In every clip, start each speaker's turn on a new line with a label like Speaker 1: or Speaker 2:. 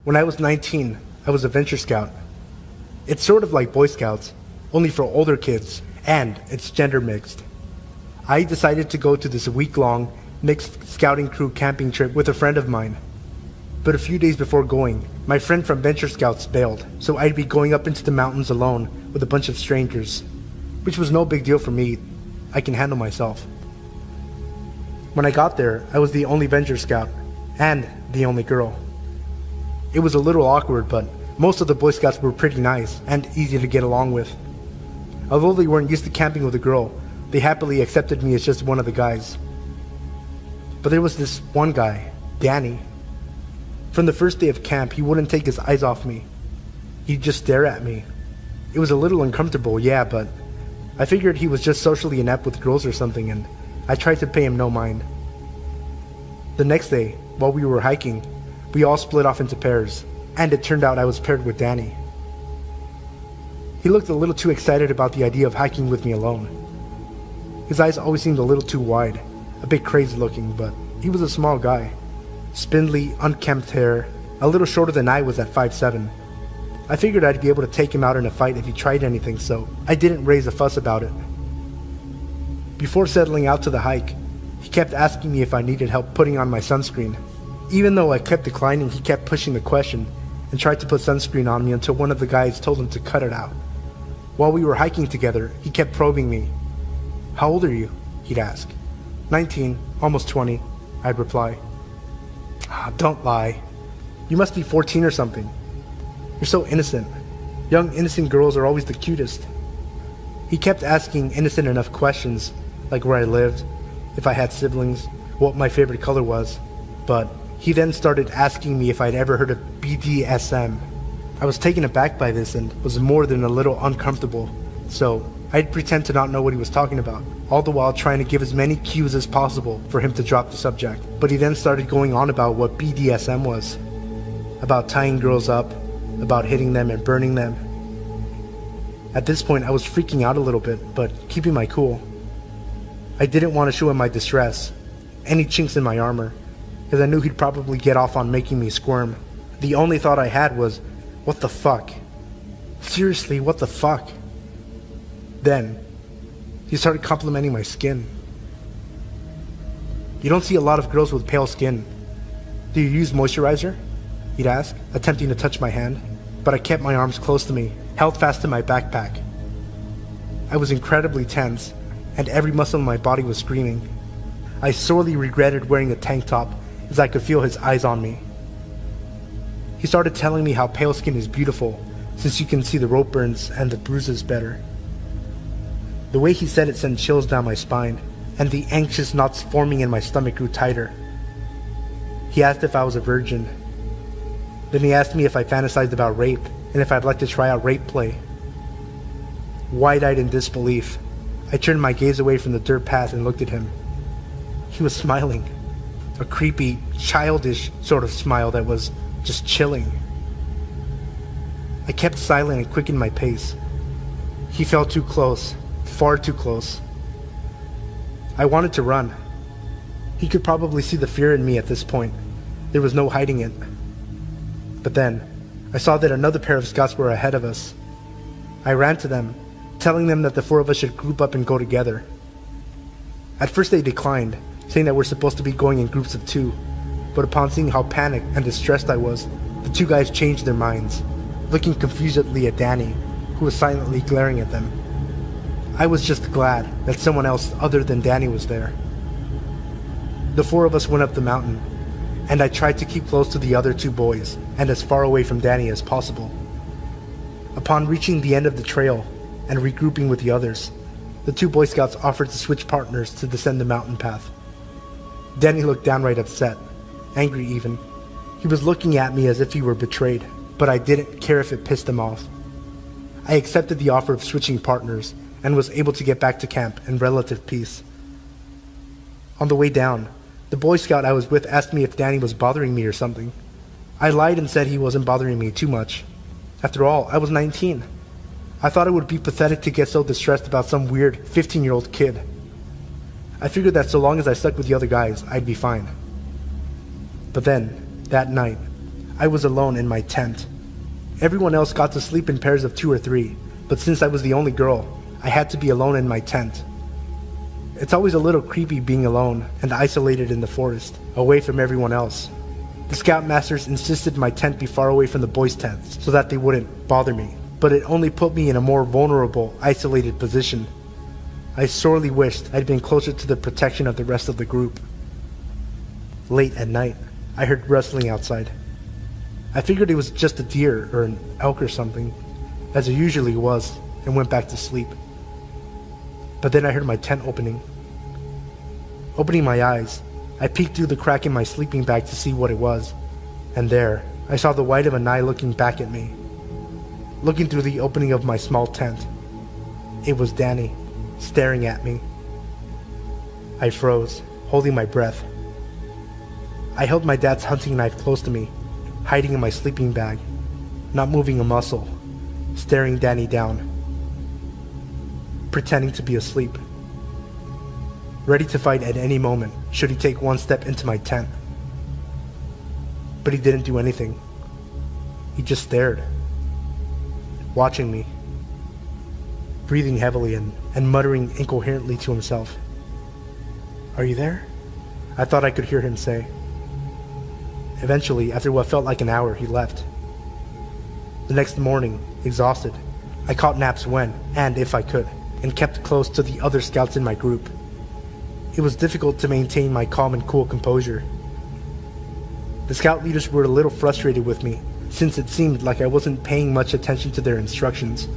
Speaker 1: When I was 19, I was a venture scout. It's sort of like Boy Scouts, only for older kids, and it's gender mixed. I decided to go to this week-long mixed scouting crew camping trip with a friend of mine. But a few days before going, my friend from Venture Scouts bailed, so I'd be going up into the mountains alone with a bunch of strangers, which was no big deal for me. I can handle myself. When I got there, I was the only Venture Scout, and the only girl. It was a little awkward, but most of the Boy Scouts were pretty nice and easy to get along with. Although they weren't used to camping with a girl, they happily accepted me as just one of the guys. But there was this one guy, Danny. From the first day of camp, he wouldn't take his eyes off me. He'd just stare at me. It was a little uncomfortable, yeah, but I figured he was just socially inept with girls or something, and I tried to pay him no mind. The next day, while we were hiking, we all split off into pairs, and it turned out I was paired with Danny. He looked a little too excited about the idea of hiking with me alone. His eyes always seemed a little too wide, a bit crazy looking, but he was a small guy. Spindly, unkempt hair, a little shorter than I was at 5'7". I figured I'd be able to take him out in a fight if he tried anything, so I didn't raise a fuss about it. Before settling out to the hike, he kept asking me if I needed help putting on my sunscreen. Even though I kept declining, he kept pushing the question and tried to put sunscreen on me until one of the guys told him to cut it out. While we were hiking together, he kept probing me. "How old are you?" he'd ask. 19, almost 20, I'd reply. Don't lie. You must be 14 or something. You're so innocent. Young, innocent girls are always the cutest. He kept asking innocent enough questions, like where I lived, if I had siblings, what my favorite color was, but he then started asking me if I'd ever heard of BDSM. I was taken aback by this and was more than a little uncomfortable, so I'd pretend to not know what he was talking about, all the while trying to give as many cues as possible for him to drop the subject. But he then started going on about what BDSM was, about tying girls up, about hitting them and burning them. At this point, I was freaking out a little bit, but keeping my cool. I didn't want to show him my distress, any chinks in my armor, because I knew he'd probably get off on making me squirm. The only thought I had was, what the fuck? Seriously, what the fuck? Then, he started complimenting my skin. "You don't see a lot of girls with pale skin. Do you use moisturizer?" he'd ask, attempting to touch my hand, but I kept my arms close to me, held fast to my backpack. I was incredibly tense, and every muscle in my body was screaming. I sorely regretted wearing a tank top, as I could feel his eyes on me. He started telling me how pale skin is beautiful, since you can see the rope burns and the bruises better. The way he said it sent chills down my spine, and the anxious knots forming in my stomach grew tighter. He asked if I was a virgin. Then he asked me if I fantasized about rape, and if I'd like to try out rape play. Wide-eyed in disbelief, I turned my gaze away from the dirt path and looked at him. He was smiling, a creepy, childish sort of smile that was just chilling. I kept silent and quickened my pace. He felt too close, far too close. I wanted to run. He could probably see the fear in me at this point. There was no hiding it. But then, I saw that another pair of scouts were ahead of us. I ran to them, telling them that the four of us should group up and go together. At first they declined, saying that we're supposed to be going in groups of 2, but upon seeing how panicked and distressed I was, the 2 guys changed their minds, looking confusedly at Danny, who was silently glaring at them. I was just glad that someone else other than Danny was there. The 4 of us went up the mountain, and I tried to keep close to the other 2 boys and as far away from Danny as possible. Upon reaching the end of the trail and regrouping with the others, the 2 Boy Scouts offered to switch partners to descend the mountain path. Danny looked downright upset, angry even. He was looking at me as if he were betrayed, but I didn't care if it pissed him off. I accepted the offer of switching partners and was able to get back to camp in relative peace. On the way down, the Boy Scout I was with asked me if Danny was bothering me or something. I lied and said he wasn't bothering me too much. After all, I was 19. I thought it would be pathetic to get so distressed about some weird 15-year-old kid. I figured that so long as I stuck with the other guys, I'd be fine. But then, that night, I was alone in my tent. Everyone else got to sleep in pairs of 2 or 3, but since I was the only girl, I had to be alone in my tent. It's always a little creepy being alone and isolated in the forest, away from everyone else. The scoutmasters insisted my tent be far away from the boys' tents so that they wouldn't bother me, but it only put me in a more vulnerable, isolated position. I sorely wished I'd been closer to the protection of the rest of the group. Late at night, I heard rustling outside. I figured it was just a deer or an elk or something, as it usually was, and went back to sleep. But then I heard my tent opening. Opening my eyes, I peeked through the crack in my sleeping bag to see what it was, and there, I saw the white of an eye looking back at me. Looking through the opening of my small tent. It was Danny, staring at me. I froze, holding my breath. I held my dad's hunting knife close to me, hiding in my sleeping bag, not moving a muscle, staring Danny down, pretending to be asleep, ready to fight at any moment should he take one step into my tent. But he didn't do anything. He just stared, watching me, breathing heavily and muttering incoherently to himself. "Are you there?" I thought I could hear him say. Eventually, after what felt like an hour, he left. The next morning, exhausted, I caught naps when, and if I could, and kept close to the other scouts in my group. It was difficult to maintain my calm and cool composure. The scout leaders were a little frustrated with me, since it seemed like I wasn't paying much attention to their instructions.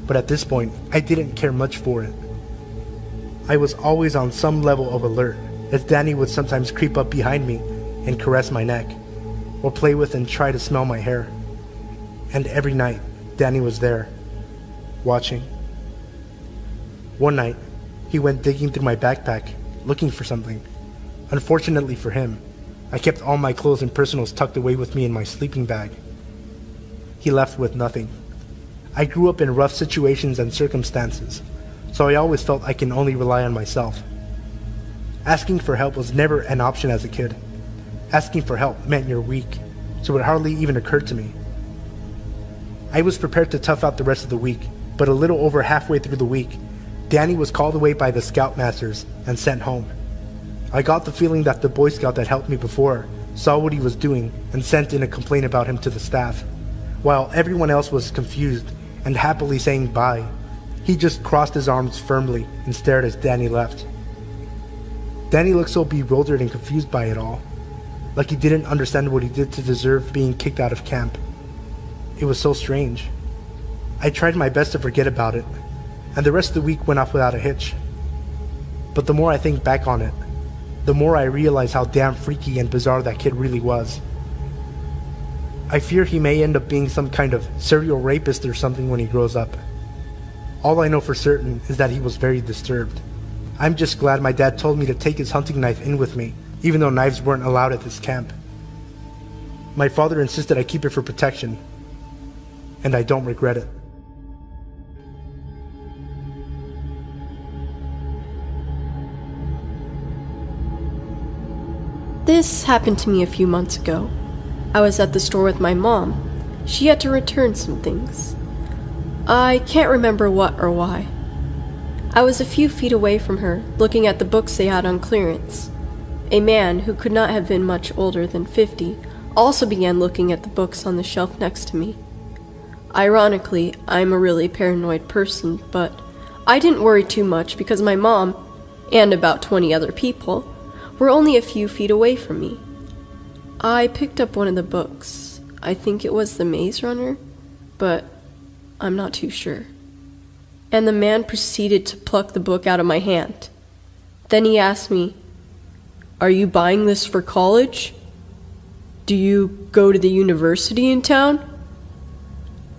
Speaker 1: But at this point, I didn't care much for it. I was always on some level of alert, as Danny would sometimes creep up behind me and caress my neck, or play with and try to smell my hair. And every night, Danny was there, watching. One night, he went digging through my backpack, looking for something. Unfortunately for him, I kept all my clothes and personals tucked away with me in my sleeping bag. He left with nothing. I grew up in rough situations and circumstances, so I always felt I can only rely on myself. Asking for help was never an option as a kid. Asking for help meant you're weak, so it hardly even occurred to me. I was prepared to tough out the rest of the week, but a little over halfway through the week, Danny was called away by the scoutmasters and sent home. I got the feeling that the Boy Scout that helped me before saw what he was doing and sent in a complaint about him to the staff. While everyone else was confused and happily saying bye, he just crossed his arms firmly and stared as Danny left. Danny looked so bewildered and confused by it all, like he didn't understand what he did to deserve being kicked out of camp. It was so strange. I tried my best to forget about it, and the rest of the week went off without a hitch. But the more I think back on it, the more I realize how damn freaky and bizarre that kid really was. I fear he may end up being some kind of serial rapist or something when he grows up. All I know for certain is that he was very disturbed. I'm just glad my dad told me to take his hunting knife in with me, even though knives weren't allowed at this camp. My father insisted I keep it for protection, and I don't regret it.
Speaker 2: This happened to me a few months ago. I was at the store with my mom. She had to return some things. I can't remember what or why. I was a few feet away from her, looking at the books they had on clearance. A man, who could not have been much older than 50, also began looking at the books on the shelf next to me. Ironically, I'm a really paranoid person, but I didn't worry too much because my mom, and about 20 other people, were only a few feet away from me. I picked up one of the books. I think it was The Maze Runner, but I'm not too sure. And the man proceeded to pluck the book out of my hand. Then he asked me, "Are you buying this for college? Do you go to the university in town?"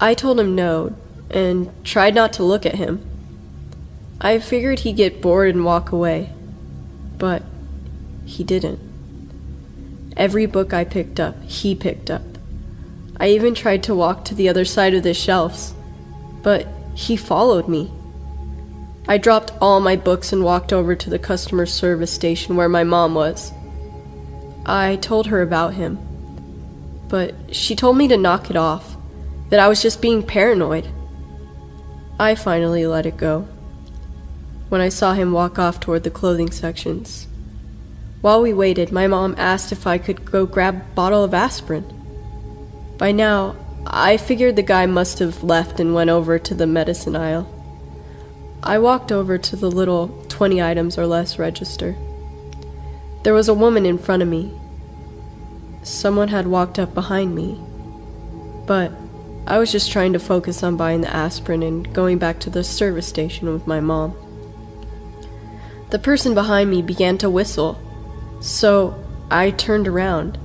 Speaker 2: I told him no, and tried not to look at him. I figured he'd get bored and walk away, but he didn't. Every book I picked up, he picked up. I even tried to walk to the other side of the shelves, but he followed me. I dropped all my books and walked over to the customer service station where my mom was. I told her about him, but she told me to knock it off, that I was just being paranoid. I finally let it go when I saw him walk off toward the clothing sections. While we waited, my mom asked if I could go grab a bottle of aspirin. By now, I figured the guy must have left and went over to the medicine aisle. I walked over to the little 20 items or less register. There was a woman in front of me. Someone had walked up behind me, but I was just trying to focus on buying the aspirin and going back to the service station with my mom. The person behind me began to whistle, so I turned around,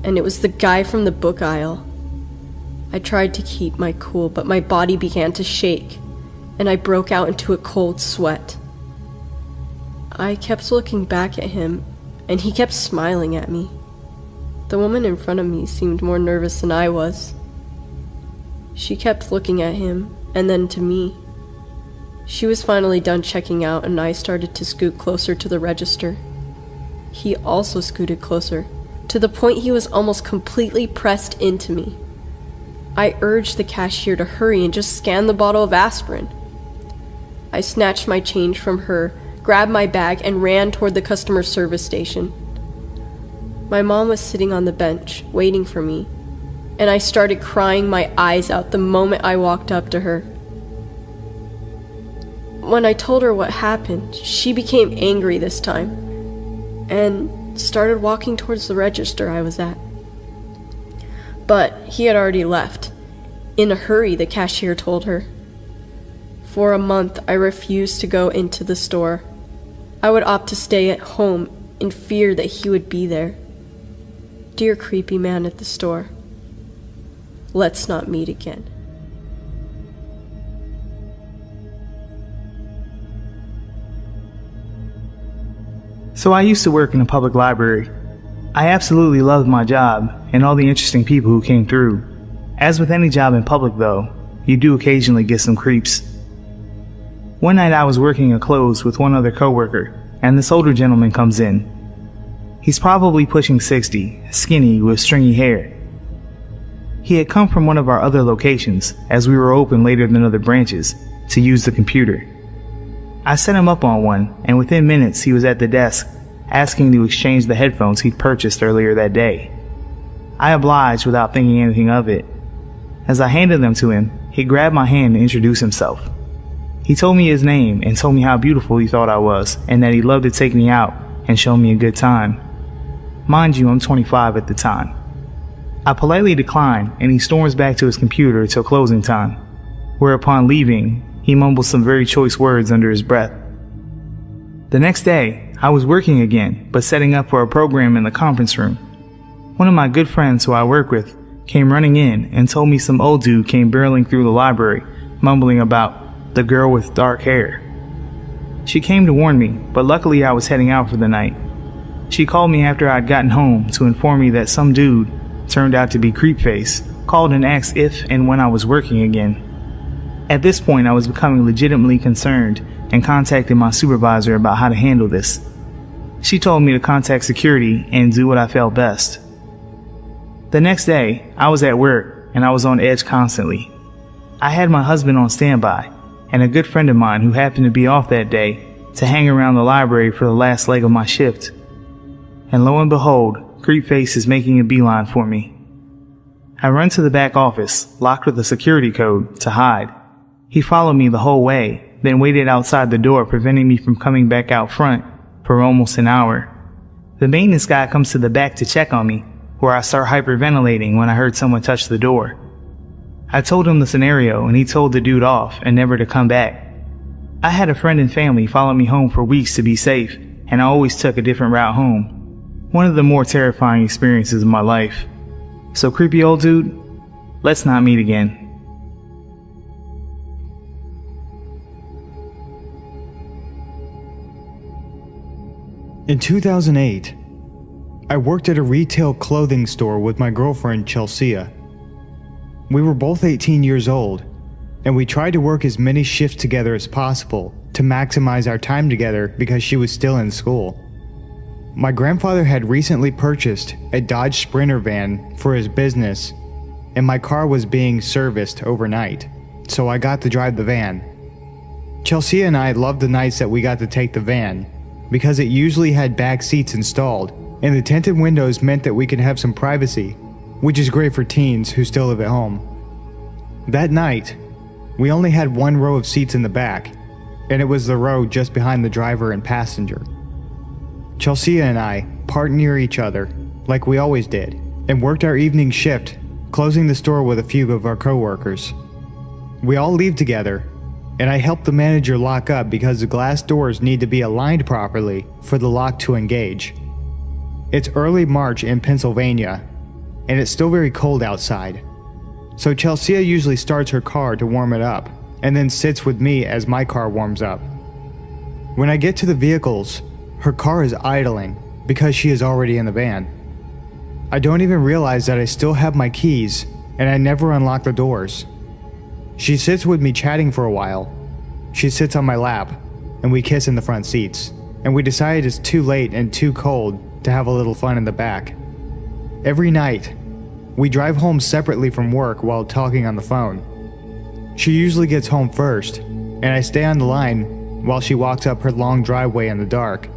Speaker 2: and it was the guy from the book aisle. I tried to keep my cool, but my body began to shake, and I broke out into a cold sweat. I kept looking back at him, and he kept smiling at me. The woman in front of me seemed more nervous than I was. She kept looking at him, and then to me. She was finally done checking out, and I started to scoot closer to the register. He also scooted closer, to the point he was almost completely pressed into me. I urged the cashier to hurry and just scan the bottle of aspirin. I snatched my change from her, grabbed my bag, and ran toward the customer service station. My mom was sitting on the bench, waiting for me, and I started crying my eyes out the moment I walked up to her. When I told her what happened, she became angry this time, and started walking towards the register I was at. But he had already left. In a hurry, the cashier told her. For a month, I refused to go into the store. I would opt to stay at home in fear that he would be there. Dear creepy man at the store, let's not meet again.
Speaker 3: So I used to work in a public library. I absolutely loved my job and all the interesting people who came through. As with any job in public though, you do occasionally get some creeps. One night I was working a close with one other coworker, and this older gentleman comes in. He's probably pushing 60, skinny with stringy hair. He had come from one of our other locations, as we were open later than other branches, to use the computer. I set him up on one, and within minutes he was at the desk, asking to exchange the headphones he'd purchased earlier that day. I obliged without thinking anything of it. As I handed them to him, he grabbed my hand to introduce himself. He told me his name and told me how beautiful he thought I was, and that he'd love to take me out and show me a good time. Mind you, I'm 25 at the time. I politely declined, and he storms back to his computer till closing time, where upon leaving, he mumbled some very choice words under his breath. The next day, I was working again, but setting up for a program in the conference room. One of my good friends who I work with came running in and told me some old dude came barreling through the library, mumbling about the girl with dark hair. She came to warn me, but luckily I was heading out for the night. She called me after I'd gotten home to inform me that some dude, turned out to be Creepface, called and asked if and when I was working again. At this point, I was becoming legitimately concerned and contacted my supervisor about how to handle this. She told me to contact security and do what I felt best. The next day, I was at work and I was on edge constantly. I had my husband on standby and a good friend of mine who happened to be off that day to hang around the library for the last leg of my shift. And lo and behold, Creepface is making a beeline for me. I run to the back office, locked with a security code, to hide. He followed me the whole way, then waited outside the door, preventing me from coming back out front for almost an hour. The maintenance guy comes to the back to check on me, where I start hyperventilating when I heard someone touch the door. I told him the scenario, and he told the dude off and never to come back. I had a friend and family follow me home for weeks to be safe, and I always took a different route home. One of the more terrifying experiences of my life. So creepy old dude, let's not meet again.
Speaker 4: In 2008, I worked at a retail clothing store with my girlfriend Chelsea. We were both 18 years old, and we tried to work as many shifts together as possible to maximize our time together because she was still in school. My grandfather had recently purchased a Dodge Sprinter van for his business, and my car was being serviced overnight, so I got to drive the van. Chelsea and I loved the nights that we got to take the van because it usually had back seats installed, and the tinted windows meant that we could have some privacy, which is great for teens who still live at home. That night, we only had one row of seats in the back, and it was the row just behind the driver and passenger. Chelsea and I parked near each other, like we always did, and worked our evening shift, closing the store with a few of our coworkers. We all leave together, and I help the manager lock up because the glass doors need to be aligned properly for the lock to engage. It's early March in Pennsylvania, and it's still very cold outside. So Chelsea usually starts her car to warm it up, and then sits with me as my car warms up. When I get to the vehicles, her car is idling because she is already in the van. I don't even realize that I still have my keys, and I never unlock the doors. She sits with me chatting for a while. She sits on my lap, and we kiss in the front seats, and we decide it's too late and too cold to have a little fun in the back. Every night, we drive home separately from work while talking on the phone. She usually gets home first, and I stay on the line while she walks up her long driveway in the dark.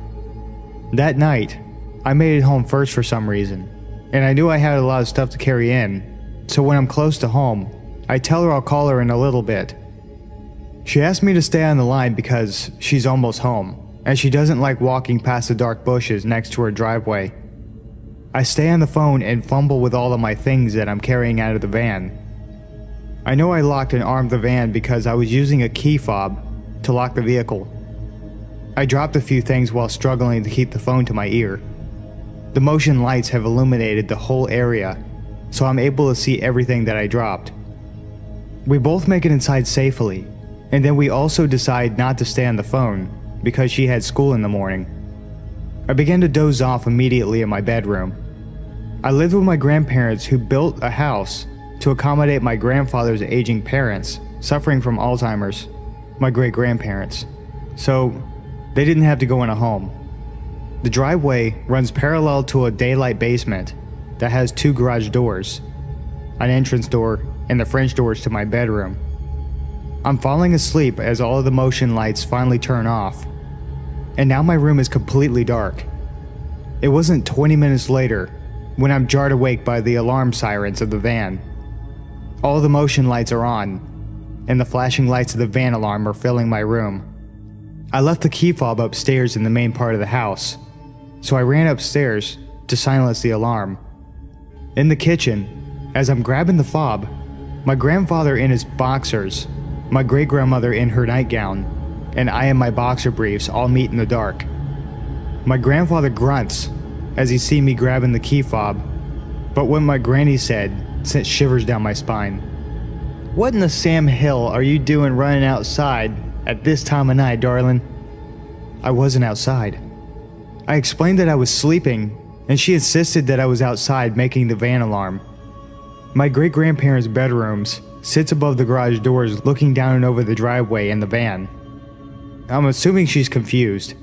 Speaker 4: That night, I made it home first for some reason, and I knew I had a lot of stuff to carry in, so when I'm close to home, I tell her I'll call her in a little bit. She asked me to stay on the line because she's almost home, and she doesn't like walking past the dark bushes next to her driveway. I stay on the phone and fumble with all of my things that I'm carrying out of the van. I know I locked and armed the van because I was using a key fob to lock the vehicle. I dropped a few things while struggling to keep the phone to my ear. The motion lights have illuminated the whole area, so I'm able to see everything that I dropped. We both make it inside safely, and then we also decide not to stay on the phone because she had school in the morning. I began to doze off immediately in my bedroom. I lived with my grandparents who built a house to accommodate my grandfather's aging parents suffering from Alzheimer's, my great-grandparents, so they didn't have to go in a home. The driveway runs parallel to a daylight basement that has two garage doors, an entrance door, and the French doors to my bedroom. I'm falling asleep as all of the motion lights finally turn off, and now my room is completely dark. It wasn't 20 minutes later when I'm jarred awake by the alarm sirens of the van. All the motion lights are on, and the flashing lights of the van alarm are filling my room. I left the key fob upstairs in the main part of the house, so I ran upstairs to silence the alarm. In the kitchen, as I'm grabbing the fob, my grandfather in his boxers, my great-grandmother in her nightgown, and I in my boxer briefs all meet in the dark. My grandfather grunts as he sees me grabbing the key fob, but what my granny said sent shivers down my spine. "What in the Sam Hill are you doing running outside at this time of night, darling?" I wasn't outside. I explained that I was sleeping, and she insisted that I was outside making the van alarm. My great-grandparents' bedrooms sits above the garage doors looking down and over the driveway and the van. I'm assuming she's confused.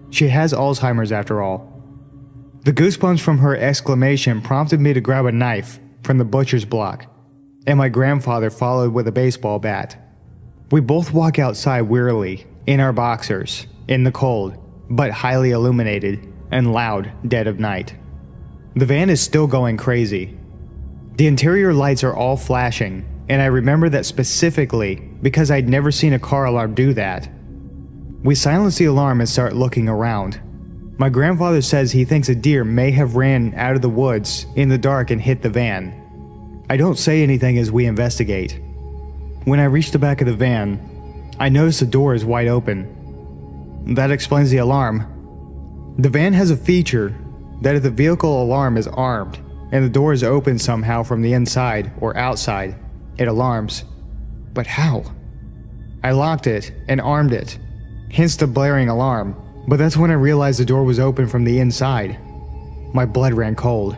Speaker 4: She has Alzheimer's after all. The goosebumps from her exclamation prompted me to grab a knife from the butcher's block, and my grandfather followed with a baseball bat. We both walk outside wearily, in our boxers, in the cold, but highly illuminated and loud dead of night. The van is still going crazy. The interior lights are all flashing, and I remember that specifically because I'd never seen a car alarm do that. We silence the alarm and start looking around. My grandfather says he thinks a deer may have ran out of the woods in the dark and hit the van. I don't say anything as we investigate. When I reach the back of the van, I notice the door is wide open. That explains the alarm. The van has a feature that if the vehicle alarm is armed and the door is open somehow from the inside or outside, it alarms. But how? I locked it and armed it, hence the blaring alarm, but that's when I realized the door was open from the inside. My blood ran cold.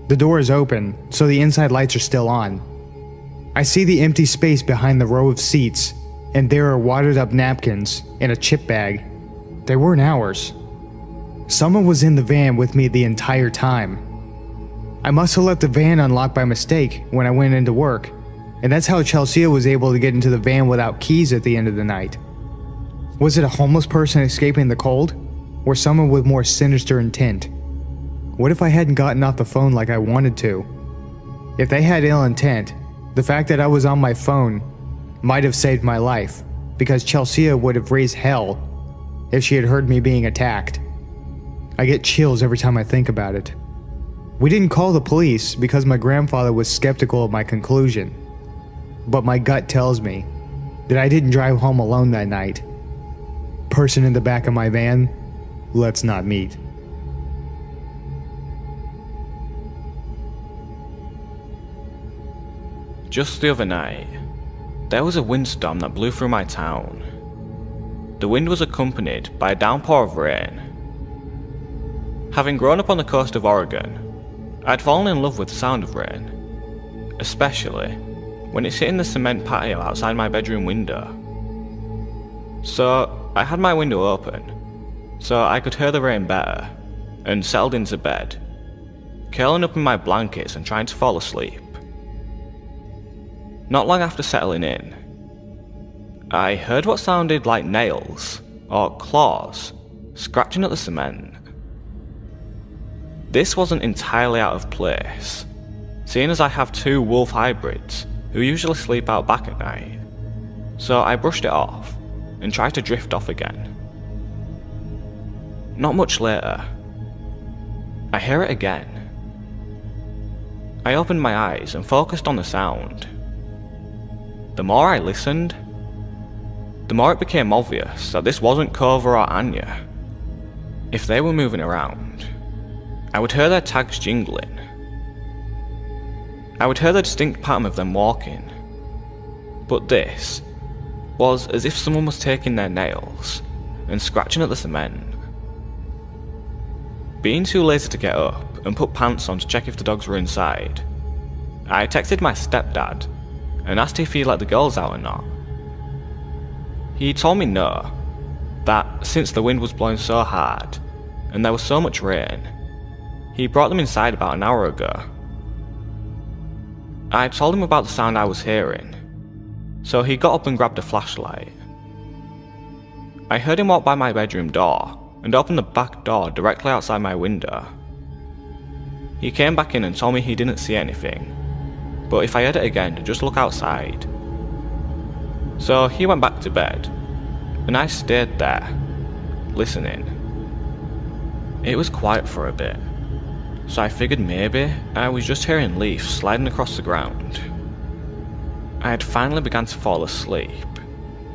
Speaker 4: The door is open, so the inside lights are still on. I see the empty space behind the row of seats, and there are wadded up napkins and a chip bag. They weren't ours. Someone was in the van with me the entire time. I must have left the van unlocked by mistake when I went into work, and that's how Chelsea was able to get into the van without keys at the end of the night. Was it a homeless person escaping the cold, or someone with more sinister intent? What if I hadn't gotten off the phone like I wanted to? If they had ill intent, the fact that I was on my phone might have saved my life, because Chelsea would have raised hell if she had heard me being attacked. I get chills every time I think about it. We didn't call the police because my grandfather was skeptical of my conclusion, but my gut tells me that I didn't drive home alone that night. Person in the back of my van, let's not meet.
Speaker 5: Just the other night, there was a windstorm that blew through my town. The wind was accompanied by a downpour of rain. Having grown up on the coast of Oregon, I'd fallen in love with the sound of rain, especially when it's hitting the cement patio outside my bedroom window. So I had my window open, so I could hear the rain better, and settled into bed, curling up in my blankets and trying to fall asleep. Not long after settling in, I heard what sounded like nails, or claws, scratching at the cement. This wasn't entirely out of place, seeing as I have 2 wolf hybrids who usually sleep out back at night, so I brushed it off and tried to drift off again. Not much later, I hear it again. I opened my eyes and focused on the sound. The more I listened, the more it became obvious that this wasn't Kova or Anya. If they were moving around, I would hear their tags jingling. I would hear the distinct pattern of them walking. But this was as if someone was taking their nails and scratching at the cement. Being too lazy to get up and put pants on to check if the dogs were inside, I texted my stepdad and asked if he let the girls out or not. He told me no, that since the wind was blowing so hard and there was so much rain, he brought them inside about an hour ago. I told him about the sound I was hearing, so he got up and grabbed a flashlight. I heard him walk by my bedroom door and open the back door directly outside my window. He came back in and told me he didn't see anything, but if I heard it again to just look outside. So he went back to bed, and I stayed there, listening. It was quiet for a bit, so I figured maybe I was just hearing leaves sliding across the ground. I had finally begun to fall asleep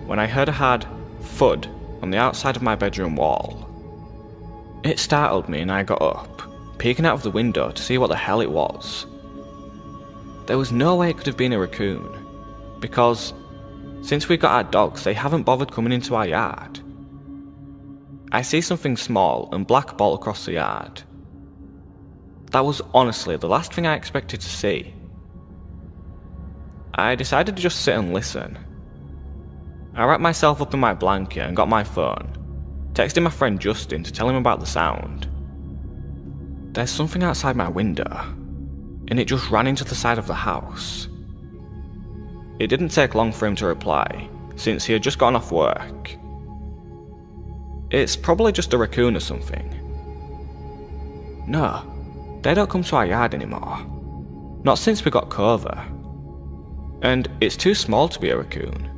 Speaker 5: when I heard a hard thud on the outside of my bedroom wall. It startled me and I got up, peeking out of the window to see what the hell it was. There was no way it could have been a raccoon, because since we got our dogs, they haven't bothered coming into our yard. I see something small and black bolt across the yard. That was honestly the last thing I expected to see. I decided to just sit and listen. I wrapped myself up in my blanket and got my phone, texting my friend Justin to tell him about the sound. There's something outside my window, and it just ran into the side of the house. It didn't take long for him to reply, since he had just gotten off work. It's probably just a raccoon or something. No, they don't come to our yard anymore. Not since we got Kova. And it's too small to be a raccoon,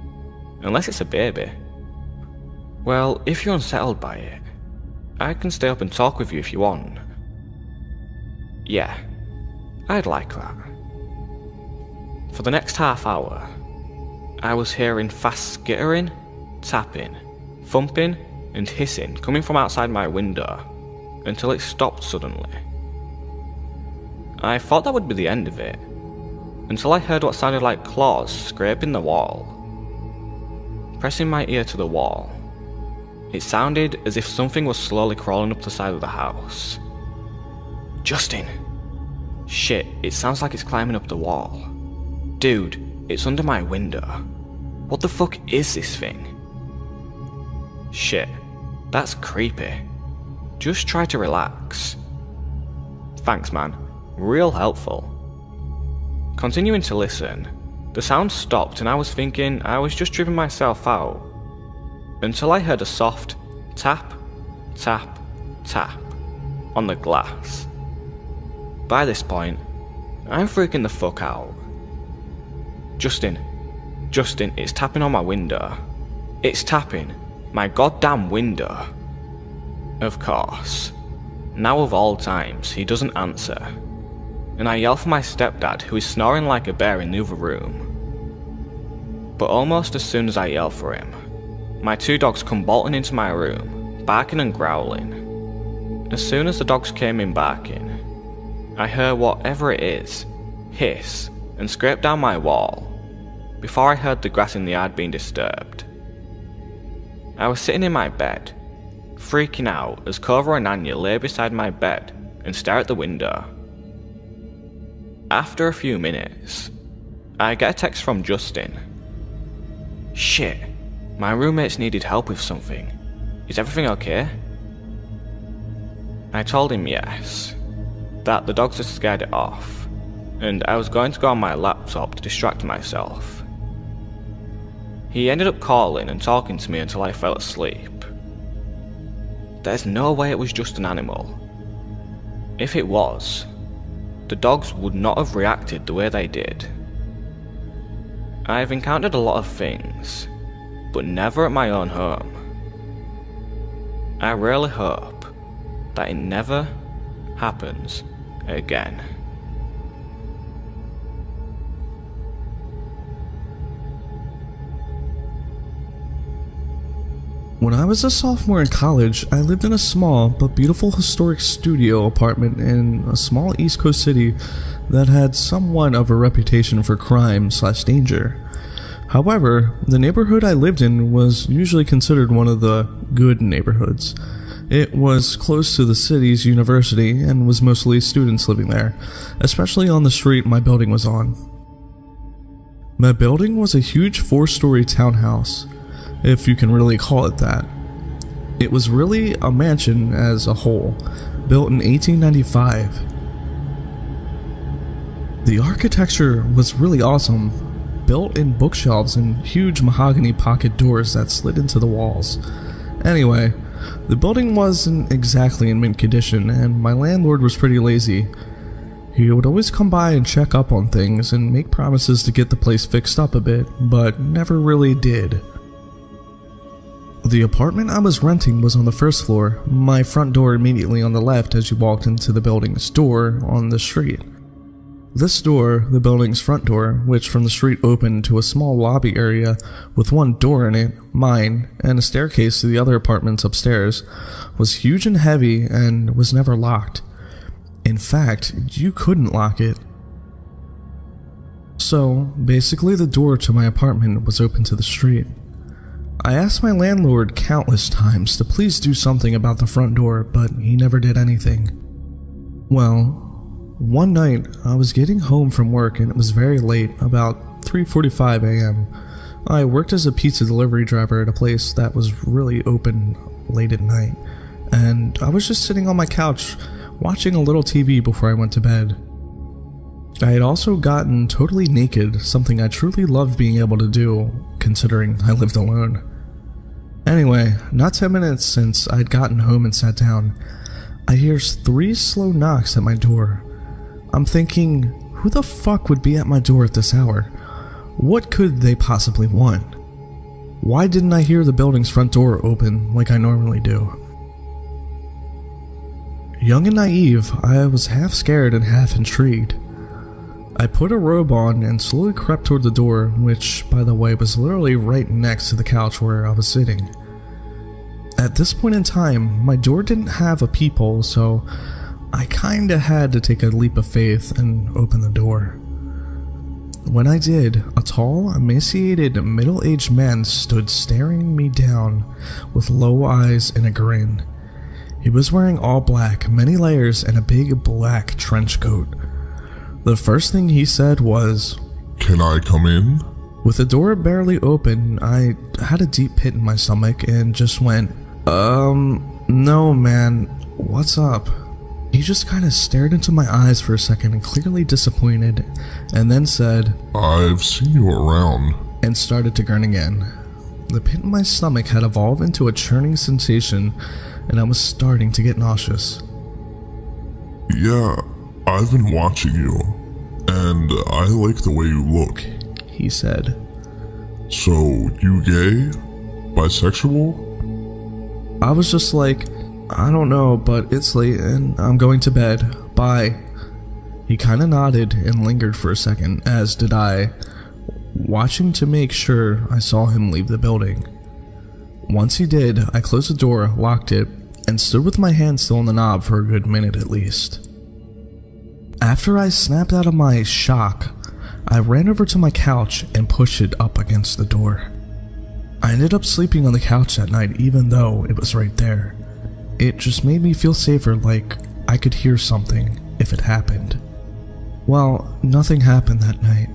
Speaker 5: unless it's a baby. Well, if you're unsettled by it, I can stay up and talk with you if you want. Yeah, I'd like that. For the next half hour, I was hearing fast skittering, tapping, thumping, and hissing coming from outside my window, until it stopped suddenly. I thought that would be the end of it, until I heard what sounded like claws scraping the wall. Pressing my ear to the wall, it sounded as if something was slowly crawling up the side of the house. Justin! Shit, it sounds like it's climbing up the wall. Dude, it's under my window. What the fuck is this thing? Shit, that's creepy. Just try to relax. Thanks, man. Real helpful. Continuing to listen, the sound stopped and I was thinking I was just tripping myself out. Until I heard a soft tap, tap, tap on the glass. By this point, I'm freaking the fuck out. Justin, it's tapping on my window. It's tapping my goddamn window. Of course. Now of all times, he doesn't answer. And I yell for my stepdad, who is snoring like a bear in the other room. But almost as soon as I yell for him, my 2 dogs come bolting into my room, barking and growling. As soon as the dogs came in barking, I heard whatever it is hiss and scrape down my wall, before I heard the grass in the yard being disturbed. I was sitting in my bed, freaking out as Cobra and Anya lay beside my bed and stare at the window. After a few minutes, I get a text from Justin. Shit, my roommates needed help with something. Is everything okay? I told him yes, that the dogs had scared it off, and I was going to go on my laptop to distract myself. He ended up calling and talking to me until I fell asleep. There's no way it was just an animal. If it was, the dogs would not have reacted the way they did. I've encountered a lot of things, but never at my own home. I really hope that it never happens again.
Speaker 6: When I was a sophomore in college, I lived in a small but beautiful historic studio apartment in a small East Coast city that had somewhat of a reputation for crime/danger. However, the neighborhood I lived in was usually considered one of the good neighborhoods. It was close to the city's university and was mostly students living there, especially on the street my building was on. My building was a huge 4-story townhouse, if you can really call it that. It was really a mansion as a whole, built in 1895. The architecture was really awesome, built in bookshelves and huge mahogany pocket doors that slid into the walls. Anyway, the building wasn't exactly in mint condition, and my landlord was pretty lazy. He would always come by and check up on things and make promises to get the place fixed up a bit, but never really did. The apartment I was renting was on the first floor, my front door immediately on the left as you walked into the building's door on the street. This door, the building's front door, which from the street opened to a small lobby area with one door in it, mine, and a staircase to the other apartments upstairs, was huge and heavy and was never locked. In fact, you couldn't lock it. So, basically the door to my apartment was open to the street. I asked my landlord countless times to please do something about the front door, but he never did anything. Well, one night I was getting home from work and it was very late, about 3:45 a.m. I worked as a pizza delivery driver at a place that was really open late at night, and I was just sitting on my couch watching a little TV before I went to bed. I had also gotten totally naked, something I truly loved being able to do, considering I lived alone. Anyway, not 10 minutes since I'd gotten home and sat down, I hear 3 slow knocks at my door. I'm thinking, who the fuck would be at my door at this hour? What could they possibly want? Why didn't I hear the building's front door open like I normally do? Young and naive, I was half scared and half intrigued. I put a robe on and slowly crept toward the door, which, by the way, was literally right next to the couch where I was sitting. At this point in time, my door didn't have a peephole, so I kinda had to take a leap of faith and open the door. When I did, a tall, emaciated, middle-aged man stood staring me down with low eyes and a grin. He was wearing all black, many layers, and a big black trench coat. The first thing he said was,
Speaker 7: "Can I come in?"
Speaker 6: With the door barely open, I had a deep pit in my stomach and just went, no man, What's up? He just kind of stared into my eyes for a second and clearly disappointed, and then said,
Speaker 7: I've seen you around.
Speaker 6: And started to grin again. The pit in my stomach had evolved into a churning sensation, and I was starting to get nauseous.
Speaker 7: Yeah, I've been watching you, and I like the way you look.
Speaker 6: He said.
Speaker 7: So, you gay? Bisexual?
Speaker 6: I was just like, I don't know, but it's late and I'm going to bed. Bye. He kinda nodded and lingered for a second, as did I, watching to make sure I saw him leave the building. Once he did, I closed the door, locked it, and stood with my hand still on the knob for a good minute at least. After I snapped out of my shock, I ran over to my couch and pushed it up against the door. I ended up sleeping on the couch that night even though it was right there. It just made me feel safer, like I could hear something if it happened. Well, nothing happened that night.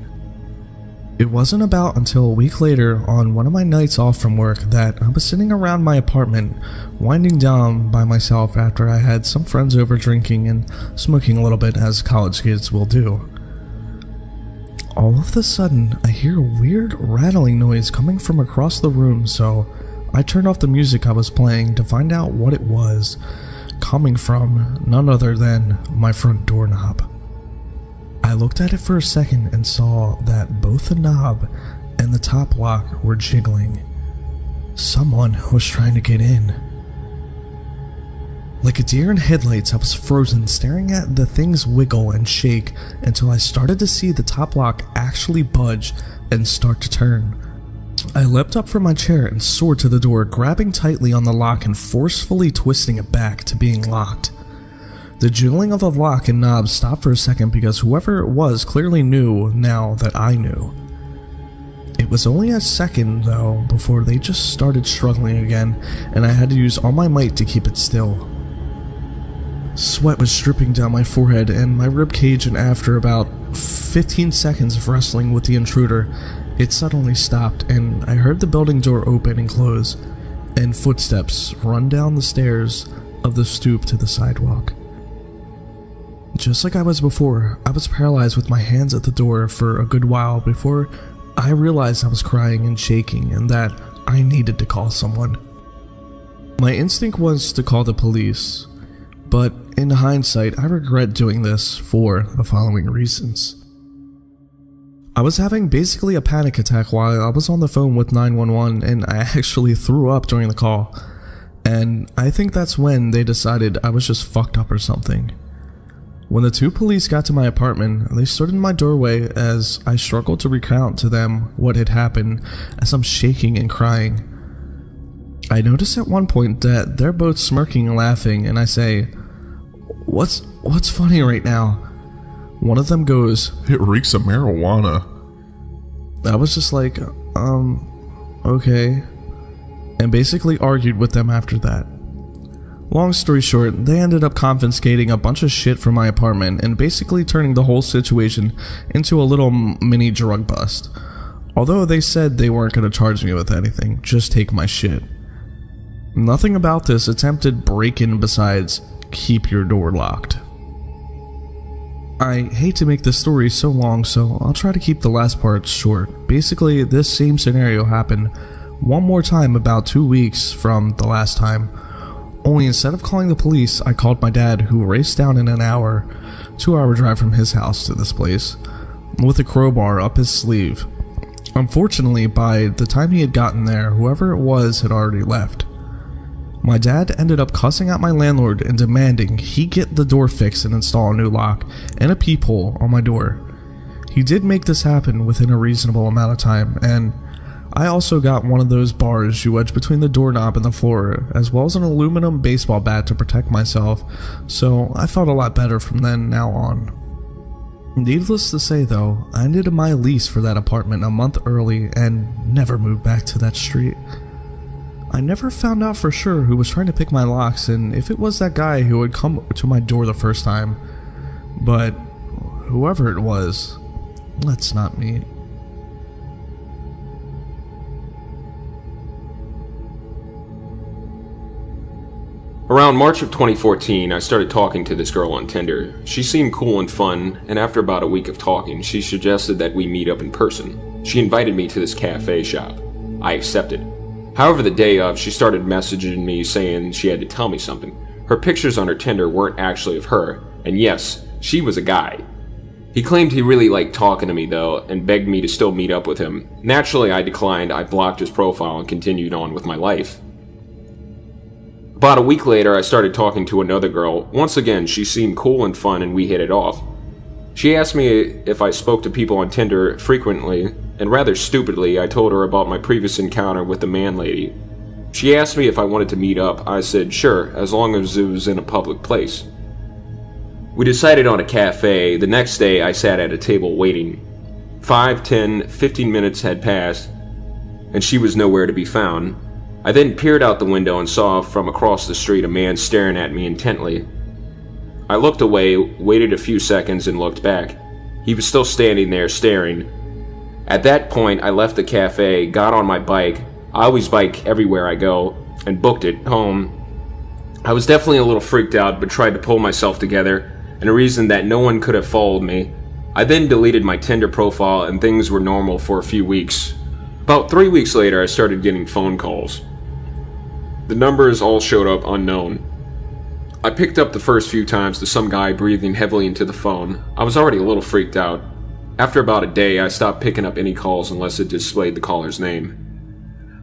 Speaker 6: It wasn't about until a week later on one of my nights off from work that I was sitting around my apartment, winding down by myself after I had some friends over drinking and smoking a little bit as college kids will do. All of a sudden, I hear a weird rattling noise coming from across the room, so I turned off the music I was playing to find out what it was, coming from none other than my front doorknob. I looked at it for a second and saw that both the knob and the top lock were jiggling. Someone was trying to get in. Like a deer in headlights, I was frozen, staring at the things wiggle and shake until I started to see the top lock actually budge and start to turn. I leapt up from my chair and soared to the door, grabbing tightly on the lock and forcefully twisting it back to being locked. The jiggling of the lock and knob stopped for a second because whoever it was clearly knew now that I knew. It was only a second though before they just started struggling again, and I had to use all my might to keep it still. Sweat was dripping down my forehead and my ribcage, and after about 15 seconds of wrestling with the intruder, it suddenly stopped and I heard the building door open and close, and footsteps run down the stairs of the stoop to the sidewalk. Just like I was before, I was paralyzed with my hands at the door for a good while before I realized I was crying and shaking and that I needed to call someone. My instinct was to call the police, but in hindsight, I regret doing this for the following reasons. I was having basically a panic attack while I was on the phone with 911, and I actually threw up during the call, and I think that's when they decided I was just fucked up or something. When the two police got to my apartment, they stood in my doorway as I struggled to recount to them what had happened as I'm shaking and crying. I noticed at one point that they're both smirking and laughing, and I say, What's funny right now? One of them goes,
Speaker 7: It reeks of marijuana.
Speaker 6: I was just like, okay, and basically argued with them after that. Long story short, they ended up confiscating a bunch of shit from my apartment and basically turning the whole situation into a little mini drug bust. Although they said they weren't going to charge me with anything, just take my shit. Nothing about this attempted break-in besides keep your door locked. I hate to make this story so long, so I'll try to keep the last part short. Basically, this same scenario happened one more time about 2 weeks from the last time. Only instead of calling the police, I called my dad, who raced down in an hour, 2-hour drive from his house to this place, with a crowbar up his sleeve. Unfortunately, by the time he had gotten there, whoever it was had already left. My dad ended up cussing out my landlord and demanding he get the door fixed and install a new lock and a peephole on my door. He did make this happen within a reasonable amount of time, and I also got one of those bars you wedge between the doorknob and the floor, as well as an aluminum baseball bat to protect myself, so I felt a lot better from then now on. Needless to say though, I ended my lease for that apartment a month early and never moved back to that street. I never found out for sure who was trying to pick my locks and if it was that guy who had come to my door the first time, but whoever it was, let's not meet.
Speaker 8: Around March of 2014, I started talking to this girl on Tinder. She seemed cool and fun, and after about a week of talking, she suggested that we meet up in person. She invited me to this cafe shop. I accepted. However, the day of, she started messaging me saying she had to tell me something. Her pictures on her Tinder weren't actually of her, and yes, she was a guy. He claimed he really liked talking to me though, and begged me to still meet up with him. Naturally, I declined. I blocked his profile and continued on with my life. About a week later, I started talking to another girl. Once again, she seemed cool and fun and we hit it off. She asked me if I spoke to people on Tinder frequently, and rather stupidly, I told her about my previous encounter with the man lady. She asked me if I wanted to meet up. I said sure, as long as it was in a public place. We decided on a cafe. The next day, I sat at a table waiting. 5, 10, 15 minutes had passed, and she was nowhere to be found. I then peered out the window and saw from across the street a man staring at me intently. I looked away, waited a few seconds, and looked back. He was still standing there staring. At that point, I left the cafe, got on my bike. I always bike everywhere I go, and booked it home. I was definitely a little freaked out, but tried to pull myself together, and a reason that no one could have followed me. I then deleted my Tinder profile, and things were normal for a few weeks. About 3 weeks later, I started getting phone calls. The numbers all showed up unknown. I picked up the first few times to some guy breathing heavily into the phone. I was already a little freaked out. After about a day, I stopped picking up any calls unless it displayed the caller's name.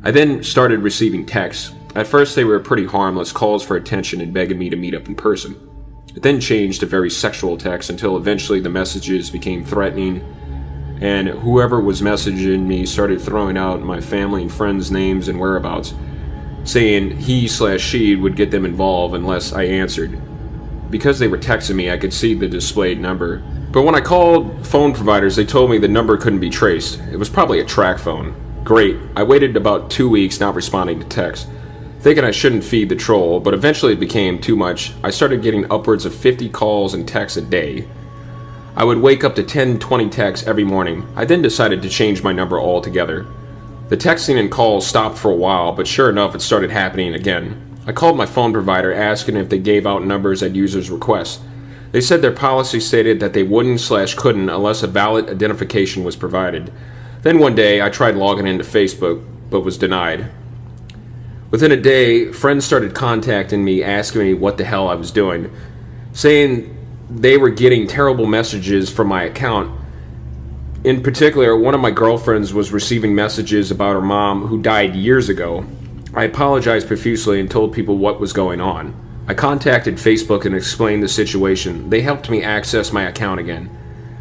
Speaker 8: I then started receiving texts. At first they were pretty harmless calls for attention and begging me to meet up in person. It then changed to very sexual texts until eventually the messages became threatening, and whoever was messaging me started throwing out my family and friends' names and whereabouts, saying he/she would get them involved unless I answered. Because they were texting me, I could see the displayed number. But when I called phone providers, they told me the number couldn't be traced. It was probably a track phone. Great. I waited about 2 weeks not responding to texts, thinking I shouldn't feed the troll, but eventually it became too much. I started getting upwards of 50 calls and texts a day. I would wake up to 10-20 texts every morning. I then decided to change my number altogether. The texting and calls stopped for a while, but sure enough, it started happening again. I called my phone provider asking if they gave out numbers at users' requests. They said their policy stated that they wouldn't/couldn't unless a valid identification was provided. Then one day, I tried logging into Facebook, but was denied. Within a day, friends started contacting me asking me what the hell I was doing, saying they were getting terrible messages from my account. In particular, one of my girlfriends was receiving messages about her mom who died years ago. I apologized profusely and told people what was going on. I contacted Facebook and explained the situation. They helped me access my account again,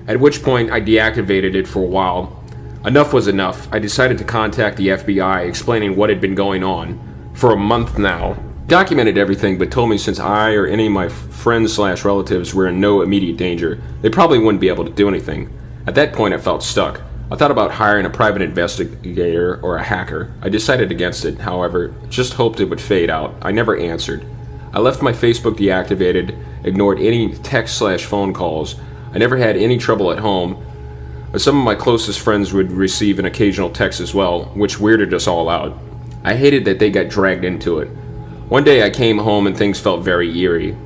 Speaker 8: at which point I deactivated it for a while. Enough was enough. I decided to contact the FBI, explaining what had been going on for a month now. Documented everything, but told me since I or any of my friends/relatives were in no immediate danger, they probably wouldn't be able to do anything. At that point, I felt stuck. I thought about hiring a private investigator or a hacker. I decided against it, however, just hoped it would fade out. I never answered. I left my Facebook deactivated, ignored any text/phone calls. I never had any trouble at home. Some of my closest friends would receive an occasional text as well, which weirded us all out. I hated that they got dragged into it. One day I came home and things felt very eerie.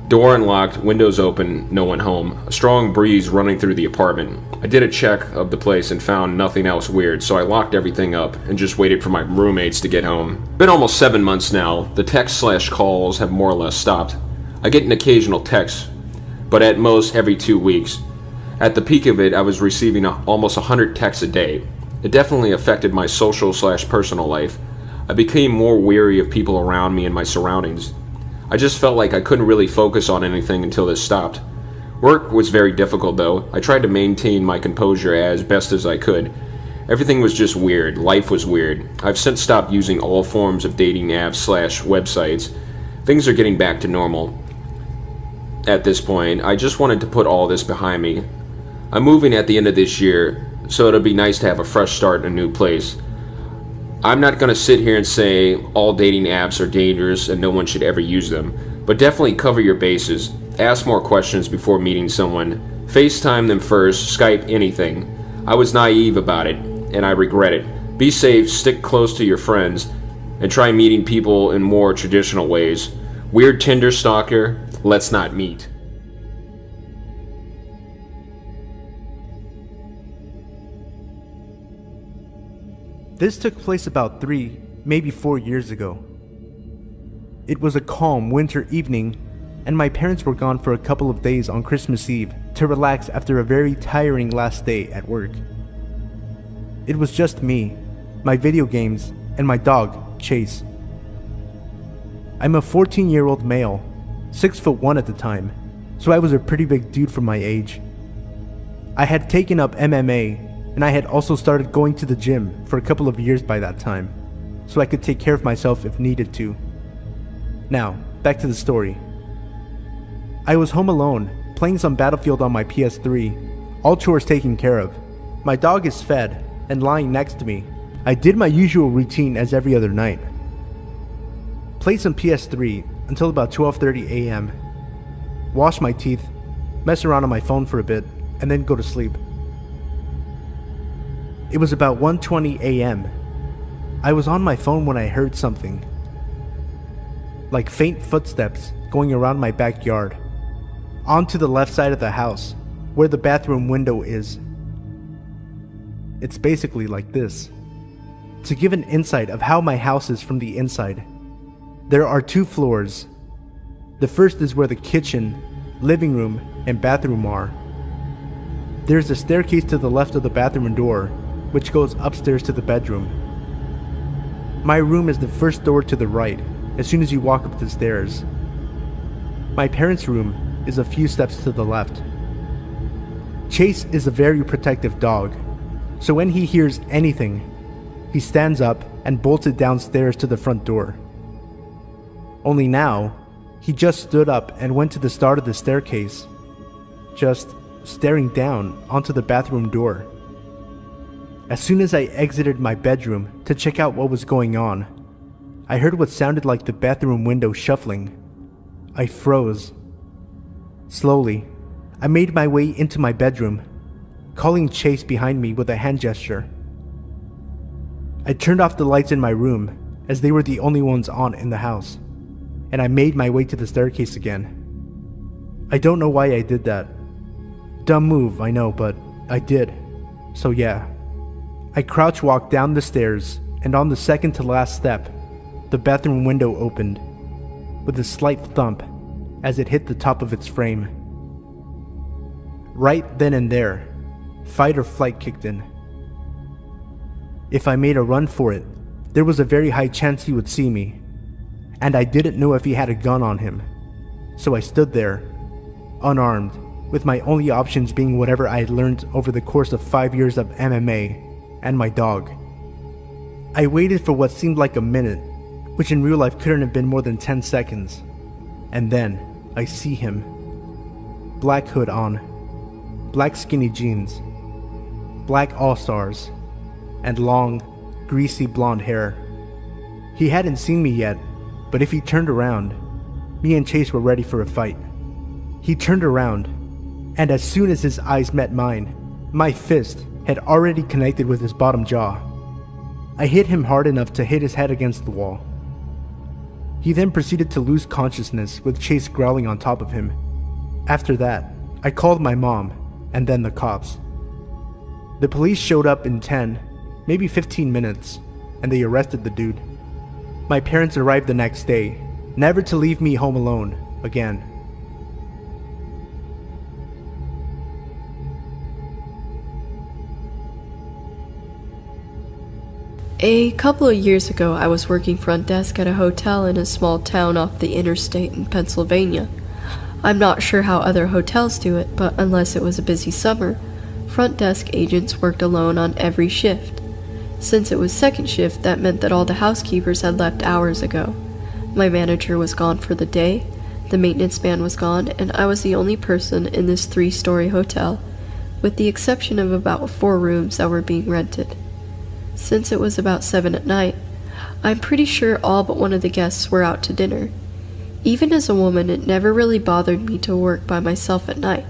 Speaker 8: Door unlocked, windows open, no one home. A strong breeze running through the apartment. I did a check of the place and found nothing else weird, so I locked everything up and just waited for my roommates to get home. Been almost 7 months now. The text/calls have more or less stopped. I get an occasional text, but at most every 2 weeks. At the peak of it, I was receiving almost 100 texts a day. It definitely affected my social/personal life. I became more weary of people around me and my surroundings. I just felt like I couldn't really focus on anything until this stopped. Work was very difficult though. I tried to maintain my composure as best as I could. Everything was just weird. Life was weird. I've since stopped using all forms of dating apps/websites. Things are getting back to normal. At this point, I just wanted to put all this behind me. I'm moving at the end of this year, so it'll be nice to have a fresh start in a new place. I'm not going to sit here and say all dating apps are dangerous and no one should ever use them, but definitely cover your bases. Ask more questions before meeting someone. FaceTime them first, Skype, anything. I was naive about it, and I regret it. Be safe, stick close to your friends, and try meeting people in more traditional ways. Weird Tinder stalker, let's not meet.
Speaker 1: This took place about 3, maybe 4 years ago. It was a calm winter evening, and my parents were gone for a couple of days on Christmas Eve to relax after a very tiring last day at work. It was just me, my video games, and my dog, Chase. I'm a 14-year-old male, 6'1" at the time, so I was a pretty big dude for my age. I had taken up MMA, and I had also started going to the gym for a couple of years by that time, so I could take care of myself if needed to. Now, back to the story. I was home alone, playing some Battlefield on my PS3, all chores taken care of. My dog is fed and lying next to me. I did my usual routine as every other night. Played some PS3 until about 12:30 a.m. Wash my teeth, mess around on my phone for a bit, and then go to sleep. It was about 1:20 a.m. I was on my phone when I heard something. Like faint footsteps going around my backyard, onto the left side of the house, where the bathroom window is. It's basically like this. To give an insight of how my house is from the inside, there are 2 floors. The first is where the kitchen, living room, and bathroom are. There's a staircase to the left of the bathroom door, which goes upstairs to the bedroom. My room is the first door to the right, as soon as you walk up the stairs. My parents' room is a few steps to the left. Chase is a very protective dog, so when he hears anything, he stands up and bolts it downstairs to the front door. Only now, he just stood up and went to the start of the staircase, just staring down onto the bathroom door. As soon as I exited my bedroom to check out what was going on, I heard what sounded like the bathroom window shuffling. I froze. Slowly, I made my way into my bedroom, calling Chase behind me with a hand gesture. I turned off the lights in my room, as they were the only ones on in the house, and I made my way to the staircase again. I don't know why I did that. Dumb move, I know, but I did. So yeah. I crouch walked down the stairs, and on the second to last step, the bathroom window opened, with a slight thump as it hit the top of its frame. Right then and there, fight or flight kicked in. If I made a run for it, there was a very high chance he would see me, and I didn't know if he had a gun on him, so I stood there, unarmed, with my only options being whatever I had learned over the course of 5 years of MMA and my dog. I waited for what seemed like a minute, which in real life couldn't have been more than 10 seconds, and then I see him. Black hood on, black skinny jeans, black all-stars, and long, greasy blonde hair. He hadn't seen me yet, but if he turned around, me and Chase were ready for a fight. He turned around, and as soon as his eyes met mine, my fist had already connected with his bottom jaw. I hit him hard enough to hit his head against the wall. He then proceeded to lose consciousness with Chase growling on top of him. After that, I called my mom, and then the cops. The police showed up in 10, maybe 15 minutes, and they arrested the dude. My parents arrived the next day, never to leave me home alone again.
Speaker 2: A couple of years ago, I was working front desk at a hotel in a small town off the interstate in Pennsylvania. I'm not sure how other hotels do it, but unless it was a busy summer, front desk agents worked alone on every shift. Since it was second shift, that meant that all the housekeepers had left hours ago. My manager was gone for the day, the maintenance man was gone, and I was the only person in this 3-story hotel, with the exception of about 4 rooms that were being rented. Since it was about 7 at night, I'm pretty sure all but one of the guests were out to dinner. Even as a woman, it never really bothered me to work by myself at night.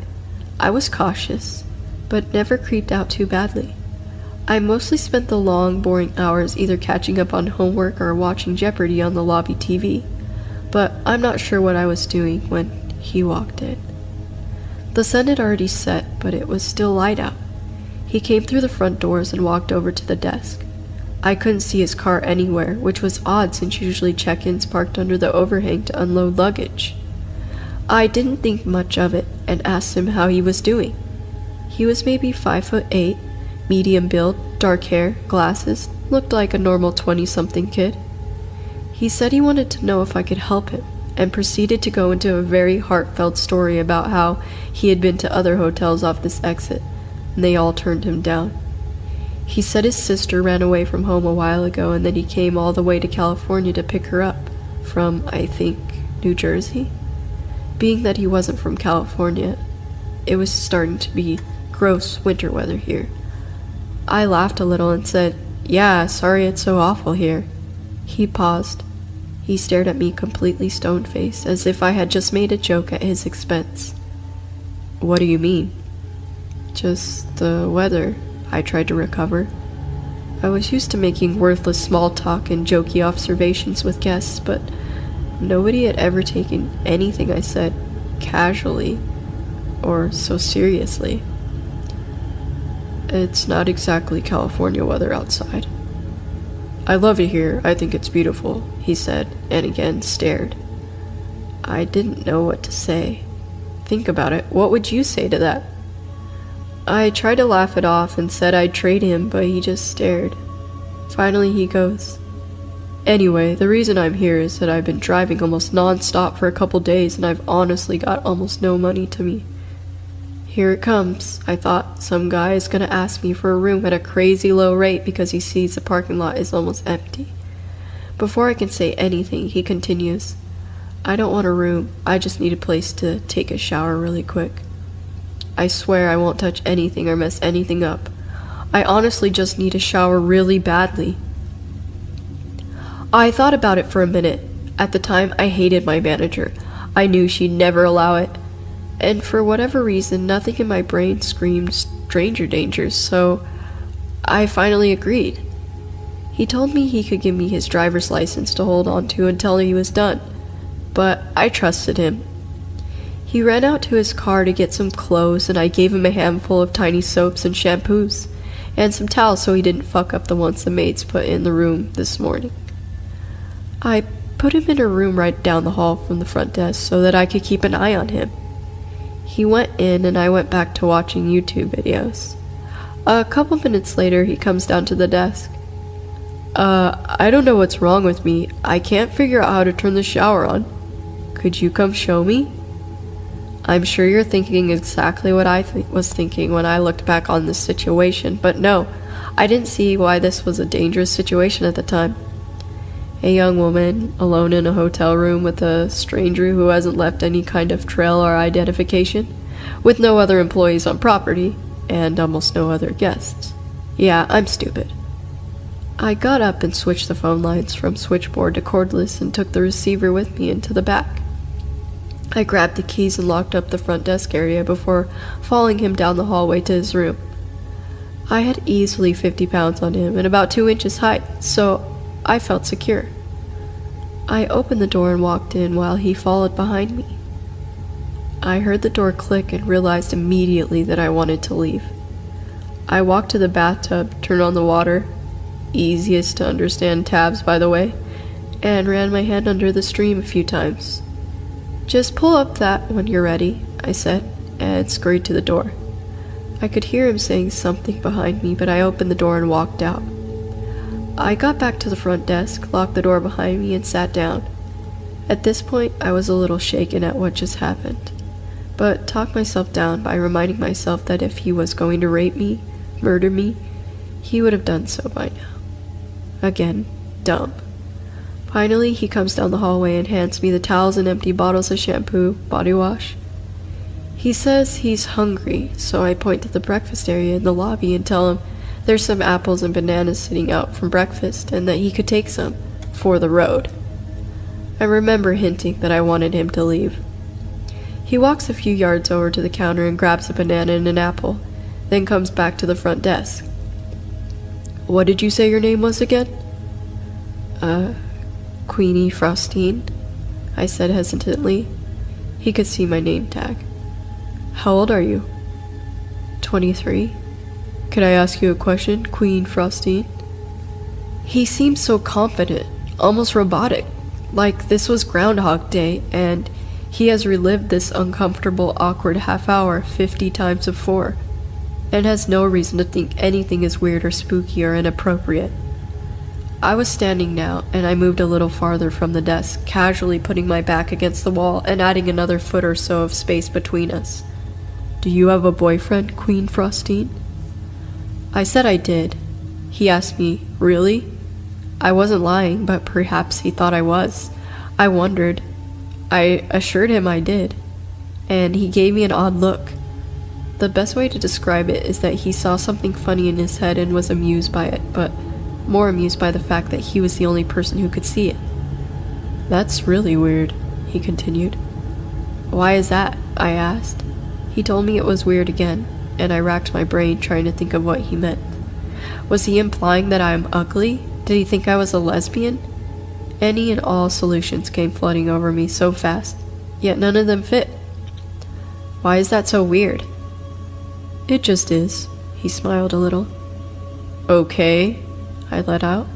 Speaker 2: I was cautious, but never creeped out too badly. I mostly spent the long, boring hours either catching up on homework or watching Jeopardy on the lobby TV. but I'm not sure what I was doing when he walked in. The sun had already set, but it was still light out. He came through the front doors and walked over to the desk. I couldn't see his car anywhere, which was odd since usually check-ins parked under the overhang to unload luggage. I didn't think much of it and asked him how he was doing. He was maybe 5'8", medium build, dark hair, glasses, looked like a normal 20-something kid. He said he wanted to know if I could help him, and proceeded to go into a very heartfelt story about how he had been to other hotels off this exit, and they all turned him down. He said his sister ran away from home a while ago and that he came all the way to California to pick her up, from, I think, New Jersey? Being that he wasn't from California, it was starting to be gross winter weather here. I laughed a little and said, "Yeah, sorry it's so awful here." He paused. He stared at me completely stone-faced, as if I had just made a joke at his expense. "What do you mean?" "Just the weather," I tried to recover. I was used to making worthless small talk and jokey observations with guests, but nobody had ever taken anything I said casually or so seriously. "It's not exactly California weather outside." "I love it here. I think it's beautiful," he said, and again stared. I didn't know what to say. Think about it. What would you say to that? I tried to laugh it off and said I'd trade him, but he just stared. Finally he goes, "Anyway, the reason I'm here is that I've been driving almost non-stop for a couple days and I've honestly got almost no money to me." Here it comes, I thought. Some guy is gonna ask me for a room at a crazy low rate because he sees the parking lot is almost empty. Before I can say anything, he continues, "I don't want a room, I just need a place to take a shower really quick. I swear I won't touch anything or mess anything up. I honestly just need a shower really badly." I thought about it for a minute. At the time, I hated my manager. I knew she'd never allow it. And for whatever reason, nothing in my brain screamed stranger danger, so I finally agreed. He told me he could give me his driver's license to hold on to until he was done, but I trusted him. He ran out to his car to get some clothes, and I gave him a handful of tiny soaps and shampoos, and some towels so he didn't fuck up the ones the maids put in the room this morning. I put him in a room right down the hall from the front desk so that I could keep an eye on him. He went in and I went back to watching YouTube videos. A couple minutes later, he comes down to the desk. I don't know what's wrong with me. I can't figure out how to turn the shower on. Could you come show me?" I'm sure you're thinking exactly what I was thinking when I looked back on this situation, but no, I didn't see why this was a dangerous situation at the time. A young woman, alone in a hotel room with a stranger who hasn't left any kind of trail or identification, with no other employees on property, and almost no other guests. Yeah, I'm stupid. I got up and switched the phone lines from switchboard to cordless and took the receiver with me into the back. I grabbed the keys and locked up the front desk area before following him down the hallway to his room. I had easily 50 pounds on him and about 2 inches height, so I felt secure. I opened the door and walked in while he followed behind me. I heard the door click and realized immediately that I wanted to leave. I walked to the bathtub, turned on the water, easiest to understand tabs by the way, and ran my hand under the stream a few times. "Just pull up that when you're ready," I said, and scurried to the door. I could hear him saying something behind me, but I opened the door and walked out. I got back to the front desk, locked the door behind me, and sat down. At this point, I was a little shaken at what just happened, but talked myself down by reminding myself that if he was going to rape me, murder me, he would have done so by now. Again, dumb. Finally, he comes down the hallway and hands me the towels and empty bottles of shampoo, body wash. He says he's hungry, so I point to the breakfast area in the lobby and tell him there's some apples and bananas sitting out from breakfast and that he could take some for the road. I remember hinting that I wanted him to leave. He walks a few yards over to the counter and grabs a banana and an apple, then comes back to the front desk. "What did you say your name was again?" Queenie Frostine," I said hesitantly. He could see my name tag. How old are you? 23. Could I ask you a question, Queen Frostine? He seemed so confident, almost robotic, like this was Groundhog Day, and he has relived this uncomfortable, awkward half hour 50 times before, and has no reason to think anything is weird or spooky or inappropriate. I was standing now, and I moved a little farther from the desk, casually putting my back against the wall and adding another foot or so of space between us. Do you have a boyfriend, Queen Frostine? I said I did. He asked me, really? I wasn't lying, but perhaps he thought I was. I wondered. I assured him I did, and he gave me an odd look. The best way to describe it is that he saw something funny in his head and was amused by it, but more amused by the fact that he was the only person who could see it. That's really weird, he continued. Why is that? I asked. He told me it was weird again, and I racked my brain trying to think of what he meant. Was he implying that I am ugly? Did he think I was a lesbian? Any and all solutions came flooding over me so fast, yet none of them fit. Why is that so weird? It just is, he smiled a little. Okay, I let out.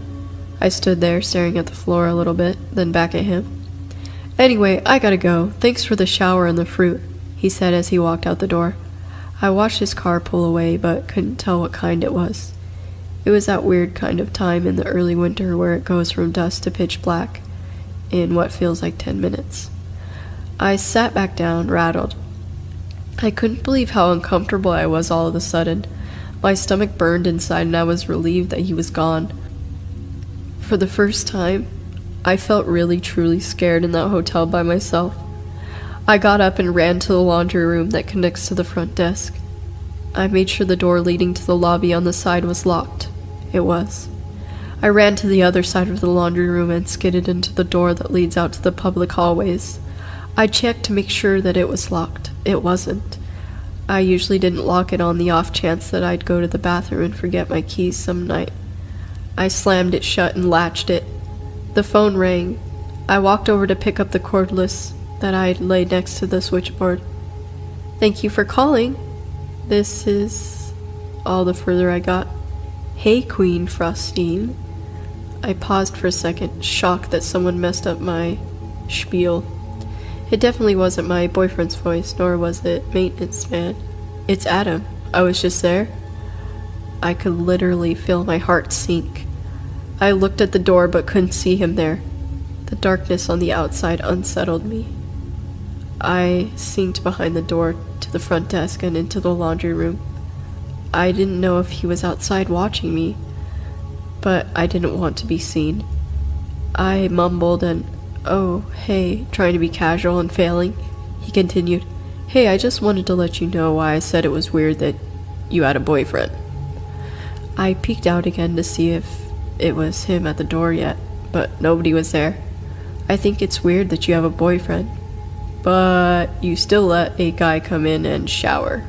Speaker 2: I stood there staring at the floor a little bit, then back at him. Anyway, I gotta go. Thanks for the shower and the fruit, he said as he walked out the door. I watched his car pull away, but couldn't tell what kind it was. It was that weird kind of time in the early winter where it goes from dusk to pitch black in what feels like 10 minutes. I sat back down, rattled. I couldn't believe how uncomfortable I was all of a sudden. My stomach burned inside and I was relieved that he was gone. For the first time, I felt really truly scared in that hotel by myself. I got up and ran to the laundry room that connects to the front desk. I made sure the door leading to the lobby on the side was locked. It was. I ran to the other side of the laundry room and skidded into the door that leads out to the public hallways. I checked to make sure that it was locked. It wasn't. I usually didn't lock it on the off chance that I'd go to the bathroom and forget my keys some night. I slammed it shut and latched it. The phone rang. I walked over to pick up the cordless that I'd laid next to the switchboard. Thank you for calling. This is all the further I got. Hey, Queen Frostine. I paused for a second, shocked that someone messed up my spiel. It definitely wasn't my boyfriend's voice, nor was it maintenance man. It's Adam. I was just there. I could literally feel my heart sink. I looked at the door but couldn't see him there. The darkness on the outside unsettled me. I sneaked behind the door to the front desk and into the laundry room. I didn't know if he was outside watching me, but I didn't want to be seen. I mumbled and, oh, hey, trying to be casual and failing. He continued, hey, I just wanted to let you know why I said it was weird that you had a boyfriend. I peeked out again to see if it was him at the door yet, but nobody was there. I think it's weird that you have a boyfriend, but you still let a guy come in and shower.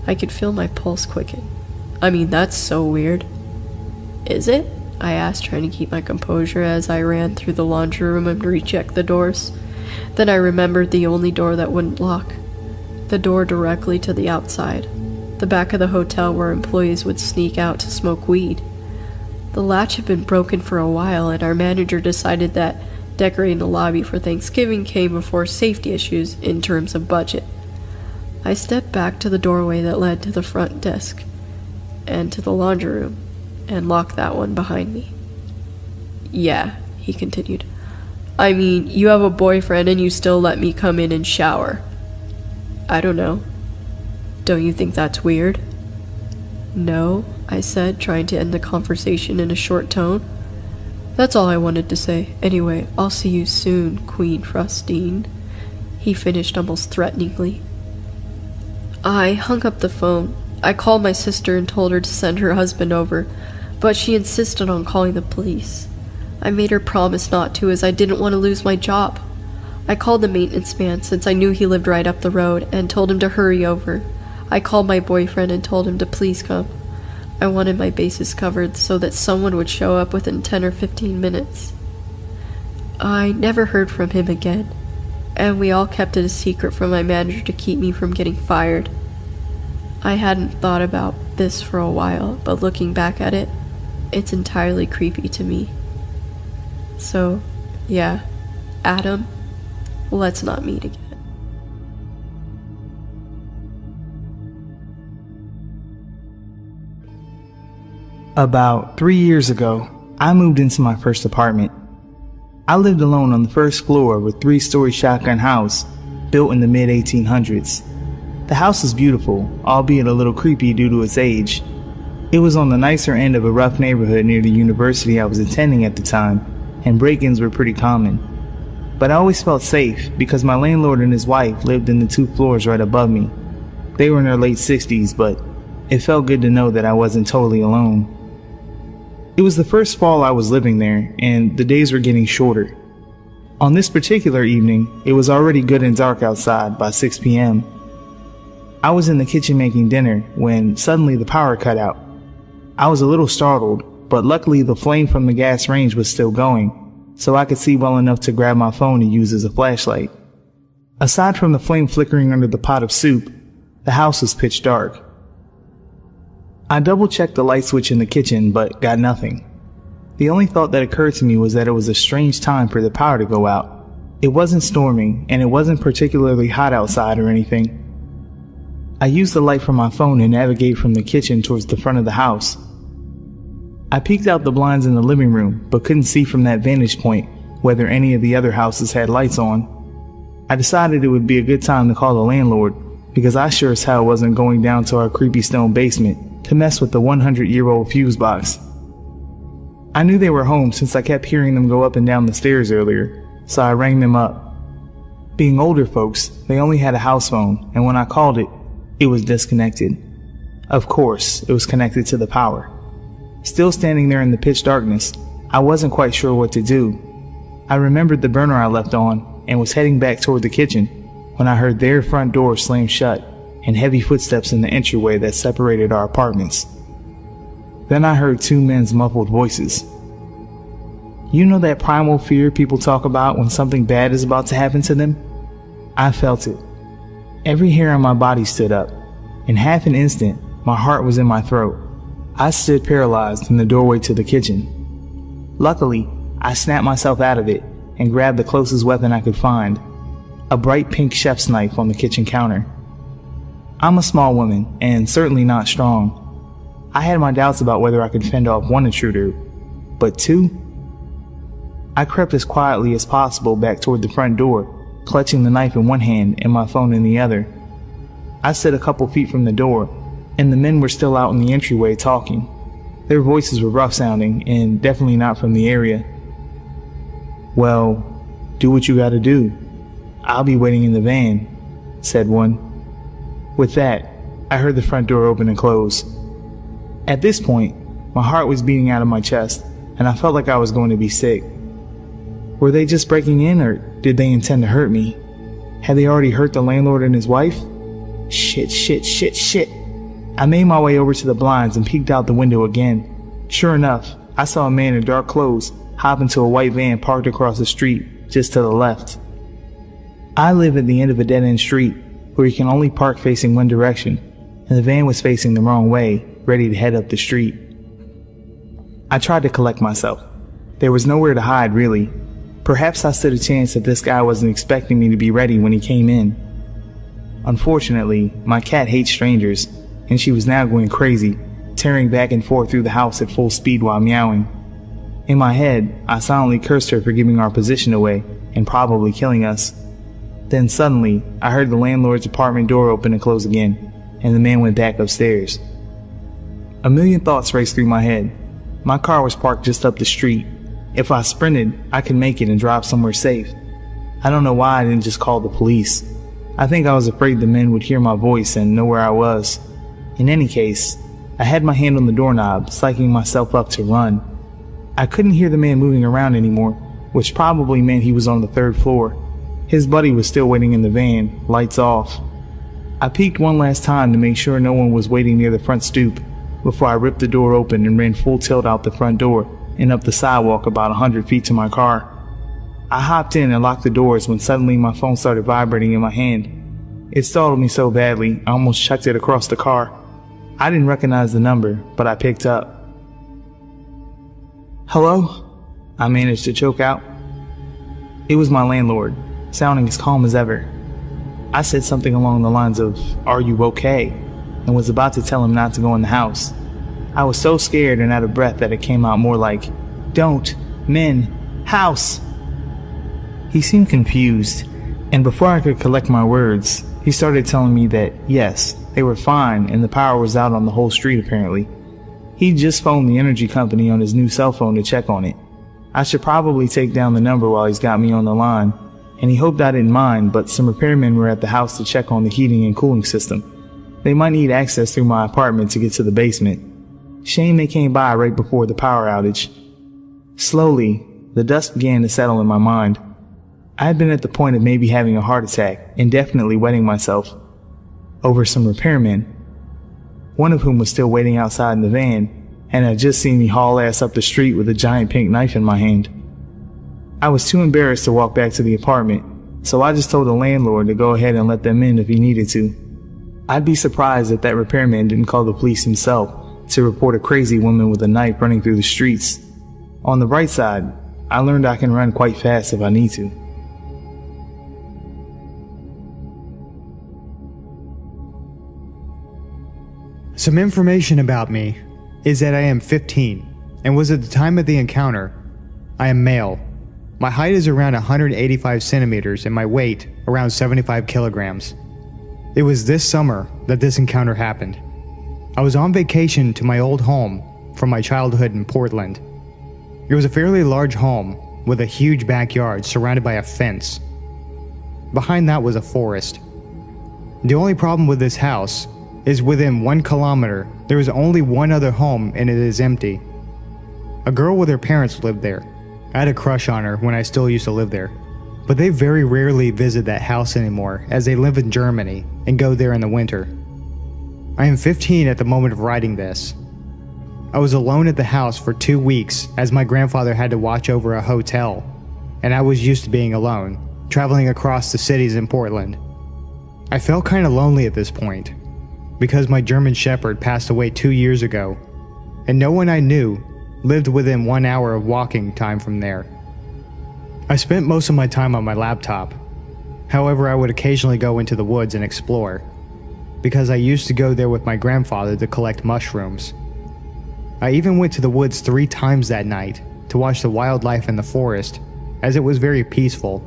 Speaker 2: I could feel my pulse quicken. I mean, that's so weird. Is it? I asked, trying to keep my composure as I ran through the laundry room and rechecked the doors. Then I remembered the only door that wouldn't lock. The door directly to the outside. The back of the hotel where employees would sneak out to smoke weed. The latch had been broken for a while, and our manager decided that decorating the lobby for Thanksgiving came before safety issues in terms of budget. I stepped back to the doorway that led to the front desk and to the laundry room and locked that one behind me. Yeah, he continued. I mean, you have a boyfriend and you still let me come in and shower. I don't know. Don't you think that's weird? No, I said, trying to end the conversation in a short tone. That's all I wanted to say. Anyway, I'll see you soon, Queen Frostine. He finished almost threateningly. I hung up the phone. I called my sister and told her to send her husband over, but she insisted on calling the police. I made her promise not to, as I didn't want to lose my job. I called the maintenance man, since I knew he lived right up the road, and told him to hurry over. I called my boyfriend and told him to please come. I wanted my bases covered so that someone would show up within 10 or 15 minutes. I never heard from him again, and we all kept it a secret from my manager to keep me from getting fired. I hadn't thought about this for a while, but looking back at it, it's entirely creepy to me. So, yeah, Adam, let's not meet again.
Speaker 3: About 3 years ago, I moved into my first apartment. I lived alone on the first floor of a 3-story shotgun house built in the mid-1800s. The house was beautiful, albeit a little creepy due to its age. It was on the nicer end of a rough neighborhood near the university I was attending at the time, and break-ins were pretty common. But I always felt safe because my landlord and his wife lived in the 2 floors right above me. They were in their late 60s, but it felt good to know that I wasn't totally alone. It was the first fall I was living there, and the days were getting shorter. On this particular evening, it was already good and dark outside by 6 p.m. I was in the kitchen making dinner when suddenly the power cut out. I was a little startled, but luckily the flame from the gas range was still going, so I could see well enough to grab my phone to use as a flashlight. Aside from the flame flickering under the pot of soup, the house was pitch dark. I double-checked the light switch in the kitchen, but got nothing. The only thought that occurred to me was that it was a strange time for the power to go out. It wasn't storming, and it wasn't particularly hot outside or anything. I used the light from my phone to navigate from the kitchen towards the front of the house. I peeked out the blinds in the living room, but couldn't see from that vantage point whether any of the other houses had lights on. I decided it would be a good time to call the landlord, because I sure as hell wasn't going down to our creepy stone basement to mess with the 100-year-old fuse box. I knew they were home since I kept hearing them go up and down the stairs earlier, so I rang them up. Being older folks, they only had a house phone, and when I called it, it was disconnected. Of course, it was connected to the power. Still standing there in the pitch darkness, I wasn't quite sure what to do. I remembered the burner I left on and was heading back toward the kitchen when I heard their front door slam shut and heavy footsteps in the entryway that separated our apartments. Then I heard 2 men's muffled voices. You know that primal fear people talk about when something bad is about to happen to them? I felt it. Every hair on my body stood up. In half an instant, my heart was in my throat. I stood paralyzed in the doorway to the kitchen. Luckily, I snapped myself out of it and grabbed the closest weapon I could find, a bright pink chef's knife on the kitchen counter. I'm a small woman, and certainly not strong. I had my doubts about whether I could fend off 1 intruder, but 2? I crept as quietly as possible back toward the front door, clutching the knife in one hand and my phone in the other. I stood a couple feet from the door, and the men were still out in the entryway talking. Their voices were rough sounding, and definitely not from the area. Well, do what you gotta do. I'll be waiting in the van, said one. With that, I heard the front door open and close. At this point, my heart was beating out of my chest, and I felt like I was going to be sick. Were they just breaking in, or did they intend to hurt me? Had they already hurt the landlord and his wife? Shit. I made my way over to the blinds and peeked out the window again. Sure enough, I saw a man in dark clothes hop into a white van parked across the street, just to the left. I live at the end of a dead-end street, where you can only park facing one direction, and the van was facing the wrong way, ready to head up the street. I tried to collect myself. There was nowhere to hide, really. Perhaps I stood a chance that this guy wasn't expecting me to be ready when he came in. Unfortunately, my cat hates strangers, and she was now going crazy, tearing back and forth through the house at full speed while meowing. In my head, I silently cursed her for giving our position away and probably killing us. Then suddenly, I heard the landlord's apartment door open and close again, and the man went back upstairs. A million thoughts raced through my head. My car was parked just up the street. If I sprinted, I could make it and drive somewhere safe. I don't know why I didn't just call the police. I think I was afraid the men would hear my voice and know where I was. In any case, I had my hand on the doorknob, psyching myself up to run. I couldn't hear the man moving around anymore, which probably meant he was on the 3rd floor. His buddy was still waiting in the van, lights off. I peeked one last time to make sure no one was waiting near the front stoop before I ripped the door open and ran full tilt out the front door and up the sidewalk about 100 feet to my car. I hopped in and locked the doors when suddenly my phone started vibrating in my hand. It startled me so badly, I almost chucked it across the car. I didn't recognize the number, but I picked up. "Hello?" I managed to choke out. It was my landlord, sounding as calm as ever. I said something along the lines of, "Are you okay?" and was about to tell him not to go in the house. I was so scared and out of breath that it came out more like, "Don't, men, house." He seemed confused, and before I could collect my words, he started telling me that, yes, they were fine and the power was out on the whole street apparently. He just phoned the energy company on his new cell phone to check on it. I should probably take down the number while he's got me on the line, and he hoped I didn't mind, but some repairmen were at the house to check on the heating and cooling system. They might need access through my apartment to get to the basement. Shame they came by right before the power outage. Slowly, the dust began to settle in my mind. I had been at the point of maybe having a heart attack and definitely wetting myself over some repairmen, one of whom was still waiting outside in the van and had just seen me haul ass up the street with a giant pink knife in my hand. I was too embarrassed to walk back to the apartment, so I just told the landlord to go ahead and let them in if he needed to. I'd be surprised if that repairman didn't call the police himself to report a crazy woman with a knife running through the streets. On the bright side, I learned I can run quite fast if I need to.
Speaker 4: Some information about me is that I am 15 and was at the time of the encounter. I am male. My height is around 185 centimeters and my weight around 75 kilograms. It was this summer that this encounter happened. I was on vacation to my old home from my childhood in Portland. It was a fairly large home with a huge backyard surrounded by a fence. Behind that was a forest. The only problem with this house is within 1 kilometer, there is only one other home and it is empty. A girl with her parents lived there. I had a crush on her when I still used to live there, but they very rarely visit that house anymore as they live in Germany and go there in the winter. I am 15 at the moment of writing this. I was alone at the house for 2 weeks as my grandfather had to watch over a hotel, and I was used to being alone, traveling across the cities in Portland. I felt kind of lonely at this point, because my German Shepherd passed away 2 years ago, and no one I knew lived within 1 hour of walking time from there. I spent most of my time on my laptop. However, I would occasionally go into the woods and explore, because I used to go there with my grandfather to collect mushrooms. I even went to the woods 3 times that night to watch the wildlife in the forest, as it was very peaceful.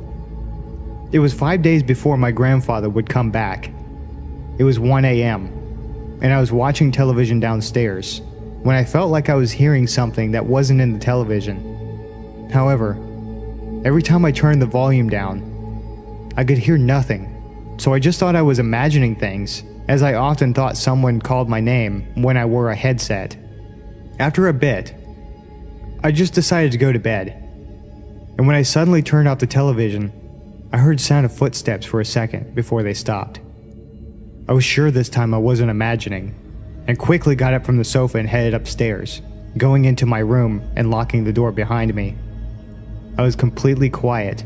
Speaker 4: It was 5 days before my grandfather would come back. It was 1 a.m., and I was watching television downstairs when I felt like I was hearing something that wasn't in the television. However, every time I turned the volume down, I could hear nothing, so I just thought I was imagining things, as I often thought someone called my name when I wore a headset. After a bit, I just decided to go to bed, and when I suddenly turned off the television, I heard the sound of footsteps for a second before they stopped. I was sure this time I wasn't imagining, and quickly got up from the sofa and headed upstairs, going into my room and locking the door behind me. I was completely quiet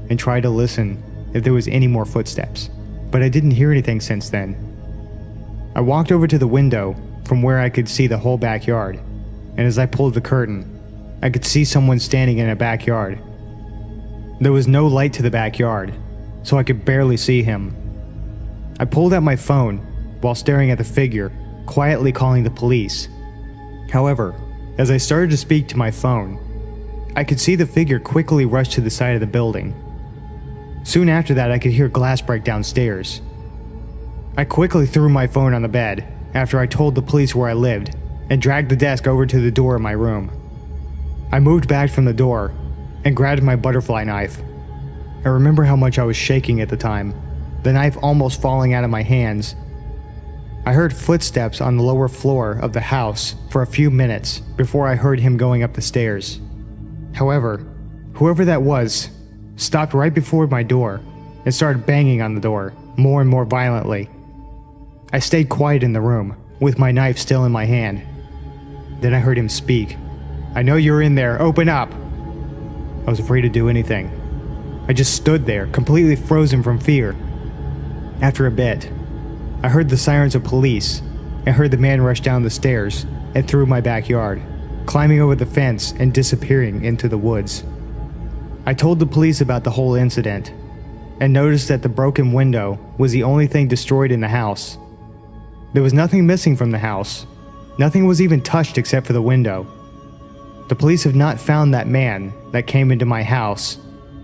Speaker 4: and tried to listen if there was any more footsteps, but I didn't hear anything since then. I walked over to the window from where I could see the whole backyard, and as I pulled the curtain, I could see someone standing in a backyard. There was no light to the backyard, so I could barely see him. I pulled out my phone while staring at the figure, quietly calling the police. However, as I started to speak to my phone, I could see the figure quickly rush to the side of the building. Soon after that, I could hear glass break downstairs. I quickly threw my phone on the bed after I told the police where I lived and dragged the desk over to the door of my room. I moved back from the door and grabbed my butterfly knife. I remember how much I was shaking at the time, the knife almost falling out of my hands. I heard footsteps on the lower floor of the house for a few minutes before I heard him going up the stairs. However, whoever that was stopped right before my door and started banging on the door more and more violently. I stayed quiet in the room with my knife still in my hand. Then I heard him speak. "I know you're in there, open up!" I was afraid to do anything, I just stood there, completely frozen from fear. After a bit, I heard the sirens of police and heard the man rush down the stairs and through my backyard, climbing over the fence and disappearing into the woods. I told the police about the whole incident and noticed that the broken window was the only thing destroyed in the house. There was nothing missing from the house. Nothing was even touched except for the window. The police have not found that man that came into my house,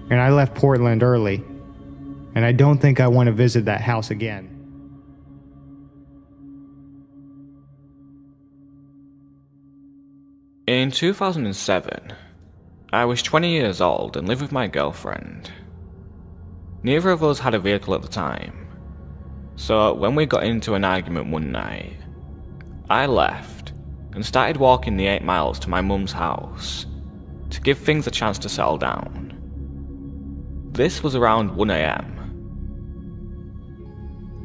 Speaker 4: and I left Portland early, and I don't think I want to visit that house again.
Speaker 5: In 2007, I was 20 years old and lived with my girlfriend. Neither of us had a vehicle at the time, so when we got into an argument one night, I left and started walking the 8 miles to my mum's house to give things a chance to settle down. This was around 1 AM.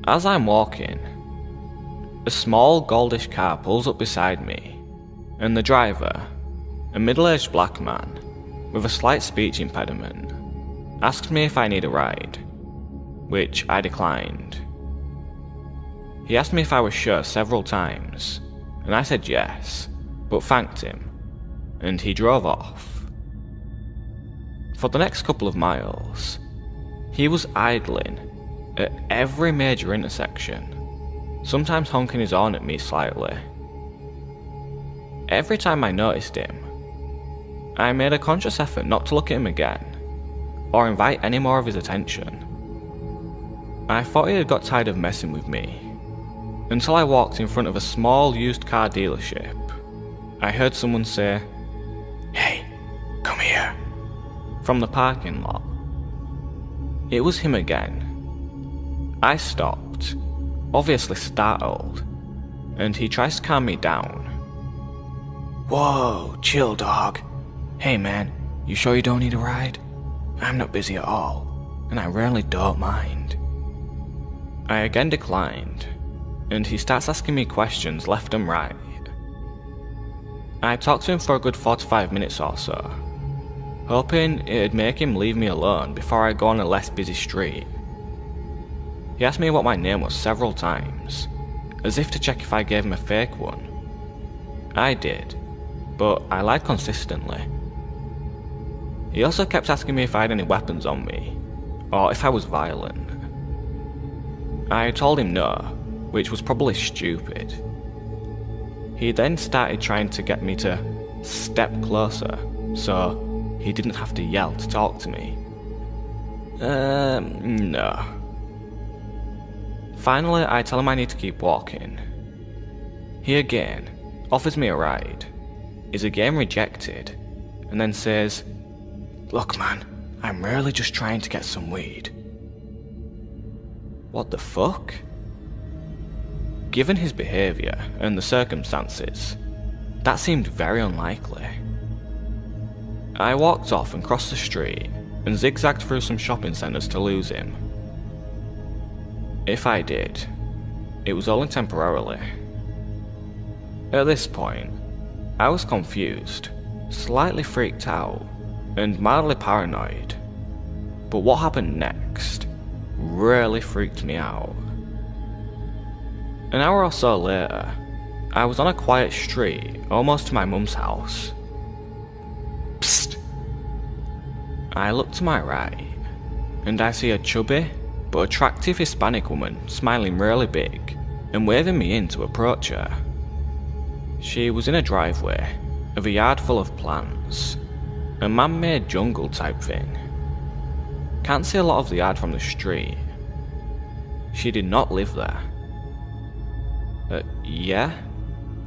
Speaker 5: As I'm walking, a small goldish car pulls up beside me, and the driver, a middle-aged black man with a slight speech impediment, asks me if I need a ride, which I declined. He asked me if I was sure several times, and I said yes, but thanked him, and he drove off. For the next couple of miles, he was idling at every major intersection, sometimes honking his horn at me slightly. Every time I noticed him, I made a conscious effort not to look at him again, or invite any more of his attention. I thought he had got tired of messing with me, until I walked in front of a small used car dealership. I heard someone say, "Hey, come here," from the parking lot. It was him again. I stopped, obviously startled, and he tries to calm me down. "Whoa, chill dog. Hey man, you sure you don't need a ride? I'm not busy at all, and I really don't mind." I again declined, and he starts asking me questions left and right. I talked to him for a good 45 minutes or so, hoping it'd make him leave me alone before I go on a less busy street. He asked me what my name was several times, as if to check if I gave him a fake one. I did, but I lied consistently. He also kept asking me if I had any weapons on me, or if I was violent. I told him no, which was probably stupid. He then started trying to get me to step closer, so he didn't have to yell to talk to me. No. Finally, I tell him I need to keep walking. He again offers me a ride, is again rejected, and then says, "Look man, I'm really just trying to get some weed." What the fuck? Given his behaviour and the circumstances, that seemed very unlikely. I walked off and crossed the street and zigzagged through some shopping centres to lose him. If I did, it was only temporarily. At this point, I was confused, slightly freaked out, and mildly paranoid. But what happened next really freaked me out. An hour or so later, I was on a quiet street, almost to my mum's house. Psst! I look to my right, and I see a chubby but attractive Hispanic woman smiling really big and waving me in to approach her. She was in a driveway of a yard full of plants, a man-made jungle type thing. Can't see a lot of the yard from the street. She did not live there. Yeah?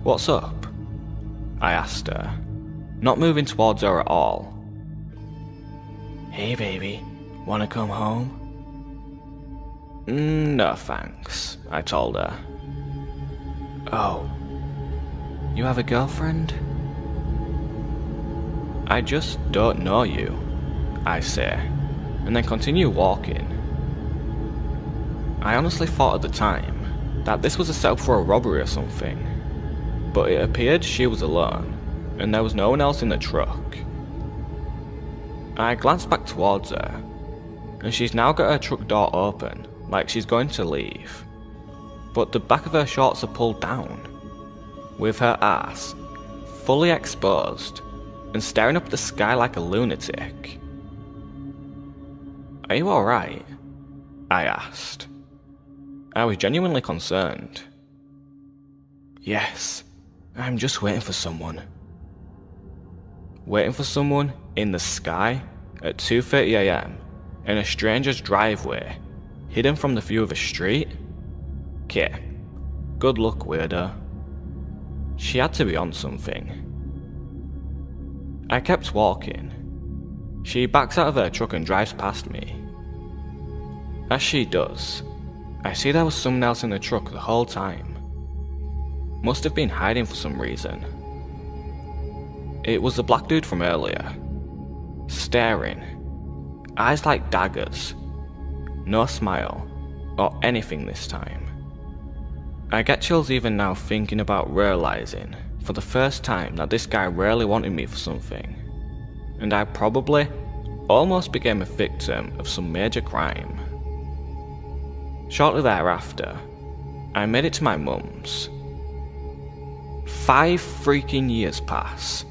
Speaker 5: What's up? I asked her, not moving towards her at all. "Hey baby, wanna come home?" "No thanks," I told her. "Oh, you have a girlfriend?" "I just don't know you," I say, and then continue walking. I honestly thought at the time that this was a setup for a robbery or something, but it appeared she was alone, and there was no one else in the truck. I glanced back towards her, and she's now got her truck door open, like she's going to leave. But the back of her shorts are pulled down, with her ass fully exposed and staring up at the sky like a lunatic. "Are you alright?" I asked. I was genuinely concerned. "Yes, I'm just waiting for someone." Waiting for someone in the sky at 2:30 AM in a stranger's driveway, hidden from the view of a street? Okay, good luck, weirdo. She had to be on something. I kept walking. She backs out of her truck and drives past me. As she does, I see there was someone else in the truck the whole time. Must have been hiding for some reason. It was the black dude from earlier. Staring. Eyes like daggers. No smile, or anything this time. I get chills even now thinking about realizing for the first time that this guy really wanted me for something, and I probably almost became a victim of some major crime. Shortly thereafter, I made it to my mum's. 5 freaking years pass.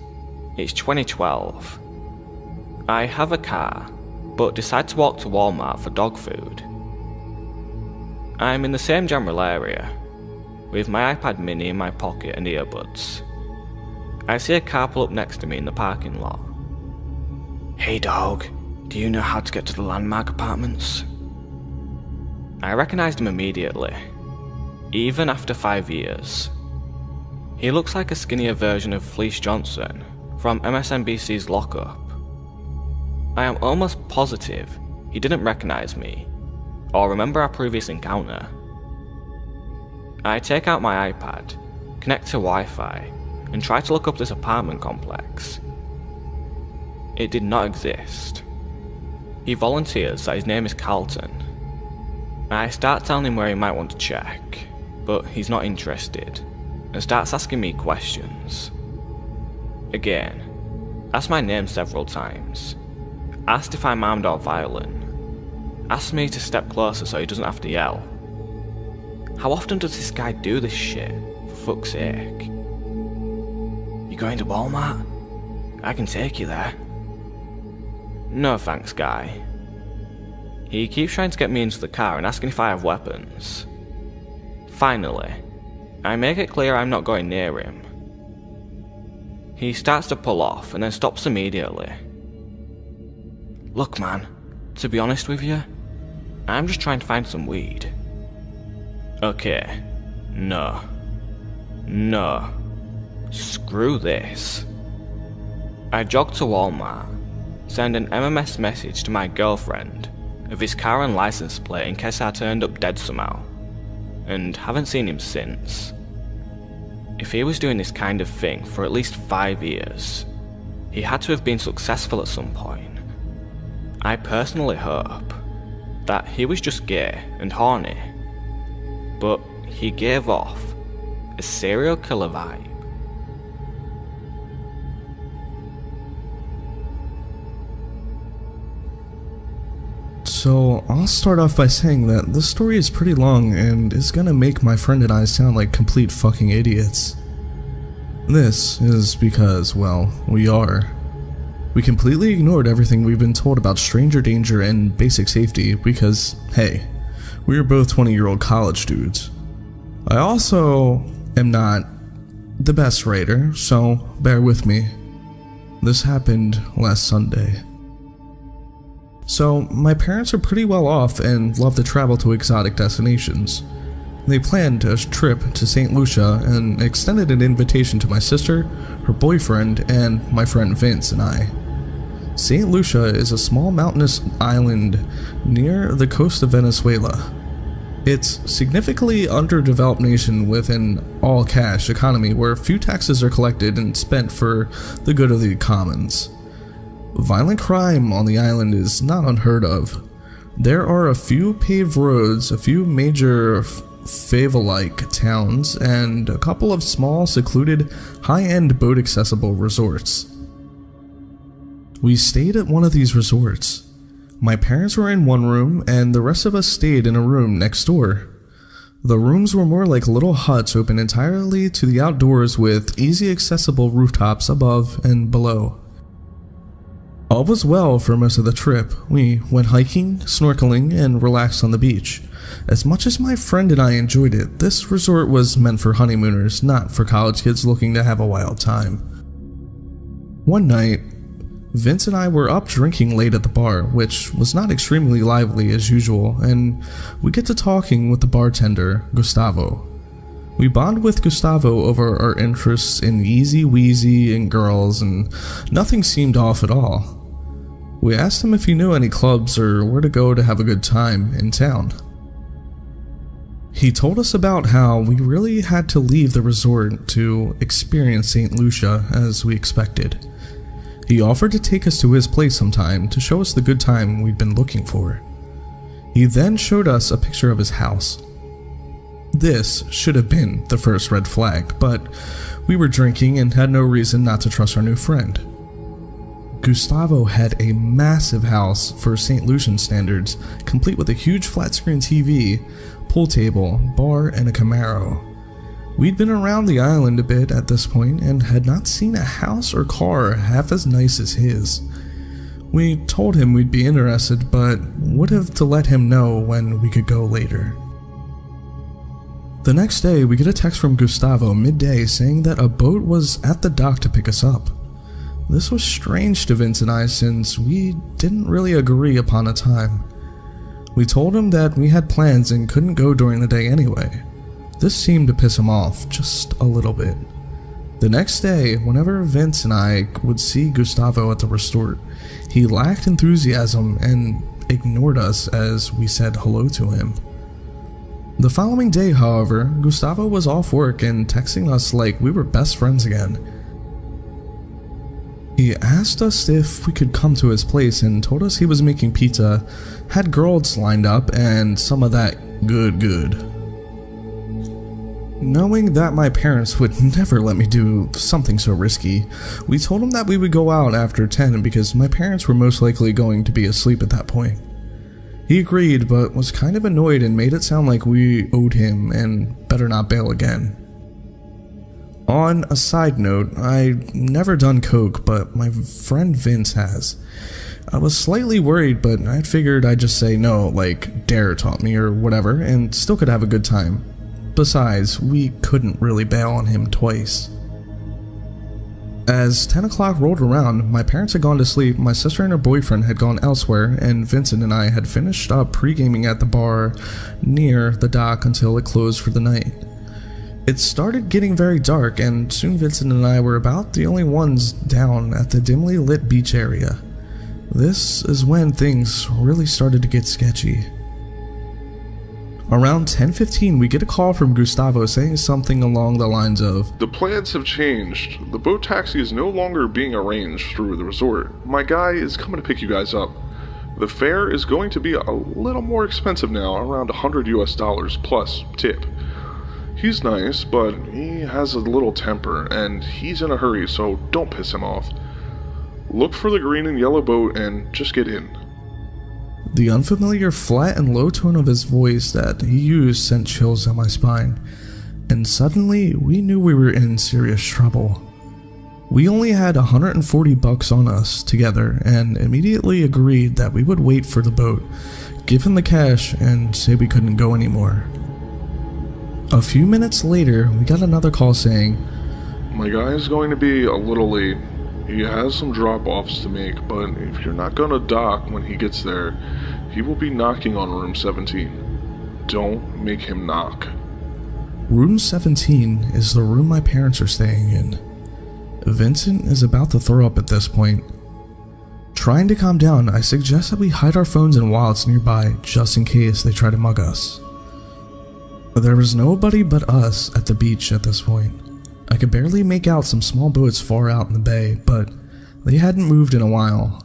Speaker 5: It's 2012. I have a car, but decide to walk to Walmart for dog food. I'm in the same general area, with my iPad mini in my pocket and earbuds. I see a car pull up next to me in the parking lot. "Hey dog, do you know how to get to the Landmark Apartments?" I recognized him immediately, even after 5 years. He looks like a skinnier version of Fleece Johnson from MSNBC's Lockup. I am almost positive he didn't recognize me, or remember our previous encounter. I take out my iPad, connect to Wi-Fi, and try to look up this apartment complex. It did not exist. He volunteers that his name is Carlton. I start telling him where he might want to check, but he's not interested, and starts asking me questions. Again, asked my name several times, asked if I'm armed or violent, asked me to step closer so he doesn't have to yell. How often does this guy do this shit, for fuck's sake? "You going to Walmart? I can take you there." "No thanks, guy." He keeps trying to get me into the car and asking if I have weapons. Finally, I make it clear I'm not going near him. He starts to pull off and then stops immediately. "Look man, to be honest with you, I'm just trying to find some weed." Okay, no. Screw this. I jog to Walmart, send an MMS message to my girlfriend of his car and license plate in case I turned up dead somehow, and haven't seen him since. If he was doing this kind of thing for at least 5 years, he had to have been successful at some point. I personally hope that he was just gay and horny, but he gave off a serial killer vibe.
Speaker 6: So, I'll start off by saying that this story is pretty long and is gonna make my friend and I sound like complete fucking idiots. This is because, well, we are. We completely ignored everything we've been told about stranger danger and basic safety because, hey, we are both 20-year-old college dudes. I also am not the best writer, so bear with me. This happened last Sunday. So, my parents are pretty well off and love to travel to exotic destinations. They planned a trip to St. Lucia and extended an invitation to my sister, her boyfriend, and my friend Vince and I. St. Lucia is a small mountainous island near the coast of Venezuela. It's a significantly underdeveloped nation with an all-cash economy where few taxes are collected and spent for the good of the commons. Violent crime on the island is not unheard of. There are a few paved roads, a few major favela-like towns, and a couple of small, secluded, high-end boat-accessible resorts. We stayed at one of these resorts. My parents were in one room, and the rest of us stayed in a room next door. The rooms were more like little huts open entirely to the outdoors with easy accessible rooftops above and below. All was well for most of the trip. We went hiking, snorkeling, and relaxed on the beach. As much as my friend and I enjoyed it, this resort was meant for honeymooners, not for college kids looking to have a wild time. One night, Vince and I were up drinking late at the bar, which was not extremely lively as usual, and we get to talking with the bartender, Gustavo. We bond with Gustavo over our interests in Easy Weezy and girls, and nothing seemed off at all. We asked him if he knew any clubs or where to go to have a good time in town. He told us about how we really had to leave the resort to experience St. Lucia as we expected. He offered to take us to his place sometime to show us the good time we'd been looking for. He then showed us a picture of his house. This should have been the first red flag, but we were drinking and had no reason not to trust our new friend. Gustavo had a massive house for St. Lucian standards, complete with a huge flat-screen TV, pool table, bar, and a Camaro. We'd been around the island a bit at this point and had not seen a house or car half as nice as his. We told him we'd be interested, but would have to let him know when we could go later. The next day, we get a text from Gustavo midday saying that a boat was at the dock to pick us up. This was strange to Vince and I since we didn't really agree upon a time. We told him that we had plans and couldn't go during the day anyway. This seemed to piss him off just a little bit. The next day, whenever Vince and I would see Gustavo at the resort, he lacked enthusiasm and ignored us as we said hello to him. The following day, however, Gustavo was off work and texting us like we were best friends again. He asked us if we could come to his place and told us he was making pizza, had girls lined up, and some of that good. Knowing that my parents would never let me do something so risky, we told him that we would go out after 10 because my parents were most likely going to be asleep at that point. He agreed, but was kind of annoyed and made it sound like we owed him and better not bail again. On a side note, I've never done coke, but my friend Vince has. I was slightly worried, but I figured I'd just say no, like Dare taught me or whatever, and still could have a good time. Besides, we couldn't really bail on him twice. As 10 o'clock rolled around, my parents had gone to sleep, my sister and her boyfriend had gone elsewhere, and Vincent and I had finished up pre-gaming at the bar near the dock until it closed for the night. It started getting very dark, and soon Vincent and I were about the only ones down at the dimly lit beach area. This is when things really started to get sketchy. Around 10:15, we get a call from Gustavo saying something along the lines of,
Speaker 9: "The plans have changed. The boat taxi is no longer being arranged through the resort. My guy is coming to pick you guys up. The fare is going to be a little more expensive now, around $100 plus tip. He's nice, but he has a little temper, and he's in a hurry, so don't piss him off. Look for the green and yellow boat and just get in."
Speaker 6: The unfamiliar flat and low tone of his voice that he used sent chills down my spine, and suddenly we knew we were in serious trouble. We only had $140 on us together and immediately agreed that we would wait for the boat, give him the cash, and say we couldn't go anymore. A few minutes later, we got another call saying,
Speaker 9: "My guy is going to be a little late. He has some drop-offs to make, but if you're not gonna dock when he gets there, he will be knocking on room 17. Don't make him knock."
Speaker 6: Room 17 is the room my parents are staying in. Vincent is about to throw up at this point. Trying to calm down, I suggest that we hide our phones and wallets nearby just in case they try to mug us. There was nobody but us at the beach at this point. I could barely make out some small boats far out in the bay, but they hadn't moved in a while.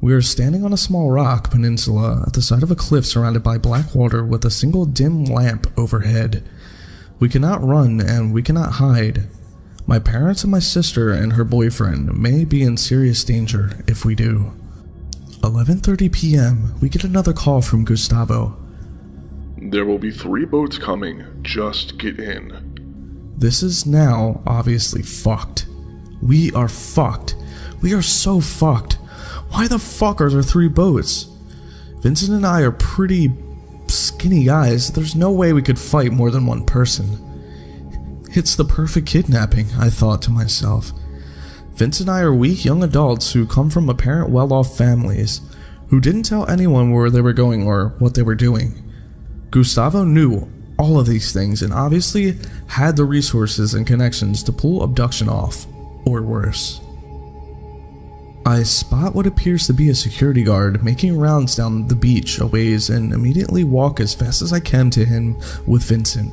Speaker 6: We were standing on a small rock peninsula at the side of a cliff surrounded by black water with a single dim lamp overhead. We cannot run and we cannot hide. My parents and my sister and her boyfriend may be in serious danger if we do. 11:30 p.m., we get another call from Gustavo.
Speaker 9: There will be 3 boats coming. Just get in.
Speaker 6: This is now obviously fucked. We are fucked. We are so fucked. Why the fuck are there 3 boats? Vincent and I are pretty skinny guys. There's no way we could fight more than one person. It's the perfect kidnapping, I thought to myself. Vince and I are weak young adults who come from apparent well-off families, who didn't tell anyone where they were going or what they were doing. Gustavo knew all of these things and obviously had the resources and connections to pull abduction off, or worse. I spot what appears to be a security guard making rounds down the beach a ways and immediately walk as fast as I can to him with Vincent.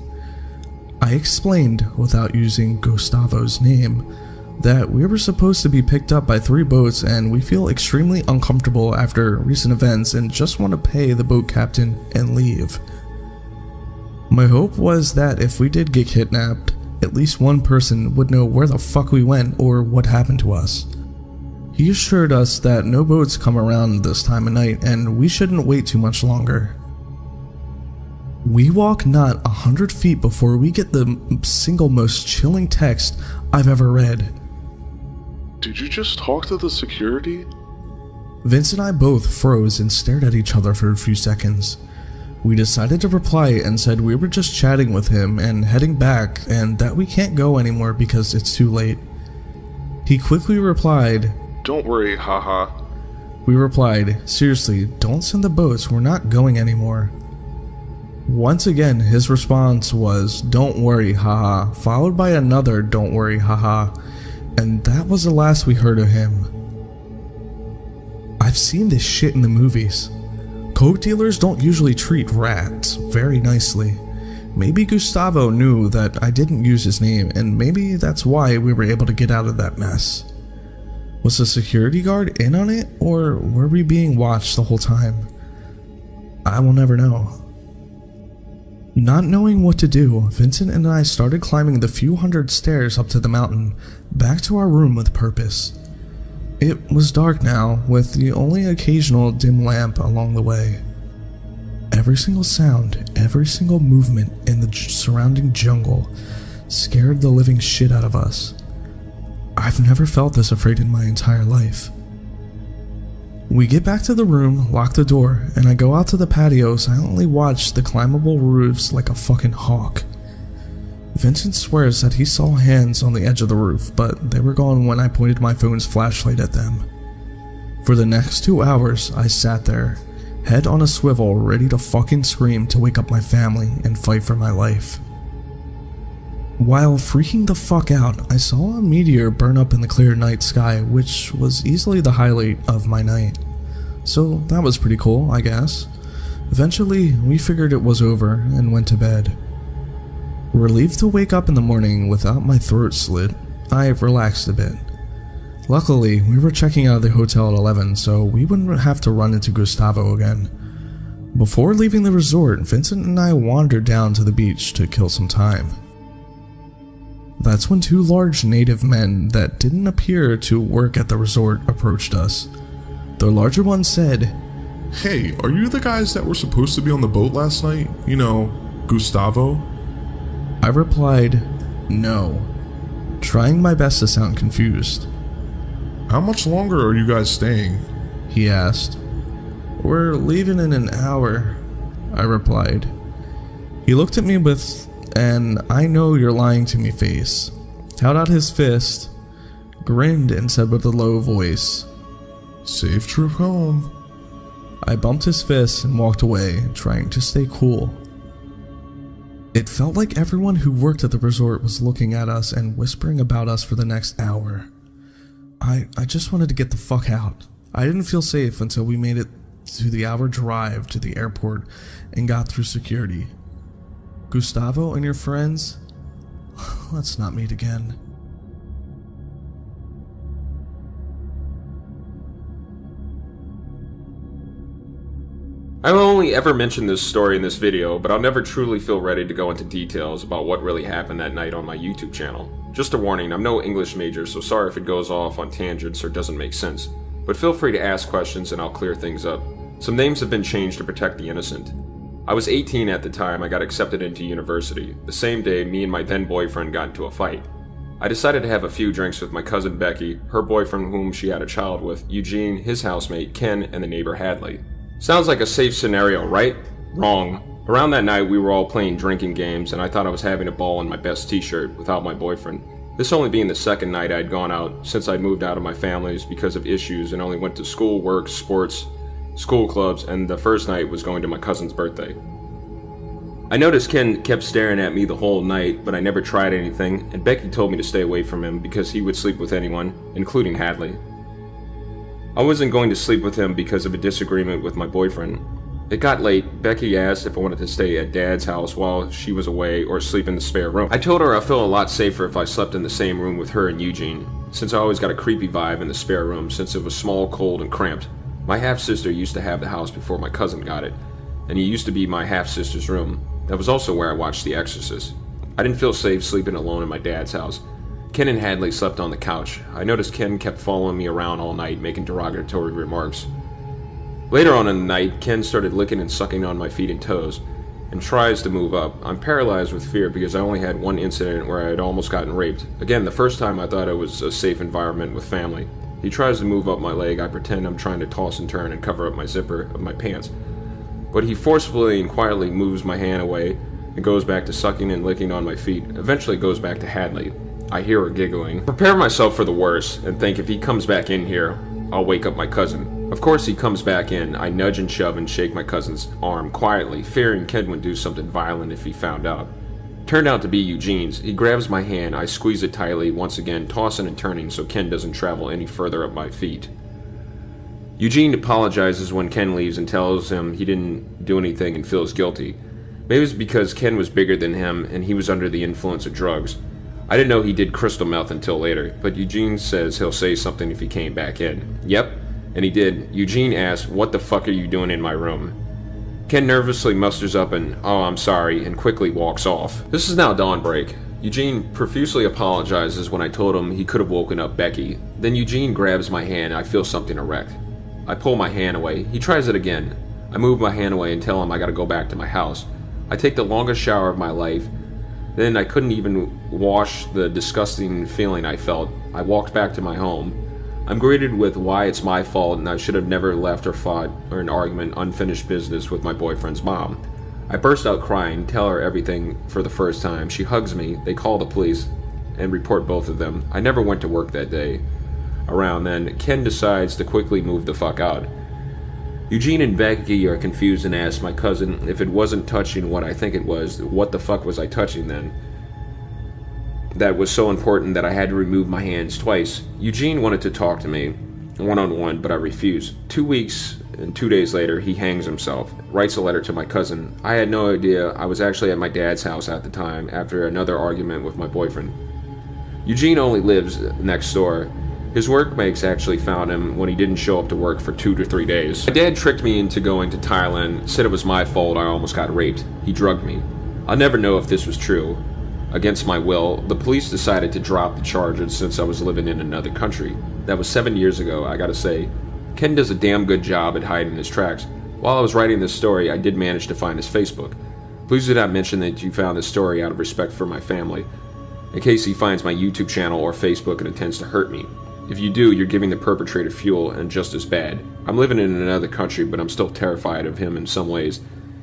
Speaker 6: I explained, without using Gustavo's name, that we were supposed to be picked up by 3 boats and we feel extremely uncomfortable after recent events and just want to pay the boat captain and leave. My hope was that if we did get kidnapped, at least one person would know where the fuck we went or what happened to us. He assured us that no boats come around this time of night and we shouldn't wait too much longer. We walk not 100 feet before we get the single most chilling text I've ever read.
Speaker 9: Did you just talk to the security?
Speaker 6: Vince and I both froze and stared at each other for a few seconds. We decided to reply and said we were just chatting with him and heading back and that we can't go anymore because it's too late. He quickly replied,
Speaker 9: "Don't worry, haha."
Speaker 6: We replied, "Seriously, don't send the boats, we're not going anymore." Once again, his response was, "Don't worry, haha," followed by another "Don't worry, haha," and that was the last we heard of him. I've seen this shit in the movies. Coke dealers don't usually treat rats very nicely. Maybe Gustavo knew that I didn't use his name, and maybe that's why we were able to get out of that mess. Was the security guard in on it, or were we being watched the whole time? I will never know. Not knowing what to do, Vincent and I started climbing the few hundred stairs up to the mountain, back to our room with purpose. It was dark now, with the only occasional dim lamp along the way. Every single sound, every single movement in the surrounding jungle scared the living shit out of us. I've never felt this afraid in my entire life. We get back to the room, lock the door, and I go out to the patio, silently watch the climbable roofs like a fucking hawk. Vincent swears that he saw hands on the edge of the roof, but they were gone when I pointed my phone's flashlight at them. For the next 2 hours, I sat there, head on a swivel, ready to fucking scream to wake up my family and fight for my life. While freaking the fuck out, I saw a meteor burn up in the clear night sky, which was easily the highlight of my night. So that was pretty cool, I guess. Eventually, we figured it was over and went to bed. Relieved to wake up in the morning without my throat slit, I relaxed a bit. Luckily, we were checking out of the hotel at 11, so we wouldn't have to run into Gustavo again. Before leaving the resort, Vincent and I wandered down to the beach to kill some time. That's when 2 large native men that didn't appear to work at the resort approached us. The larger one said,
Speaker 7: Hey, are you the guys that were supposed to be on the boat last night? You know, Gustavo?
Speaker 6: I replied, no, trying my best to sound confused.
Speaker 7: How much longer are you guys staying?
Speaker 6: He asked. We're leaving in an hour, I replied. He looked at me with an "I know you're lying to me" face, held out his fist, grinned and said with a low voice,
Speaker 7: Safe trip home.
Speaker 6: I bumped his fist and walked away, trying to stay cool. It felt like everyone who worked at the resort was looking at us and whispering about us for the next hour. I just wanted to get the fuck out. I didn't feel safe until we made it to the hour drive to the airport and got through security. Gustavo and your friends? Let's not meet again.
Speaker 8: I've only ever mentioned this story in this video, but I'll never truly feel ready to go into details about what really happened that night on my YouTube channel. Just a warning, I'm no English major, so sorry if it goes off on tangents or doesn't make sense. but feel free to ask questions and I'll clear things up. Some names have been changed to protect the innocent. I was 18 at the time I got accepted into university. The same day, me and my then boyfriend got into a fight. I decided to have a few drinks with my cousin Becky, her boyfriend whom she had a child with, Eugene, his housemate, Ken, and the neighbor Hadley. Sounds like a safe scenario, right? Wrong. Around that night, we were all playing drinking games, and I thought I was having a ball in my best t-shirt without my boyfriend. This only being the second night I'd gone out since I'd moved out of my family's because of issues and only went to school, work, sports, school clubs, and the first night was going to my cousin's birthday. I noticed Ken kept staring at me the whole night, but I never tried anything, and Becky told me to stay away from him because he would sleep with anyone, including Hadley. I wasn't going to sleep with him because of a disagreement with my boyfriend. It got late. Becky asked if I wanted to stay at Dad's house while she was away or sleep in the spare room. I told her I felt a lot safer if I slept in the same room with her and Eugene, since I always got a creepy vibe in the spare room since it was small, cold, and cramped. My half-sister used to have the house before my cousin got it, and it used to be my half-sister's room. That was also where I watched The Exorcist. I didn't feel safe sleeping alone in my dad's house. Ken and Hadley slept on the couch. I noticed Ken kept following me around all night, making derogatory remarks. Later on in the night, Ken started licking and sucking on my feet and toes, and tries to move up. I'm paralyzed with fear because I only had one incident where I had almost gotten raped. Again, the first time I thought it was a safe environment with family. He tries to move up my leg. I pretend I'm trying to toss and turn and cover up my zipper of my pants. But he forcefully and quietly moves my hand away and goes back to sucking and licking on my feet. Eventually goes back to Hadley. I hear her giggling. Prepare myself for the worst and think if he comes back in here, I'll wake up my cousin. Of course he comes back in. I nudge and shove and shake my cousin's arm quietly, fearing Ken would do something violent if he found out. Turned out to be Eugene's. He grabs my hand, I squeeze it tightly, once again tossing and turning so Ken doesn't travel any further up my feet. Eugene apologizes when Ken leaves and tells him he didn't do anything and feels guilty. Maybe it's because Ken was bigger than him and he was under the influence of drugs. I didn't know he did crystal meth until later, but Eugene says he'll say something if he came back in. Yep, and he did. Eugene asks, "What the fuck are you doing in my room?" Ken nervously musters up an, "Oh, I'm sorry," and quickly walks off. This is now dawnbreak. Eugene profusely apologizes when I told him he could have woken up Becky. Then Eugene grabs my hand and I feel something erect. I pull my hand away. He tries it again. I move my hand away and tell him I gotta go back to my house. I take the longest shower of my life. Then I couldn't even wash the disgusting feeling I felt. I walked back to my home. I'm greeted with why it's my fault and I should have never left or fought or an argument, unfinished business with my boyfriend's mom. I burst out crying, tell her everything for the first time. She hugs me. They call the police and report both of them. I never went to work that day. Around then, Ken decides to quickly move the fuck out. Eugene and Becky are confused and ask my cousin if it wasn't touching what I think it was, what the fuck was I touching then? That was so important that I had to remove my hands twice. Eugene wanted to talk to me, one-on-one, but I refused. 2 weeks and 2 days later, he hangs himself, writes a letter to my cousin. I had no idea I was actually at my dad's house at the time after another argument with my boyfriend. Eugene only lives next door. His workmates actually found him when he didn't show up to work for 2 to 3 days. My dad tricked me into going to Thailand, said it was my fault I almost got raped. He drugged me. I'll never know if this was true. Against my will, the police decided to drop the charges since I was living in another country. That was 7 years ago, I gotta say. Ken does a damn good job at hiding his tracks. While I was writing this story, I did manage to find his Facebook. Please do not mention that you found this story out of respect for my family, in case he finds my YouTube channel or Facebook and intends to hurt me. If you do, you're giving the perpetrator fuel and just as bad. I'm living in another country, but I'm still terrified of him in some ways,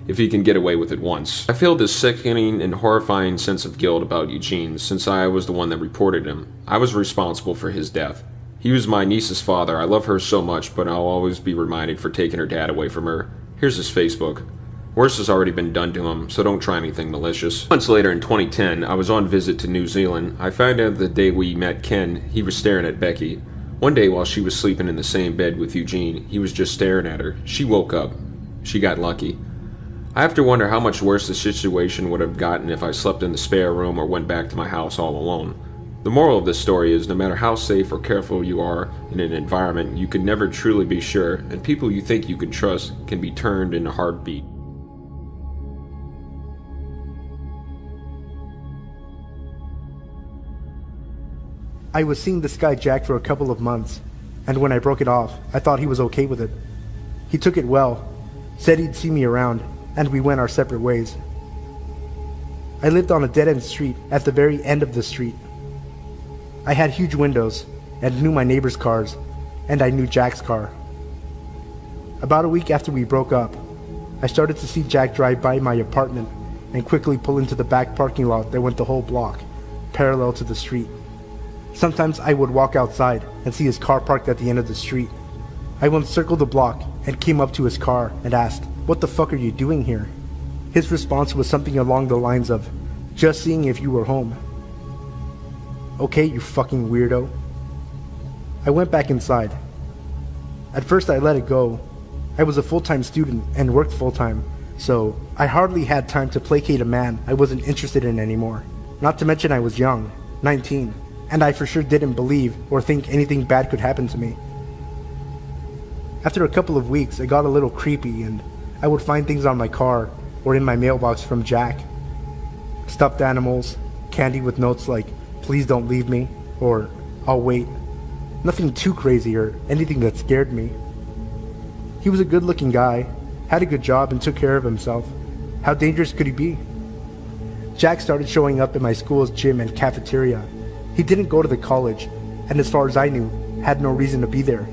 Speaker 8: if he can get away with it once. I feel this sickening and horrifying sense of guilt about Eugene, since I was the one that reported him. I was responsible for his death. He was my niece's father. I love her so much, but I'll always be reminded for taking her dad away from her. Here's his Facebook. Worse has already been done to him, so don't try anything malicious. Months later in 2010, I was on visit to New Zealand. I found out the day we met Ken, he was staring at Becky. One day while she was sleeping in the same bed with Eugene, he was just staring at her. She woke up. She got lucky. I have to wonder how much worse the situation would have gotten if I slept in the spare room or went back to my house all alone. The moral of this story is no matter how safe or careful you are in an environment, you can never truly be sure, and people you think you can trust can be turned in a heartbeat.
Speaker 1: I was seeing this guy Jack for a couple of months. and when I broke it off, I thought he was okay with it. He took it well, said he'd see me around, and we went our separate ways. I lived on a dead-end street at the very end of the street. I had huge windows and knew my neighbor's cars, and I knew Jack's car. About a week after we broke up, I started to see Jack drive by my apartment and quickly pull into the back parking lot that went the whole block, parallel to the street. Sometimes I would walk outside and see his car parked at the end of the street. I once circled the block and came up to his car and asked, "What the fuck are you doing here?" His response was something along the lines of, "Just seeing if you were home." "Okay, you fucking weirdo." I went back inside. At first I let it go. I was a full-time student and worked full-time, so I hardly had time to placate a man I wasn't interested in anymore. Not to mention I was young, 19, and I for sure didn't believe or think anything bad could happen to me. After a couple of weeks, it got a little creepy, and I would find things on my car or in my mailbox from Jack. Stuffed animals, candy with notes like, "Please don't leave me," or "I'll wait." Nothing too crazy or anything that scared me. He was a good-looking guy, had a good job, and took care of himself. How dangerous could he be? Jack started showing up in my school's gym and cafeteria. He didn't go to the college, and as far as I knew, had no reason to be there.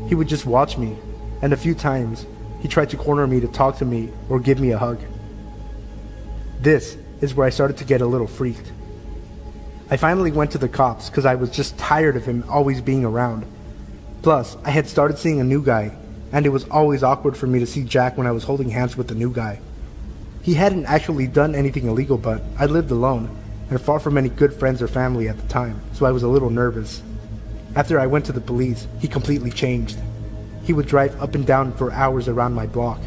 Speaker 1: He would just watch me, and a few times, he tried to corner me to talk to me or give me a hug. This is where I started to get a little freaked. I finally went to the cops because I was just tired of him always being around. Plus, I had started seeing a new guy, and it was always awkward for me to see Jack when I was holding hands with the new guy. He hadn't actually done anything illegal, but I lived alone, and far from any good friends or family at the time, so I was a little nervous. After I went to the police, he completely changed. He would drive up and down for hours around my block.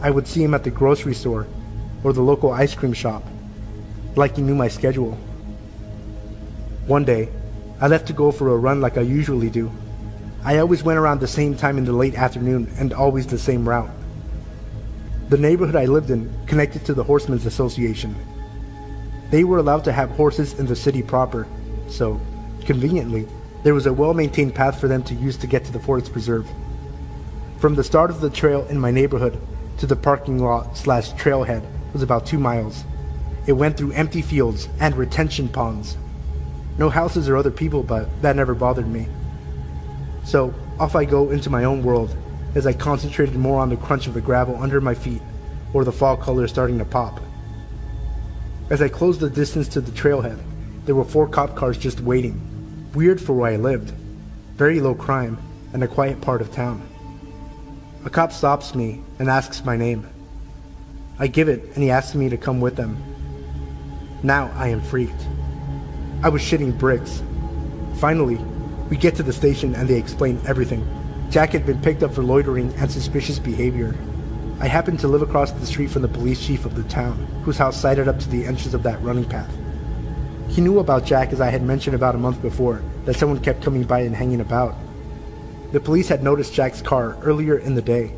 Speaker 1: I would see him at the grocery store or the local ice cream shop, like he knew my schedule. One day, I left to go for a run like I usually do. I always went around the same time in the late afternoon and always the same route. The neighborhood I lived in connected to the Horsemen's Association. They were allowed to have horses in the city proper, so, conveniently, there was a well-maintained path for them to use to get to the forest preserve. From the start of the trail in my neighborhood to the parking lot/trailhead was about 2 miles. It went through empty fields and retention ponds. No houses or other people, but that never bothered me. So, off I go into my own world as I concentrated more on the crunch of the gravel under my feet or the fall color starting to pop. As I closed the distance to the trailhead, there were 4 cop cars just waiting. Weird for where I lived. Very low crime and a quiet part of town. A cop stops me and asks my name. I give it and he asks me to come with them. Now I am freaked. I was shitting bricks. Finally, we get to the station and they explain everything. Jack had been picked up for loitering and suspicious behavior. I happened to live across the street from the police chief of the town, whose house sided up to the entrance of that running path. He knew about Jack, as I had mentioned about a month before, that someone kept coming by and hanging about. The police had noticed Jack's car earlier in the day,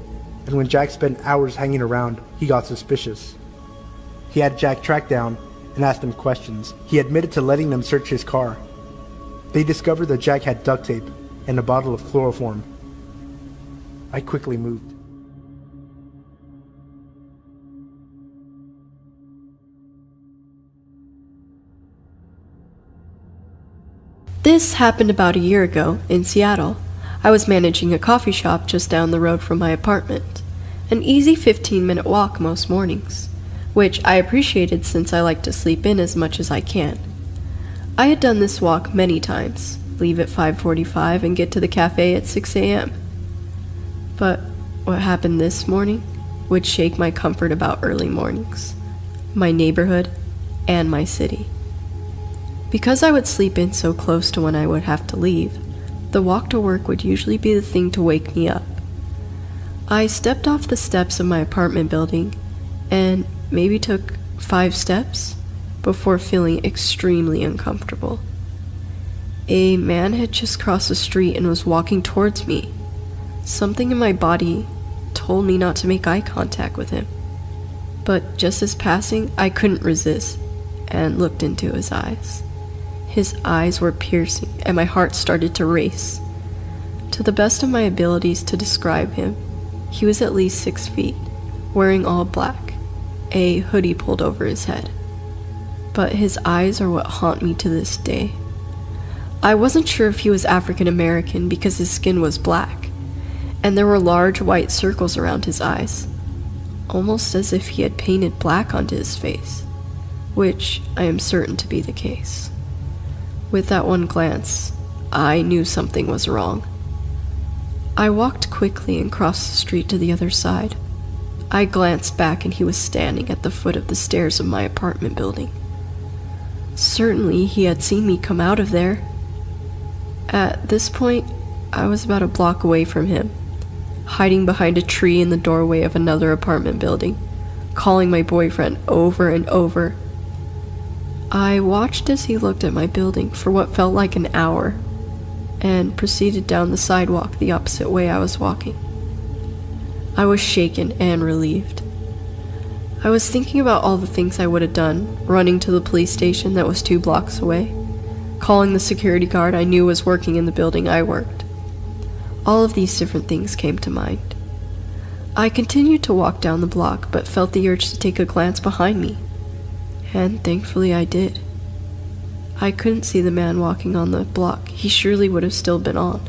Speaker 1: and when Jack spent hours hanging around, he got suspicious. He had Jack tracked down and asked him questions. He admitted to letting them search his car. They discovered that Jack had duct tape and a bottle of chloroform. I quickly moved.
Speaker 2: This happened about a year ago in Seattle. I was managing a coffee shop just down the road from my apartment. An easy 15-minute walk most mornings, which I appreciated since I like to sleep in as much as I can. I had done this walk many times, leave at 5:45 and get to the cafe at 6 a.m. But what happened this morning would shake my comfort about early mornings, my neighborhood, and my city. Because I would sleep in so close to when I would have to leave, the walk to work would usually be the thing to wake me up. I stepped off the steps of my apartment building and maybe took 5 steps before feeling extremely uncomfortable. A man had just crossed the street and was walking towards me. Something in my body told me not to make eye contact with him. But just as passing, I couldn't resist and looked into his eyes. His eyes were piercing and my heart started to race. To the best of my abilities to describe him, he was at least 6 feet, wearing all black, a hoodie pulled over his head. But his eyes are what haunt me to this day. I wasn't sure if he was African American because his skin was black, and there were large white circles around his eyes, almost as if he had painted black onto his face, which I am certain to be the case. With that one glance, I knew something was wrong. I walked quickly and crossed the street to the other side. I glanced back and he was standing at the foot of the stairs of my apartment building. Certainly he had seen me come out of there. At this point, I was about a block away from him, hiding behind a tree in the doorway of another apartment building, calling my boyfriend over and over. I watched as he looked at my building for what felt like an hour, and proceeded down the sidewalk the opposite way I was walking. I was shaken and relieved. I was thinking about all the things I would have done, running to the police station that was 2 blocks away, calling the security guard I knew was working in the building I worked. All of these different things came to mind. I continued to walk down the block, but felt the urge to take a glance behind me, and thankfully I did. I couldn't see the man walking on the block. He surely would have still been on.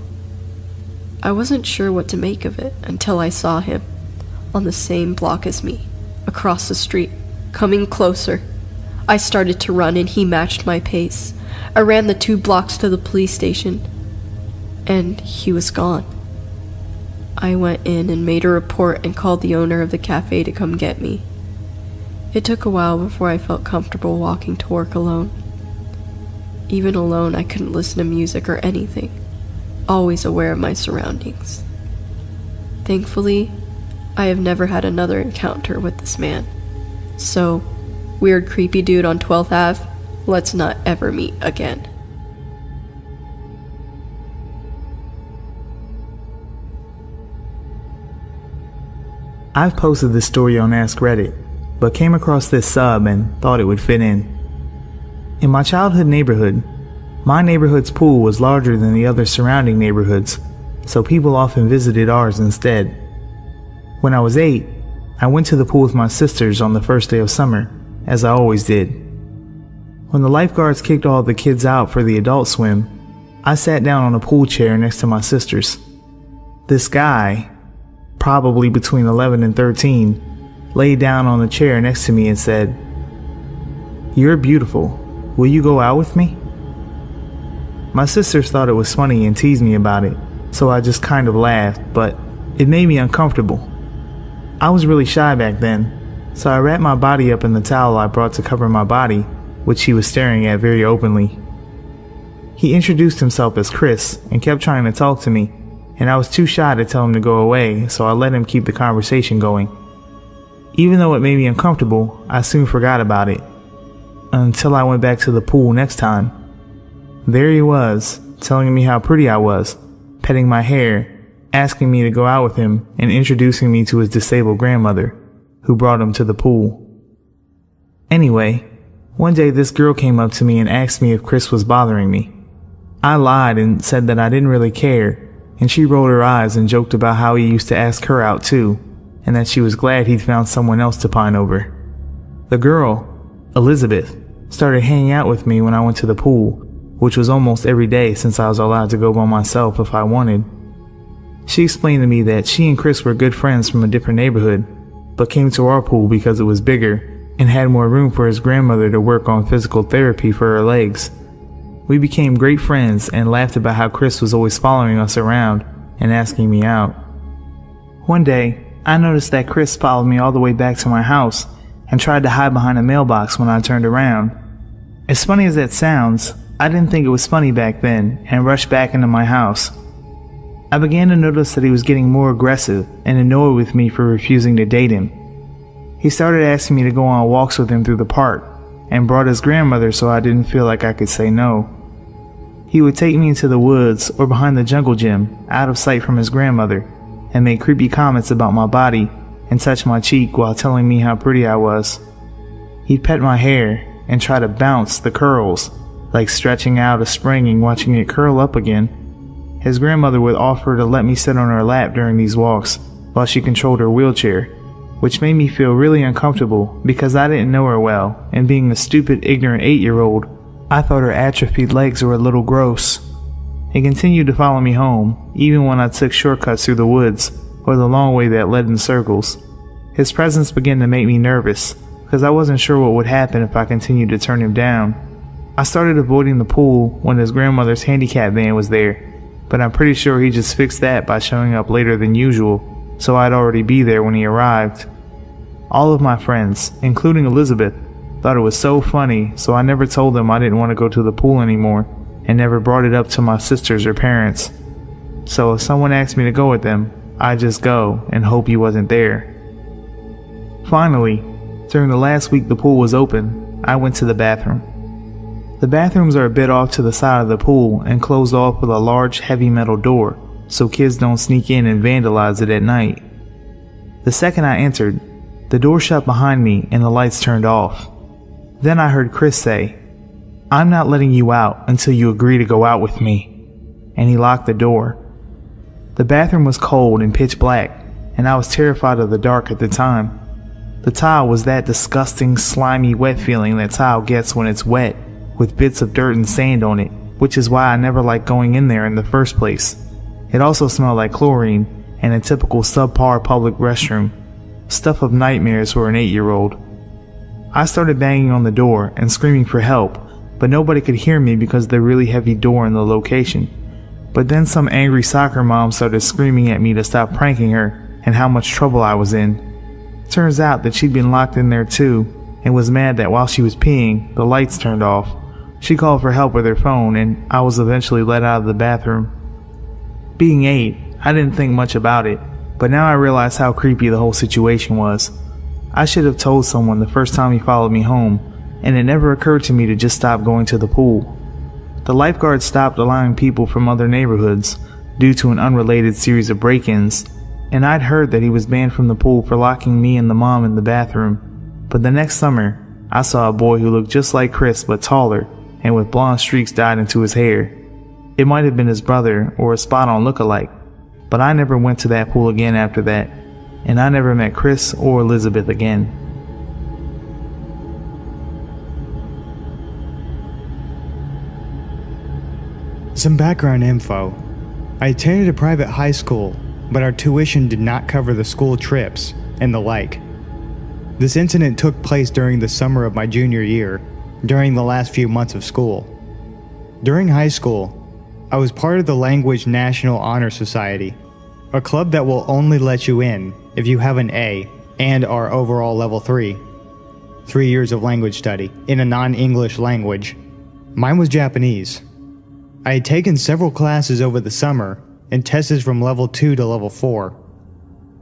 Speaker 2: I wasn't sure what to make of it until I saw him, on the same block as me, across the street, coming closer. I started to run and he matched my pace. I ran the 2 blocks to the police station, and he was gone. I went in and made a report and called the owner of the cafe to come get me. It took a while before I felt comfortable walking to work alone. Even alone, I couldn't listen to music or anything, always aware of my surroundings. Thankfully, I have never had another encounter with this man. So, weird creepy dude on 12th Ave, let's not ever meet again.
Speaker 3: I've posted this story on Ask Reddit, but came across this sub and thought it would fit in. In my childhood neighborhood, my neighborhood's pool was larger than the other surrounding neighborhoods, so people often visited ours instead. When I was 8, I went to the pool with my sisters on the first day of summer, as I always did. When the lifeguards kicked all the kids out for the adult swim, I sat down on a pool chair next to my sisters. This guy, probably between 11 and 13, laid down on the chair next to me and said, "You're beautiful. Will you go out with me?" My sisters thought it was funny and teased me about it, so I just kind of laughed, but it made me uncomfortable. I was really shy back then, so I wrapped my body up in the towel I brought to cover my body, which he was staring at very openly. He introduced himself as Chris and kept trying to talk to me, and I was too shy to tell him to go away, so I let him keep the conversation going. Even though it made me uncomfortable, I soon forgot about it, until I went back to the pool next time. There he was, telling me how pretty I was, petting my hair, asking me to go out with him, and introducing me to his disabled grandmother, who brought him to the pool. Anyway, one day this girl came up to me and asked me if Chris was bothering me. I lied and said that I didn't really care, and she rolled her eyes and joked about how he used to ask her out too, and that she was glad he'd found someone else to pine over. The girl, Elizabeth, started hanging out with me when I went to the pool, which was almost every day since I was allowed to go by myself if I wanted. She explained to me that she and Chris were good friends from a different neighborhood, but came to our pool because it was bigger and had more room for his grandmother to work on physical therapy for her legs. We became great friends and laughed about how Chris was always following us around and asking me out. One day, I noticed that Chris followed me all the way back to my house and tried to hide behind a mailbox when I turned around. As funny as that sounds, I didn't think it was funny back then and rushed back into my house. I began to notice that he was getting more aggressive and annoyed with me for refusing to date him. He started asking me to go on walks with him through the park and brought his grandmother so I didn't feel like I could say no. He would take me into the woods or behind the jungle gym, out of sight from his grandmother, and make creepy comments about my body and touch my cheek while telling me how pretty I was. He'd pet my hair and try to bounce the curls, like stretching out a spring and watching it curl up again, his grandmother would offer to let me sit on her lap during these walks while she controlled her wheelchair, which made me feel really uncomfortable because I didn't know her well, and being a stupid, ignorant 8-year-old, I thought her atrophied legs were a little gross. He continued to follow me home, even when I took shortcuts through the woods or the long way that led in circles. His presence began to make me nervous because I wasn't sure what would happen if I continued to turn him down. I started avoiding the pool when his grandmother's handicap van was there, but I'm pretty sure he just fixed that by showing up later than usual, so I'd already be there when he arrived. All of my friends, including Elizabeth, thought it was so funny, so I never told them I didn't want to go to the pool anymore and never brought it up to my sisters or parents. So if someone asked me to go with them, I'd just go and hope he wasn't there. Finally, during the last week the pool was open, I went to the bathroom. The bathrooms are a bit off to the side of the pool and closed off with a large heavy metal door, so kids don't sneak in and vandalize it at night. The second I entered, the door shut behind me and the lights turned off. Then I heard Chris say, "I'm not letting you out until you agree to go out with me," and he locked the door. The bathroom was cold and pitch black, and I was terrified of the dark at the time. The tile was that disgusting, slimy, wet feeling that tile gets when it's wet, with bits of dirt and sand on it, which is why I never liked going in there in the first place. It also smelled like chlorine and a typical subpar public restroom, stuff of nightmares for an 8-year-old. I started banging on the door and screaming for help, but nobody could hear me because of the really heavy door in the location. But then some angry soccer mom started screaming at me to stop pranking her and how much trouble I was in. Turns out that she'd been locked in there too and was mad that while she was peeing, the lights turned off. She called for help with her phone and I was eventually let out of the bathroom. Being 8, I didn't think much about it, but now I realize how creepy the whole situation was. I should have told someone the first time he followed me home, and it never occurred to me to just stop going to the pool. The lifeguard stopped allowing people from other neighborhoods due to an unrelated series of break-ins, and I'd heard that he was banned from the pool for locking me and the mom in the bathroom. But the next summer, I saw a boy who looked just like Chris but taller and with blonde streaks dyed into his hair. It might have been his brother or a spot-on look-alike, but I never went to that pool again after that, and I never met Chris or Elizabeth again.
Speaker 4: Some background info. I attended a private high school, but our tuition did not cover the school trips and the like. This incident took place during the summer of my junior year, during the last few months of school. During high school, I was part of the Language National Honor Society, a club that will only let you in if you have an A and are overall level 3. 3 years of language study in a non-English language. Mine was Japanese. I had taken several classes over the summer and tested from level 2 to level 4.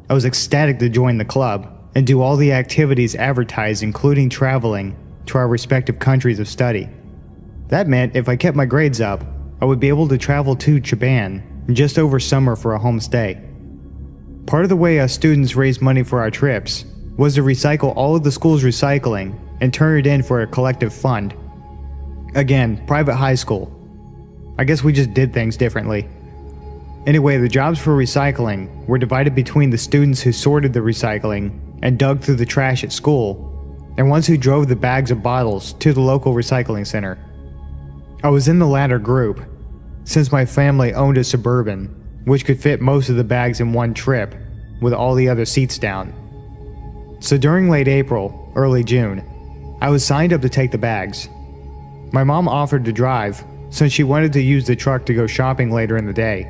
Speaker 4: I was ecstatic to join the club and do all the activities advertised, including traveling to our respective countries of study. That meant if I kept my grades up, I would be able to travel to Japan just over summer for a home stay. Part of the way us students raised money for our trips was to recycle all of the school's recycling and turn it in for a collective fund. Again, private high school. I guess we just did things differently. Anyway, the jobs for recycling were divided between the students who sorted the recycling and dug through the trash at school, and ones who drove the bags of bottles to the local recycling center. I was in the latter group, since my family owned a Suburban, which could fit most of the bags in one trip, with all the other seats down. So during late April, early June, I was signed up to take the bags. My mom offered to drive, since she wanted to use the truck to go shopping later in the day.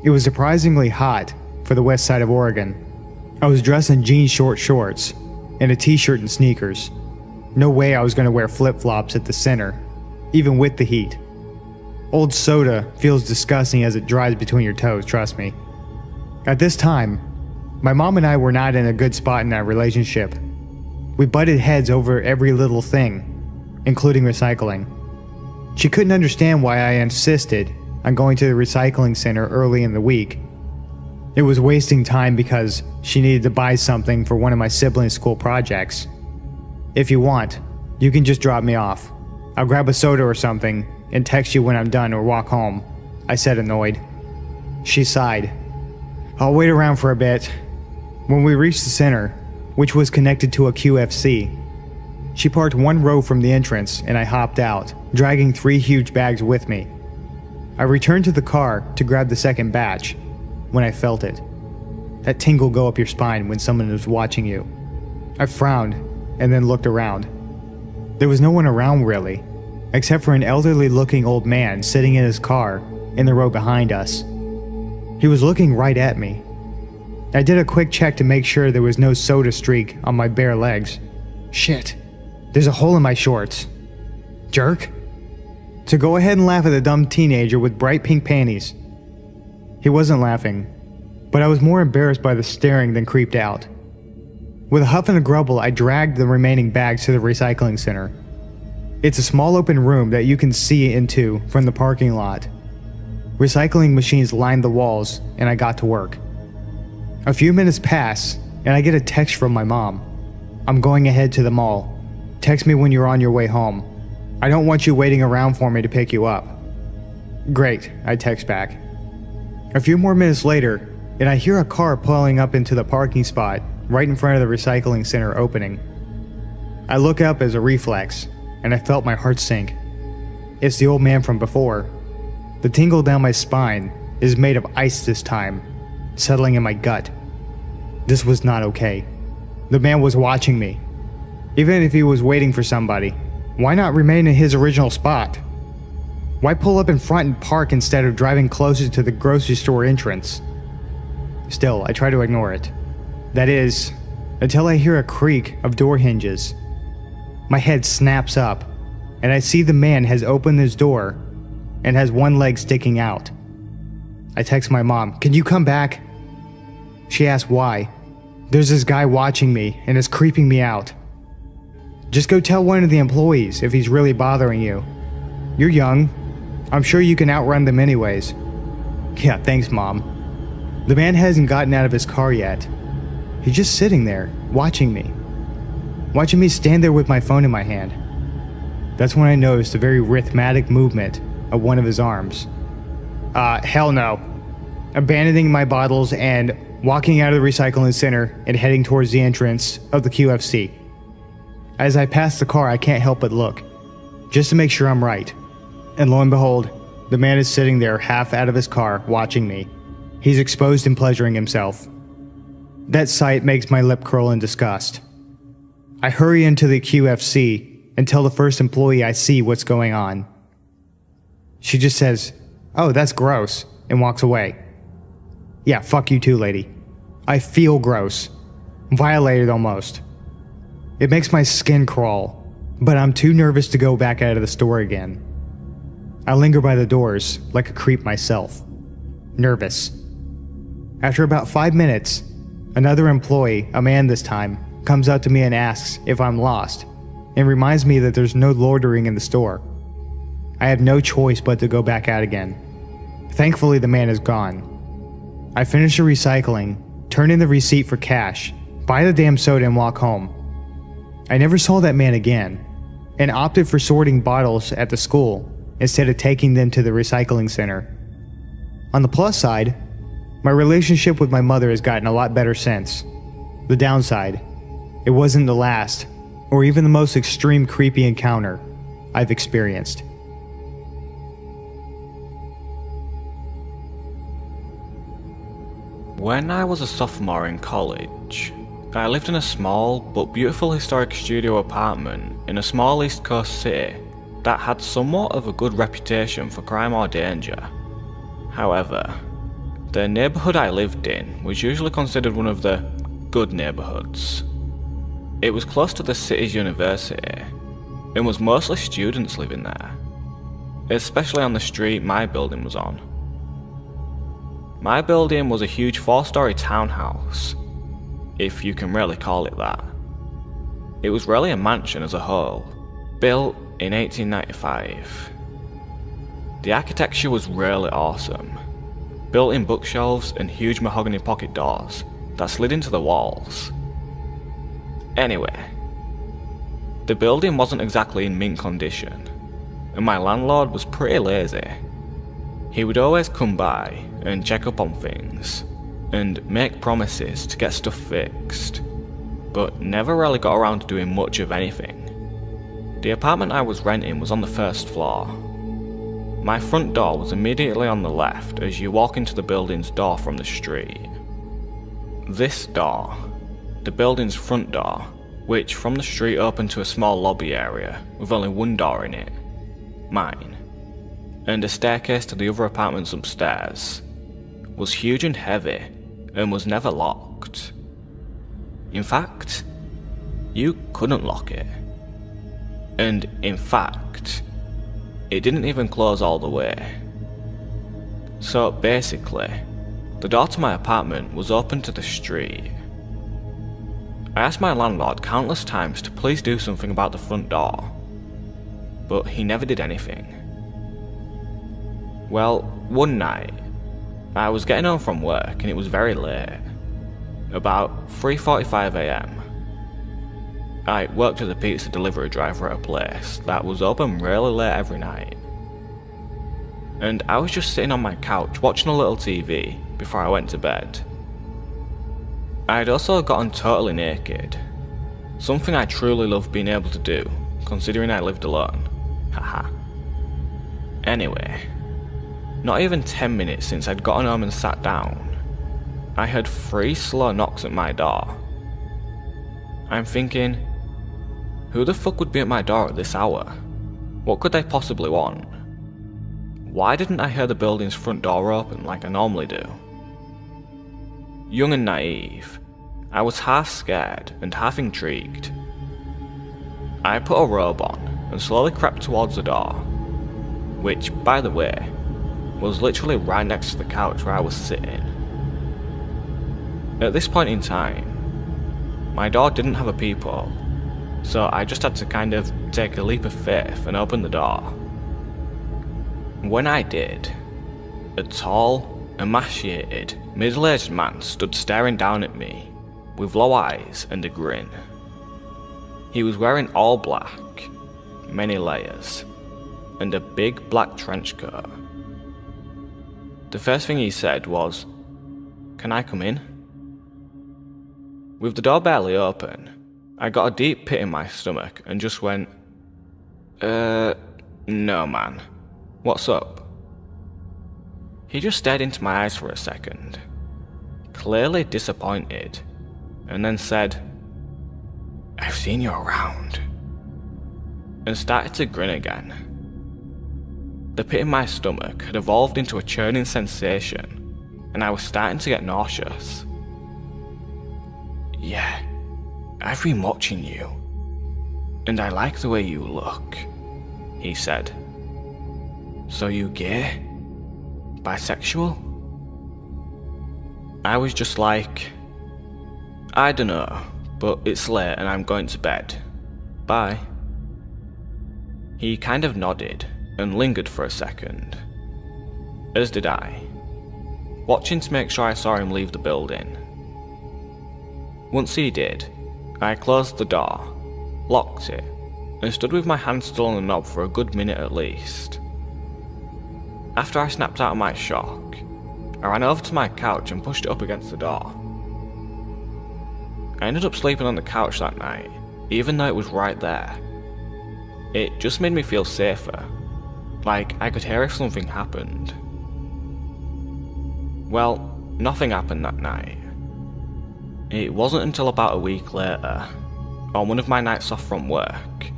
Speaker 4: It was surprisingly hot for the west side of Oregon. I was dressed in jean short shorts and a t-shirt and sneakers. No way I was going to wear flip-flops at the center, even with the heat. Old soda feels disgusting as it dries between your toes, trust me. At this time, my mom and I were not in a good spot in our relationship. We butted heads over every little thing, including recycling. She couldn't understand why I insisted on going to the recycling center early in the week. It was wasting time because she needed to buy something for one of my siblings' school projects. If you want, you can just drop me off. I'll grab a soda or something and text you when I'm done or walk home, I said, annoyed. She sighed. I'll wait around for a bit. When we reached the center, which was connected to a QFC, she parked one row from the entrance and I hopped out, dragging 3 huge bags with me. I returned to the car to grab the second batch when I felt it. That tingle go up your spine when someone is watching you. I frowned and then looked around. There was no one around really, except for an elderly-looking old man sitting in his car in the row behind us. He was looking right at me. I did a quick check to make sure there was no soda streak on my bare legs. Shit, there's a hole in my shorts. Jerk. To go ahead and laugh at the dumb teenager with bright pink panties. He wasn't laughing, but I was more embarrassed by the staring than creeped out. With a huff and a grumble, I dragged the remaining bags to the recycling center. It's a small open room that you can see into from the parking lot. Recycling machines lined the walls, and I got to work. A few minutes pass, and I get a text from my mom. I'm going ahead to the mall. Text me when you're on your way home. I don't want you waiting around for me to pick you up. Great, I text back. A few more minutes later, and I hear a car pulling up into the parking spot right in front of the recycling center opening. I look up as a reflex, and I felt my heart sink. It's the old man from before. The tingle down my spine is made of ice this time, settling in my gut. This was not okay. The man was watching me. Even if he was waiting for somebody, why not remain in his original spot? Why pull up in front and park instead of driving closer to the grocery store entrance? Still, I try to ignore it. That is, until I hear a creak of door hinges. My head snaps up, and I see the man has opened his door and has one leg sticking out. I text my mom, "Can you come back?" She asks why. There's this guy watching me and is creeping me out. Just go tell one of the employees if he's really bothering you. You're young. I'm sure you can outrun them anyways. Yeah, thanks, Mom. The man hasn't gotten out of his car yet. He's just sitting there, watching me. Watching me stand there with my phone in my hand. That's when I noticed a very rhythmic movement of one of his arms. Hell no. Abandoning my bottles and walking out of the recycling center and heading towards the entrance of the QFC. As I pass the car, I can't help but look, just to make sure I'm right. And lo and behold, the man is sitting there half out of his car, watching me. He's exposed and pleasuring himself. That sight makes my lip curl in disgust. I hurry into the QFC and tell the first employee I see what's going on. She just says, "Oh, that's gross," and walks away. Yeah, fuck you too, lady. I feel gross. Violated almost. It makes my skin crawl, but I'm too nervous to go back out of the store again. I linger by the doors, like a creep myself. Nervous. After about 5 minutes, another employee, a man this time, comes up to me and asks if I'm lost, and reminds me that there's no loitering in the store. I have no choice but to go back out again. Thankfully, the man is gone. I finish the recycling, turn in the receipt for cash, buy the damn soda and walk home. I never saw that man again, and opted for sorting bottles at the school instead of taking them to the recycling center. On the plus side, my relationship with my mother has gotten a lot better since. The downside, it wasn't the last, or even the most extreme creepy encounter I've experienced.
Speaker 5: When I was a sophomore in college, I lived in a small but beautiful historic studio apartment in a small East Coast city that had somewhat of a good reputation for crime or danger. However, the neighbourhood I lived in was usually considered one of the good neighbourhoods. It was close to the city's university and was mostly students living there, especially on the street my building was on. My building was a huge 4-story townhouse, if you can really call it that. It was really a mansion as a whole, built in 1895. The architecture was really awesome. Built-in bookshelves and huge mahogany pocket doors that slid into the walls. Anyway, the building wasn't exactly in mint condition, and my landlord was pretty lazy. He would always come by and check up on things, and make promises to get stuff fixed, but never really got around to doing much of anything. The apartment I was renting was on the first floor. My front door was immediately on the left as you walk into the building's door from the street. This door, the building's front door, which from the street opened to a small lobby area with only one door in it, mine, and a staircase to the other apartments upstairs, was huge and heavy and was never locked. In fact, you couldn't lock it. And in fact, it didn't even close all the way. So basically, the door to my apartment was open to the street. I asked my landlord countless times to please do something about the front door, but he never did anything. Well, one night, I was getting home from work and it was very late, about 3:45 AM. I worked as a pizza delivery driver at a place that was open really late every night. And I was just sitting on my couch watching a little TV before I went to bed. I had also gotten totally naked, something I truly loved being able to do, considering I lived alone. Haha. Anyway, not even 10 minutes since I'd gotten home and sat down, I heard 3 slow knocks at my door. I'm thinking, who the fuck would be at my door at this hour? What could they possibly want? Why didn't I hear the building's front door open like I normally do? Young and naive, I was half scared and half intrigued. I put a robe on and slowly crept towards the door, which, by the way, was literally right next to the couch where I was sitting. At this point in time, my door didn't have a peephole, so I just had to kind of take a leap of faith and open the door. When I did, a tall, emaciated, middle-aged man stood staring down at me with low eyes and a grin. He was wearing all black, many layers, and a big black trench coat. The first thing he said was, "Can I come in?" With the door barely open, I got a deep pit in my stomach and just went, no man, what's up? He just stared into my eyes for a second, clearly disappointed, and then said, "I've seen you around," and started to grin again. The pit in my stomach had evolved into a churning sensation, and I was starting to get nauseous. "Yeah, I've been watching you, and I like the way you look," he said. "So you gay? Bisexual?" I was just like, "I dunno, but it's late and I'm going to bed. Bye." He kind of nodded and lingered for a second, as did I, watching to make sure I saw him leave the building. Once he did, I closed the door, locked it, and stood with my hand still on the knob for a good minute at least. After I snapped out of my shock, I ran over to my couch and pushed it up against the door. I ended up sleeping on the couch that night, even though it was right there. It just made me feel safer, like I could hear if something happened. Well, nothing happened that night. It wasn't until about a week later, on one of my nights off from work,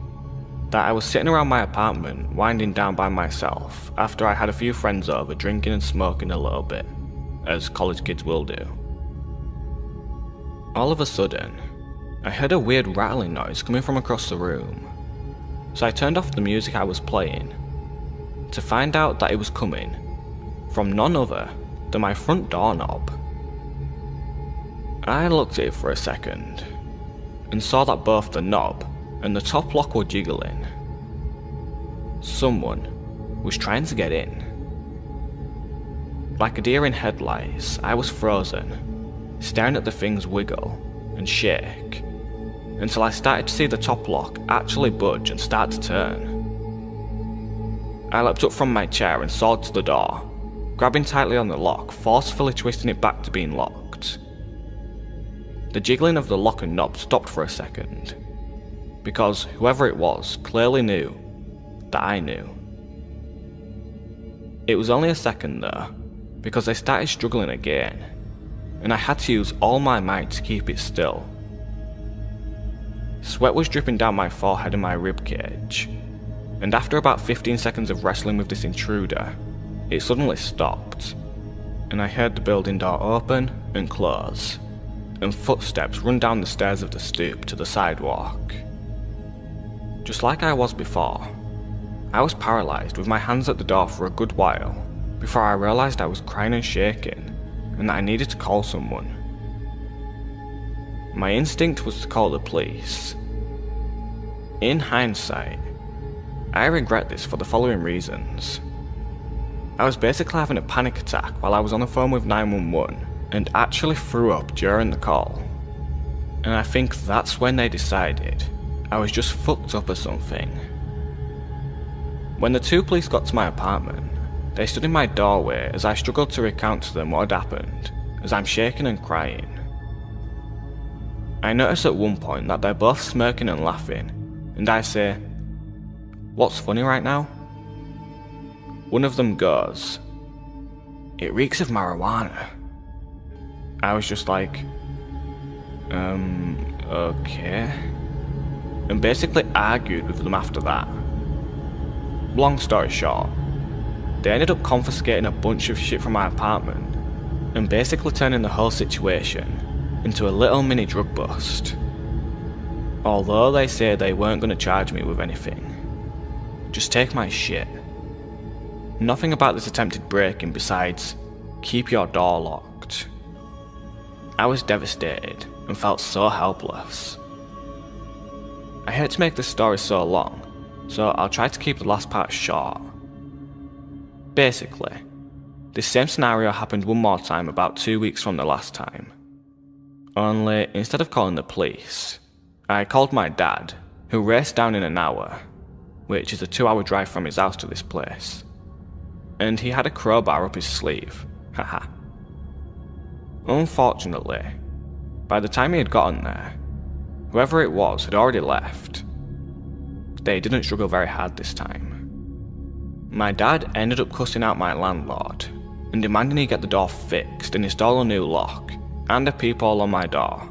Speaker 5: that I was sitting around my apartment winding down by myself after I had a few friends over drinking and smoking a little bit, as college kids will do. All of a sudden, I heard a weird rattling noise coming from across the room, so I turned off the music I was playing, to find out that it was coming from none other than my front doorknob. I looked at it for a second, and saw that both the knob and the top lock were jiggling. Someone was trying to get in. Like a deer in headlights, I was frozen, staring at the things wiggle and shake, until I started to see the top lock actually budge and start to turn. I leapt up from my chair and sawed to the door, grabbing tightly on the lock, forcefully twisting it back to being locked. The jiggling of the lock and knob stopped for a second, because whoever it was clearly knew that I knew. It was only a second though, because they started struggling again, and I had to use all my might to keep it still. Sweat was dripping down my forehead and my ribcage, and after about 15 seconds of wrestling with this intruder, it suddenly stopped, and I heard the building door open and close, and footsteps run down the stairs of the stoop to the sidewalk. Just like I was before, I was paralysed with my hands at the door for a good while before I realised I was crying and shaking and that I needed to call someone. My instinct was to call the police. In hindsight, I regret this for the following reasons. I was basically having a panic attack while I was on the phone with 911 and actually threw up during the call. And I think that's when they decided I was just fucked up or something. When the two police got to my apartment, they stood in my doorway as I struggled to recount to them what had happened, as I'm shaking and crying. I noticed at one point that they're both smirking and laughing, and I say, "What's funny right now?" One of them goes, "It reeks of marijuana." I was just like, okay. And basically argued with them after that. Long story short, they ended up confiscating a bunch of shit from my apartment and basically turning the whole situation into a little mini drug bust. Although they say they weren't going to charge me with anything. Just take my shit. Nothing about this attempted break-in besides keep your door locked. I was devastated and felt so helpless. I hate to make this story so long, so I'll try to keep the last part short. Basically, this same scenario happened one more time about 2 weeks from the last time. Only, instead of calling the police, I called my dad, who raced down in an hour, which is a 2-hour drive from his house to this place. And he had a crowbar up his sleeve, haha. Unfortunately, by the time he had gotten there, whoever it was had already left. They didn't struggle very hard this time. My dad ended up cussing out my landlord and demanding he get the door fixed and install a new lock and a peephole on my door.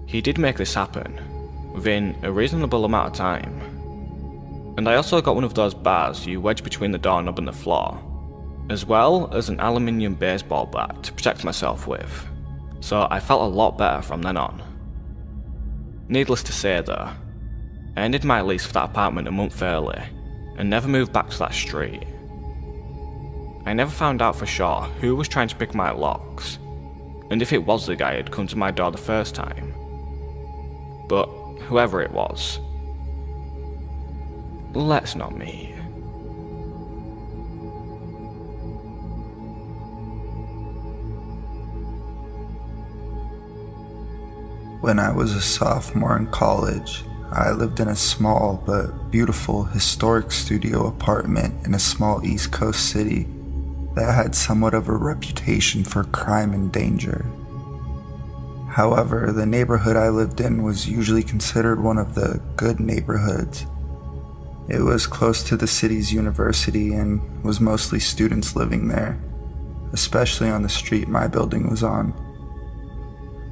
Speaker 5: He did make this happen within a reasonable amount of time. And I also got one of those bars you wedge between the doorknob and the floor, as well as an aluminium baseball bat to protect myself with, so I felt a lot better from then on. Needless to say though, I ended my lease for that apartment a month early and never moved back to that street. I never found out for sure who was trying to pick my locks, and if it was the guy who had come to my door the first time. But whoever it was, let's not meet.
Speaker 10: When I was a sophomore in college, I lived in a small but beautiful historic studio apartment in a small East Coast city that had somewhat of a reputation for crime and danger. However, the neighborhood I lived in was usually considered one of the good neighborhoods. It was close to the city's university and was mostly students living there, especially on the street my building was on.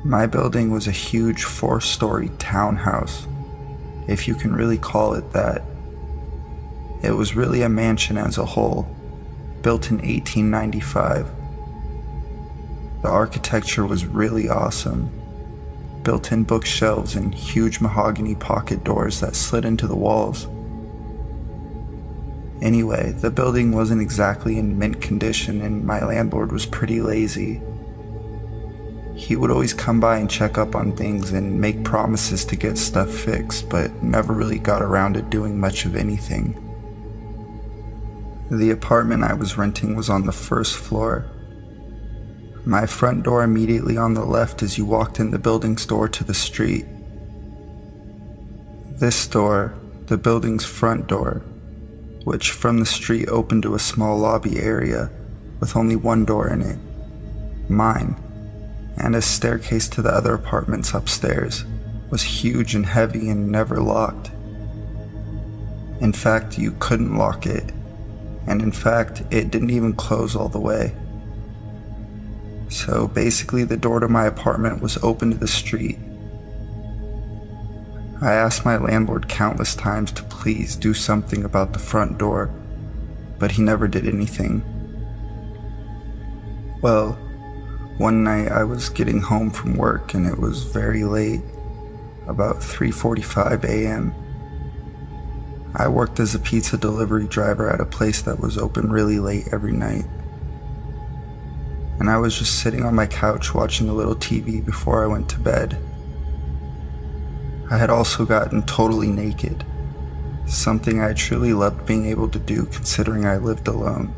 Speaker 10: My building was a huge 4-story townhouse, if you can really call it that. It was really a mansion as a whole, built in 1895. The architecture was really awesome. Built-in bookshelves and huge mahogany pocket doors that slid into the walls. Anyway, the building wasn't exactly in mint condition and my landlord was pretty lazy. He would always come by and check up on things and make promises to get stuff fixed, but never really got around to doing much of anything. The apartment I was renting was on the first floor. My front door immediately on the left as you walked in the building's door to the street. This door, the building's front door, which from the street opened to a small lobby area, with only one door in it, mine, and a staircase to the other apartments upstairs was huge and heavy and never locked. In fact, you couldn't lock it, and in fact, it didn't even close all the way. So basically, the door to my apartment was open to the street. I asked my landlord countless times to please do something about the front door, but he never did anything. Well, one night I was getting home from work and it was very late, about 3:45 a.m. I worked as a pizza delivery driver at a place that was open really late every night. And I was just sitting on my couch watching a little TV before I went to bed. I had also gotten totally naked, something I truly loved being able to do considering I lived alone.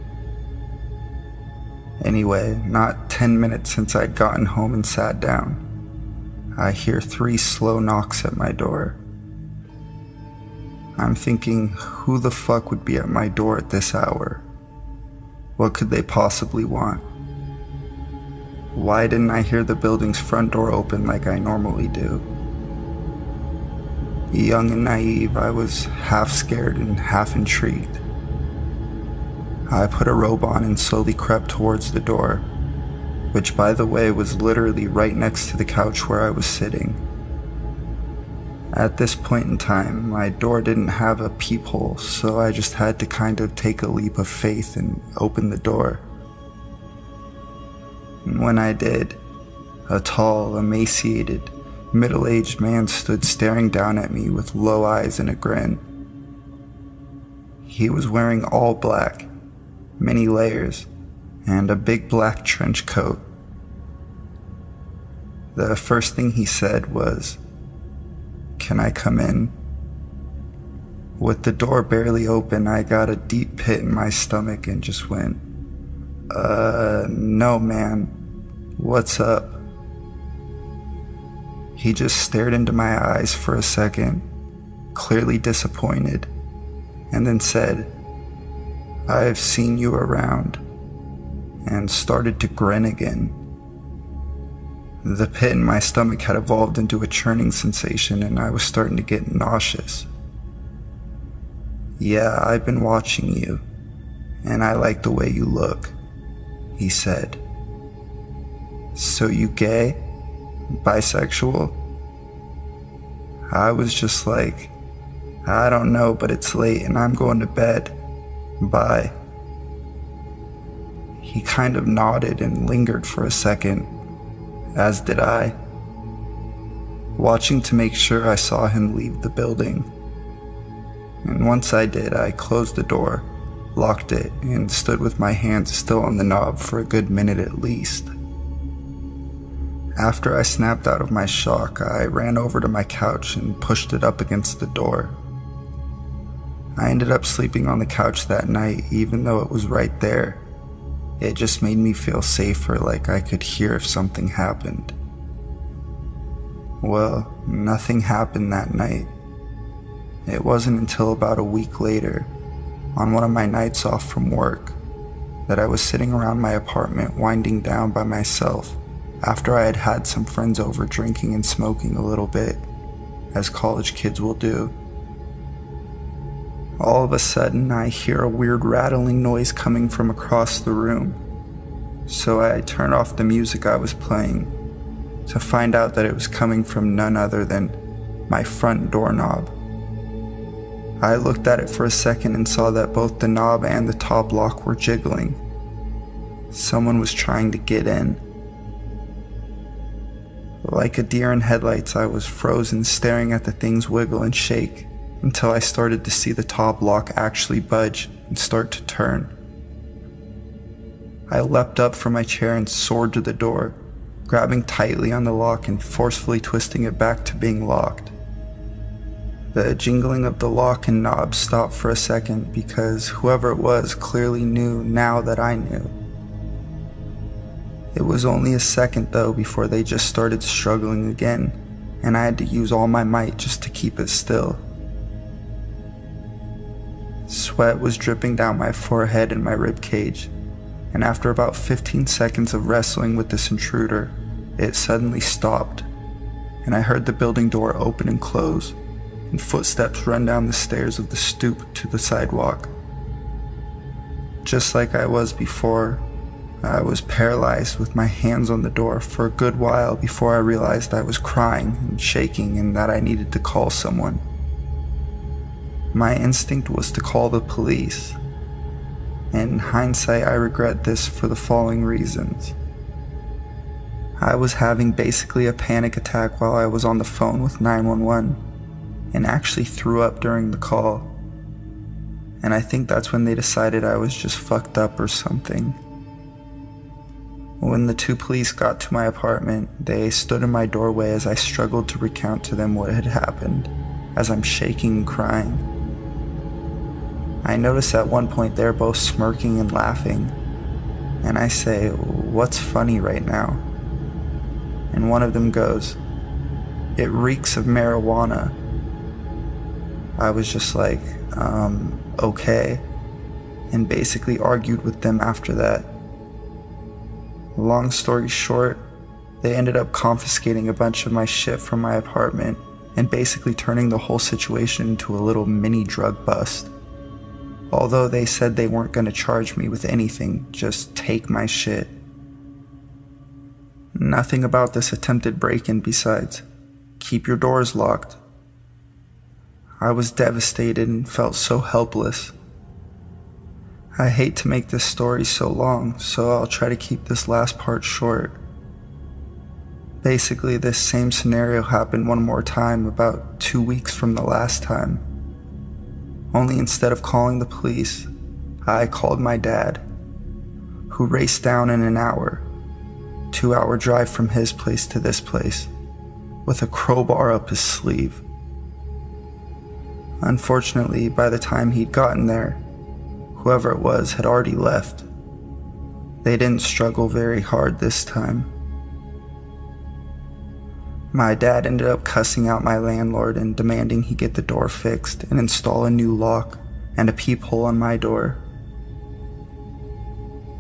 Speaker 10: Anyway, not 10 minutes since I'd gotten home and sat down, I hear 3 slow knocks at my door. I'm thinking, who the fuck would be at my door at this hour? What could they possibly want? Why didn't I hear the building's front door open like I normally do? Young and naive, I was half scared and half intrigued. I put a robe on and slowly crept towards the door, which by the way was literally right next to the couch where I was sitting. At this point in time, my door didn't have a peephole, so I just had to kind of take a leap of faith and open the door. And when I did, a tall, emaciated, middle-aged man stood staring down at me with low eyes and a grin. He was wearing all black, many layers, and a big black trench coat. The first thing he said was, "Can I come in?" With the door barely open, I got a deep pit in my stomach and just went, no man, what's up?" He just stared into my eyes for a second, clearly disappointed, and then said, "I've seen you around," and started to grin again. The pit in my stomach had evolved into a churning sensation and I was starting to get nauseous. "Yeah, I've been watching you, and I like the way you look," he said. "So you gay? Bisexual?" I was just like, "I don't know, but it's late and I'm going to bed. Bye." He kind of nodded and lingered for a second, as did I, watching to make sure I saw him leave the building. And once I did, I closed the door, locked it, and stood with my hands still on the knob for a good minute at least. After I snapped out of my shock, I ran over to my couch and pushed it up against the door. I ended up sleeping on the couch that night, even though it was right there. It just made me feel safer, like I could hear if something happened. Well, nothing happened that night. It wasn't until about a week later, on one of my nights off from work, that I was sitting around my apartment winding down by myself after I had had some friends over drinking and smoking a little bit, as college kids will do. All of a sudden, I hear a weird rattling noise coming from across the room, so I turned off the music I was playing to find out that it was coming from none other than my front doorknob. I looked at it for a second and saw that both the knob and the top lock were jiggling. Someone was trying to get in. Like a deer in headlights, I was frozen staring at the things wiggle and shake until I started to see the top lock actually budge and start to turn. I leapt up from my chair and soared to the door, grabbing tightly on the lock and forcefully twisting it back to being locked. The jingling of the lock and knob stopped for a second because whoever it was clearly knew now that I knew. It was only a second though before they just started struggling again, and I had to use all my might just to keep it still. Sweat was dripping down my forehead and my rib cage, and after about 15 seconds of wrestling with this intruder, it suddenly stopped, and I heard the building door open and close, and footsteps run down the stairs of the stoop to the sidewalk. Just like I was before, I was paralyzed with my hands on the door for a good while before I realized I was crying and shaking and that I needed to call someone. My instinct was to call the police, and in hindsight I regret this for the following reasons. I was having basically a panic attack while I was on the phone with 911 and actually threw up during the call, and I think that's when they decided I was just fucked up or something. When the two police got to my apartment, they stood in my doorway as I struggled to recount to them what had happened, as I'm shaking and crying. I noticed at one point they're both smirking and laughing, and I say, "What's funny right now?" And one of them goes, "It reeks of marijuana." I was just like, okay, and basically argued with them after that. Long story short, they ended up confiscating a bunch of my shit from my apartment and basically turning the whole situation into a little mini drug bust. Although they said they weren't going to charge me with anything, just take my shit. Nothing about this attempted break-in besides, keep your doors locked. I was devastated and felt so helpless. I hate to make this story so long, so I'll try to keep this last part short. Basically, this same scenario happened one more time about 2 weeks from the last time. Only instead of calling the police, I called my dad, who raced down in an hour, 2-hour drive from his place to this place, with a crowbar up his sleeve. Unfortunately, by the time he'd gotten there, whoever it was had already left. They didn't struggle very hard this time. My dad ended up cussing out my landlord and demanding he get the door fixed and install a new lock and a peephole on my door.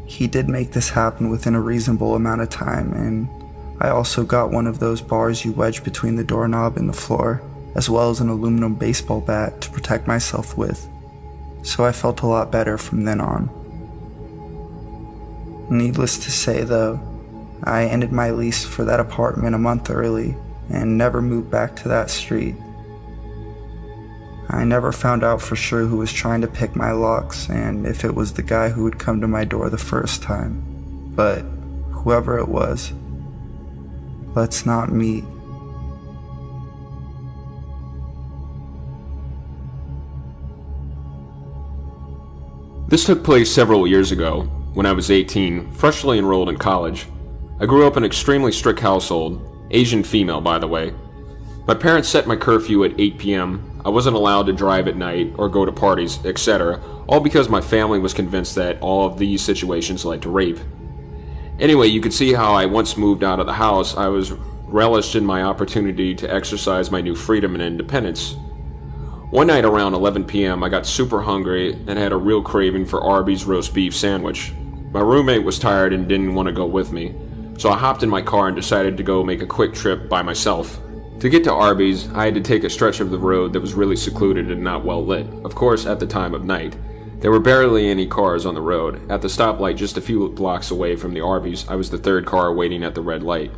Speaker 10: He did make this happen within a reasonable amount of time, and I also got one of those bars you wedge between the doorknob and the floor, as well as an aluminum baseball bat to protect myself with, so I felt a lot better from then on. Needless to say though, I ended my lease for that apartment a month early and never moved back to that street. I never found out for sure who was trying to pick my locks and if it was the guy who would come to my door the first time, but whoever it was, let's not meet.
Speaker 8: This took place several years ago, when I was 18, freshly enrolled in college. I grew up in an extremely strict household, Asian female by the way. My parents set my curfew at 8 p.m. I wasn't allowed to drive at night or go to parties, etc., all because my family was convinced that all of these situations led to rape. Anyway, you could see how I once moved out of the house, I was relished in my opportunity to exercise my new freedom and independence. One night around 11 p.m. I got super hungry and had a real craving for Arby's roast beef sandwich. My roommate was tired and didn't want to go with me, so I hopped in my car and decided to go make a quick trip by myself. To get to Arby's, I had to take a stretch of the road that was really secluded and not well lit, of course at the time of night. There were barely any cars on the road. At the stoplight just a few blocks away from the Arby's, I was the third car waiting at the red light.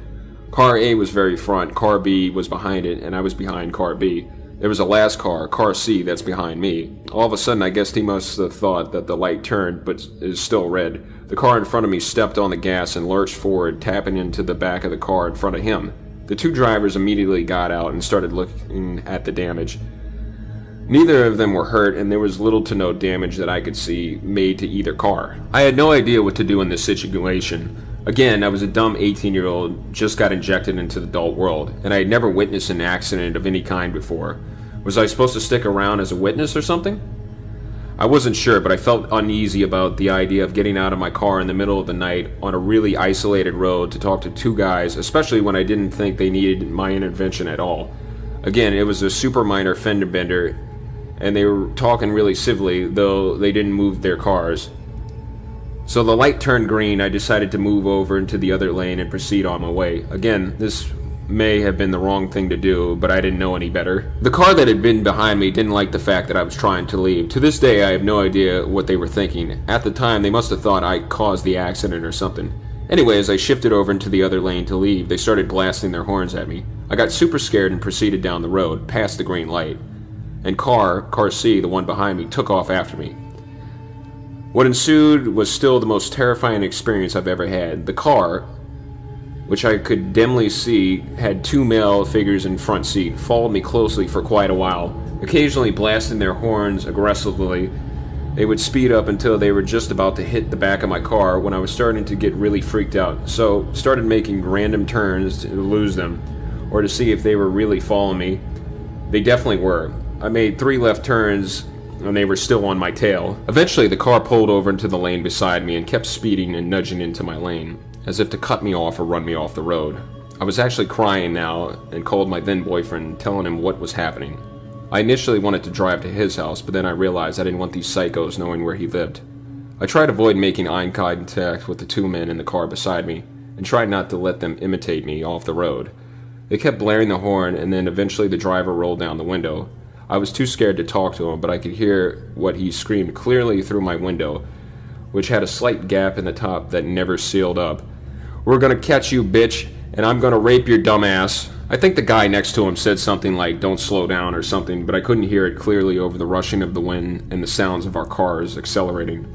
Speaker 8: Car A was very front, Car B was behind it, and I was behind Car B. There was a last car, Car C, that's behind me. All of a sudden, I guess he must have thought that the light turned, but is still red. The car in front of me stepped on the gas and lurched forward, tapping into the back of the car in front of him. The two drivers immediately got out and started looking at the damage. Neither of them were hurt, and there was little to no damage that I could see made to either car. I had no idea what to do in this situation. Again, I was a dumb 18-year-old, just got injected into the adult world, and I had never witnessed an accident of any kind before. Was I supposed to stick around as a witness or something? I wasn't sure, but I felt uneasy about the idea of getting out of my car in the middle of the night on a really isolated road to talk to two guys, especially when I didn't think they needed my intervention at all. Again, it was a super minor fender bender, and they were talking really civilly, though they didn't move their cars. So the light turned green, I decided to move over into the other lane and proceed on my way. Again, this may have been the wrong thing to do, but I didn't know any better. The car that had been behind me didn't like the fact that I was trying to leave. To this day, I have no idea what they were thinking. At the time, they must have thought I caused the accident or something. Anyways, I shifted over into the other lane to leave. They started blasting their horns at me. I got super scared and proceeded down the road, past the green light. And car C, the one behind me, took off after me. What ensued was still the most terrifying experience I've ever had. The car, which I could dimly see had 2 male figures in front seat, followed me closely for quite a while, occasionally blasting their horns aggressively. They would speed up until they were just about to hit the back of my car when I was starting to get really freaked out, so started making random turns to lose them, or to see if they were really following me. They definitely were. I made 3 left turns and they were still on my tail. Eventually the car pulled over into the lane beside me and kept speeding and nudging into my lane, as if to cut me off or run me off the road. I was actually crying now and called my then boyfriend, telling him what was happening. I initially wanted to drive to his house, but then I realized I didn't want these psychos knowing where he lived. I tried to avoid making eye contact with the 2 men in the car beside me, and tried not to let them imitate me off the road. They kept blaring the horn, and then eventually the driver rolled down the window. I was too scared to talk to him, but I could hear what he screamed clearly through my window, which had a slight gap in the top that never sealed up. "We're gonna catch you, bitch, and I'm gonna rape your dumb ass." I think the guy next to him said something like, "Don't slow down" or something, but I couldn't hear it clearly over the rushing of the wind and the sounds of our cars accelerating.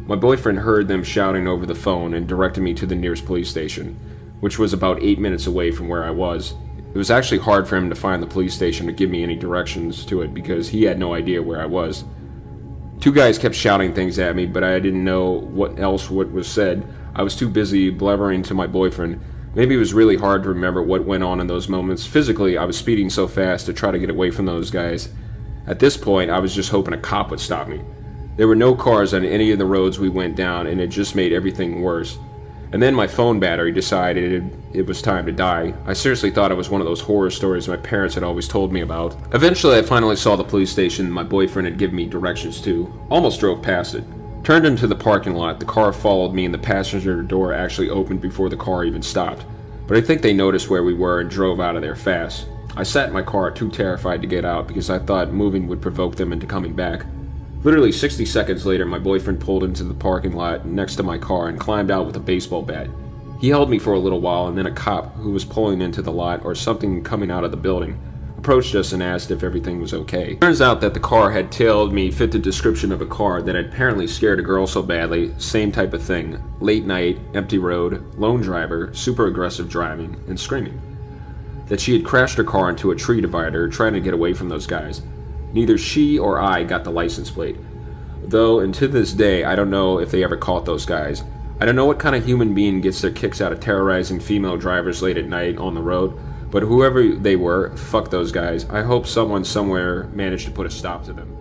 Speaker 8: My boyfriend heard them shouting over the phone and directed me to the nearest police station, which was about 8 minutes away from where I was. It was actually hard for him to find the police station to give me any directions to it because he had no idea where I was. 2 guys kept shouting things at me, but I didn't know what was said. I was too busy blabbering to my boyfriend. Maybe it was really hard to remember what went on in those moments. Physically, I was speeding so fast to try to get away from those guys. At this point, I was just hoping a cop would stop me. There were no cars on any of the roads we went down, and it just made everything worse. And then my phone battery decided it was time to die. I seriously thought it was one of those horror stories my parents had always told me about. Eventually, I finally saw the police station my boyfriend had given me directions to. Almost drove past it. Turned into the parking lot. The car followed me and the passenger door actually opened before the car even stopped. But I think they noticed where we were and drove out of there fast. I sat in my car too terrified to get out because I thought moving would provoke them into coming back. Literally 60 seconds later, my boyfriend pulled into the parking lot next to my car and climbed out with a baseball bat. He held me for a little while, and then a cop who was pulling into the lot or something coming out of the building approached us and asked if everything was okay. Turns out that the car had tailed me fit the description of a car that had apparently scared a girl so badly. Same type of thing. Late night, empty road, lone driver, super aggressive driving, and screaming. That she had crashed her car into a tree divider trying to get away from those guys. Neither she or I got the license plate. Though, and to this day, I don't know if they ever caught those guys. I don't know what kind of human being gets their kicks out of terrorizing female drivers late at night on the road, but whoever they were, fuck those guys. I hope someone somewhere managed to put a stop to them.